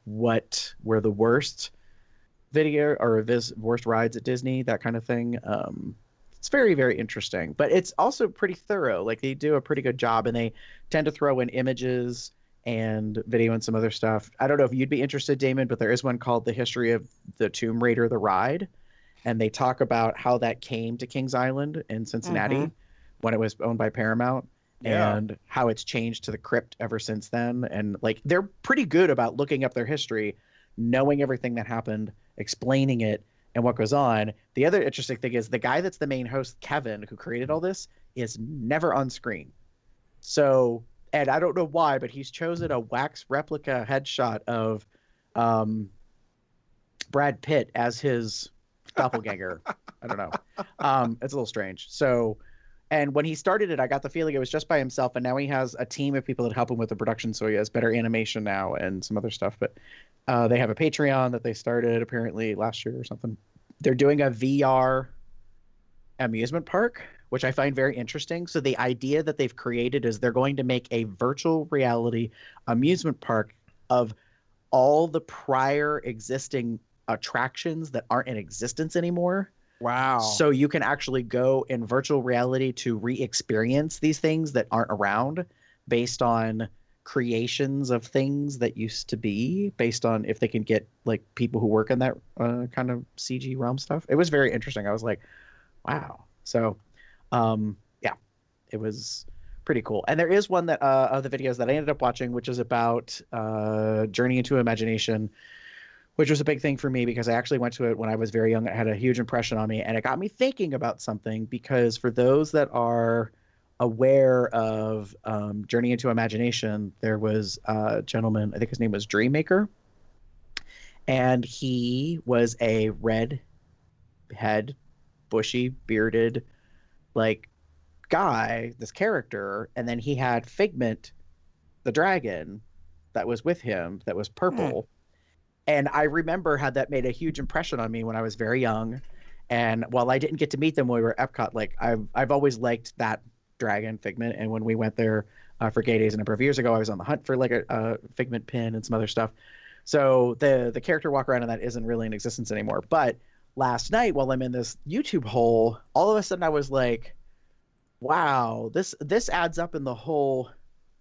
what were the worst video or worst rides at Disney, that kind of thing. It's very, very interesting, but it's also pretty thorough. Like, they do a pretty good job, and they tend to throw in images and video and some other stuff. I don't know if you'd be interested, Damon, but there is one called The History of the Tomb Raider, the ride. And they talk about how that came to Kings Island in Cincinnati when it was owned by Paramount. Yeah. And how it's changed to the crypt ever since then. And like, they're pretty good about looking up their history, knowing everything that happened, explaining it, and what goes on. The other interesting thing is the guy that's the main host, Kevin, who created all this, is never on screen. So, and I don't know why, but he's chosen a wax replica headshot of Brad Pitt as his doppelganger. I don't know. It's a little strange. So, and when he started it, I got the feeling it was just by himself, and now he has a team of people that help him with the production, so he has better animation now and some other stuff. But they have a Patreon that they started apparently last year or something. They're doing a VR amusement park, which I find very interesting. So the idea that they've created is they're going to make a virtual reality amusement park of all the prior existing attractions that aren't in existence anymore. Wow. So you can actually go in virtual reality to re-experience these things that aren't around, based on creations of things that used to be, based on if they can get like people who work in that kind of CG realm stuff. It was very interesting. I was like, wow. So yeah, it was pretty cool. And there is one that of the videos that I ended up watching, which is about Journey into Imagination, which was a big thing for me because I actually went to it when I was very young. It had a huge impression on me, and it got me thinking about something, because for those that are aware of Journey into Imagination, there was a gentleman, I think his name was Dreammaker, and he was a red head, bushy, bearded, like, guy, this character, and then he had Figment, the dragon, that was with him, that was purple. And I remember how that made a huge impression on me when I was very young. And while I didn't get to meet them when we were at Epcot, like I've always liked that dragon Figment. And when we went there for Gay Days a number of years ago, I was on the hunt for like a Figment pin and some other stuff. So the character walk around in that isn't really in existence anymore. But last night, while I'm in this YouTube hole, all of a sudden I was like, wow, this adds up in the whole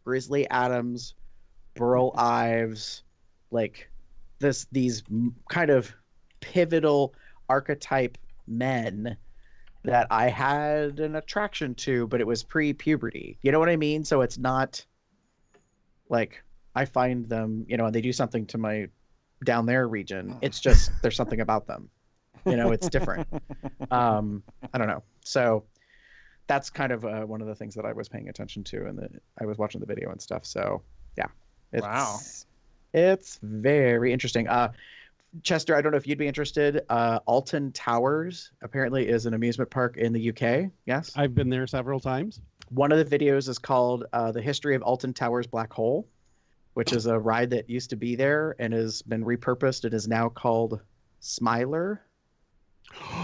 Grizzly Adams, Burl Ives, like these kind of pivotal archetype men that I had an attraction to, but it was pre-puberty. You know what I mean? So it's not like I find them, you know, and they do something to my down there region. It's just there's something about them. You know, it's different. I don't know. So that's kind of one of the things that I was paying attention to, and I was watching the video and stuff. So yeah, it's very interesting. Chester, I don't know if you'd be interested. Alton Towers apparently is an amusement park in the UK. Yes, I've been there several times. One of the videos is called "The History of Alton Towers Black Hole," which is a ride that used to be there and has been repurposed. It is now called Smiler,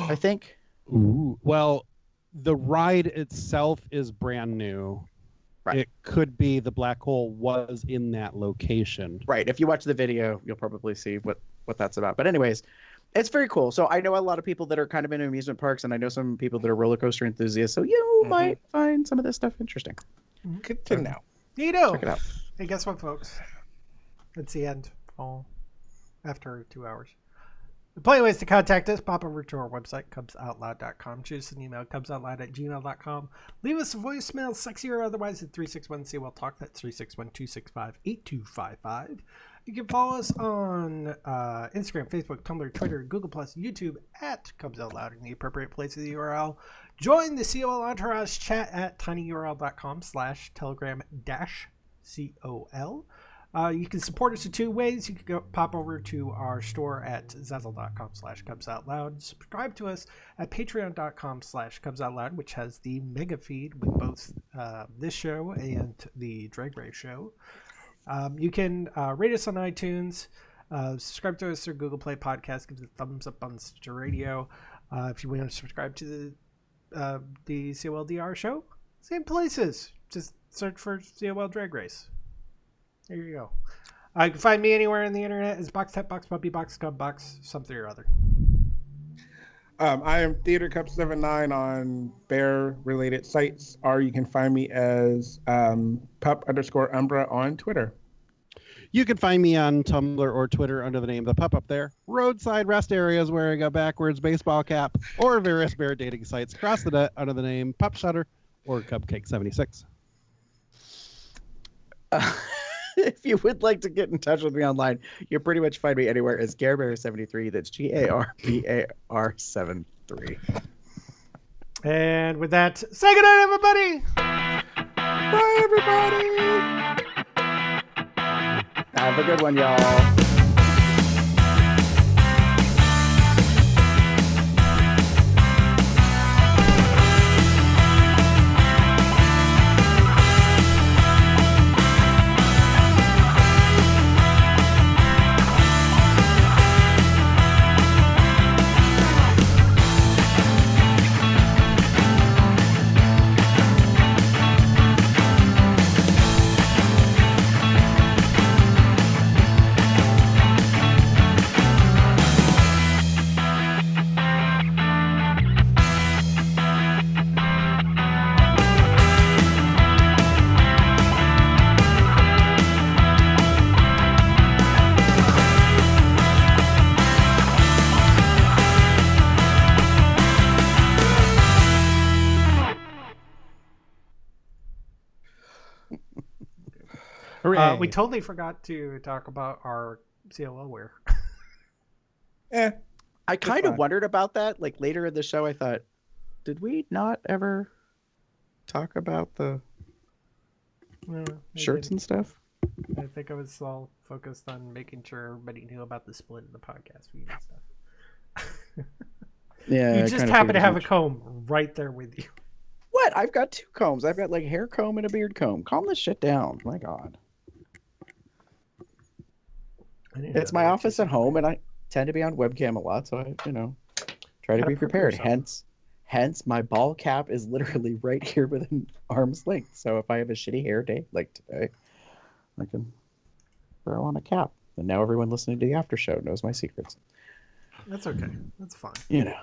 I think. Ooh. Well, the ride itself is brand new. Right. It could be the black hole was in that location. Right. If you watch the video, you'll probably see what that's about. But anyways, it's very cool. So I know a lot of people that are kind of into amusement parks, and I know some people that are roller coaster enthusiasts. So you might find some of this stuff interesting. Good to know. You know. Check it out. Hey, guess what, folks? It's the end. All after 2 hours. The plenty of ways to contact us. Pop over to our website, cubsoutloud.com. Shoot us an email, cubsoutloud@gmail.com. Leave us a voicemail, sexy or otherwise, at 361-COL-TALK. That's 361-265-8255. You can follow us on Instagram, Facebook, Tumblr, Twitter, Google+, YouTube at Cubs Out Loud in the appropriate place of the URL. Join the COL Entourage chat at tinyurl.com/telegram-COL. You can support us in two ways. You can go pop over to our store at zazzle.com/cubsoutloud. Subscribe to us at patreon.com/cubsoutloud, which has the mega feed with both this show and the Drag Race show. You can rate us on iTunes, subscribe to us through Google Play Podcast, give us a thumbs up on Stitcher Radio. If you want to subscribe to the COLDR show, same places. Just search for COL Drag Race. There you go. You can find me anywhere on the internet as Box, Box, Puppy, Box, Cub, Box, something or other. I am Theater Cup 79 on bear-related sites, or you can find me as pup_Umbra on Twitter. You can find me on Tumblr or Twitter under the name The Pup Up There. Roadside rest areas wearing a backwards baseball cap, or various bear dating sites across the net under the name Pup Shutter or Cupcake76. If you would like to get in touch with me online, you'll pretty much find me anywhere as GarBear73. That's GARBAR73. And with that, say good night, everybody. Bye, everybody. Have a good one, y'all. We totally forgot to talk about our CLL wear. I kind of wondered about that. Like later in the show, I thought, did we not ever talk about the shirts and stuff? I think I was all focused on making sure everybody knew about the split of the podcast feed and stuff. Yeah, you just happen to have a comb right there with you. What? I've got two combs. I've got like a hair comb and a beard comb. Calm this shit down. My God. It's my office at home, and I tend to be on webcam a lot, so I, try to be prepared. Hence, my ball cap is literally right here within arm's length. So if I have a shitty hair day like today, I can throw on a cap. And now everyone listening to the after show knows my secrets. That's okay. That's fine.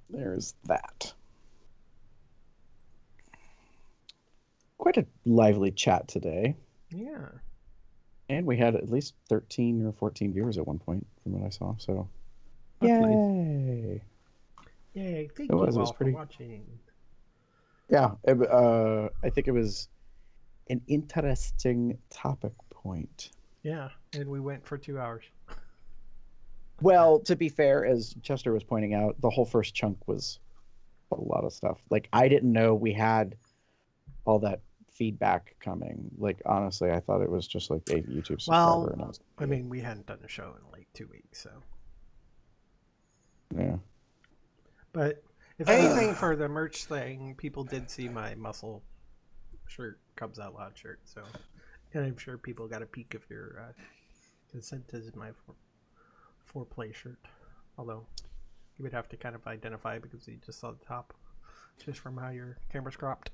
There's that. Quite a lively chat today. Yeah. And we had at least 13 or 14 viewers at one point from what I saw. So, That's yay. Nice. Yay. Thank you all for watching. Yeah. I think it was an interesting topic point. Yeah. And we went for 2 hours. Well, to be fair, as Chester was pointing out, the whole first chunk was a lot of stuff. Like, I didn't know we had all that feedback coming. Like, honestly, I thought it was just like a YouTube subscriber. Well, I mean, we hadn't done a show in like 2 weeks, so. Yeah. But if anything, for the merch thing, people did see my muscle shirt, Cubs Out Loud shirt. So, and I'm sure people got a peek of your consent is my foreplay shirt. Although you would have to kind of identify because you just saw the top, just from how your camera's cropped.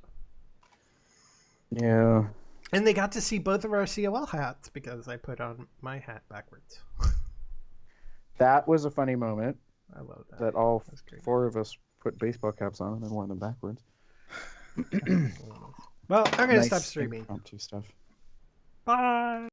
Yeah. And they got to see both of our COL hats because I put on my hat backwards. That was a funny moment. I love that. That all four of us put baseball caps on and then wore them backwards. Well, I'm going to Nice stop streaming. Impromptu stuff. Bye.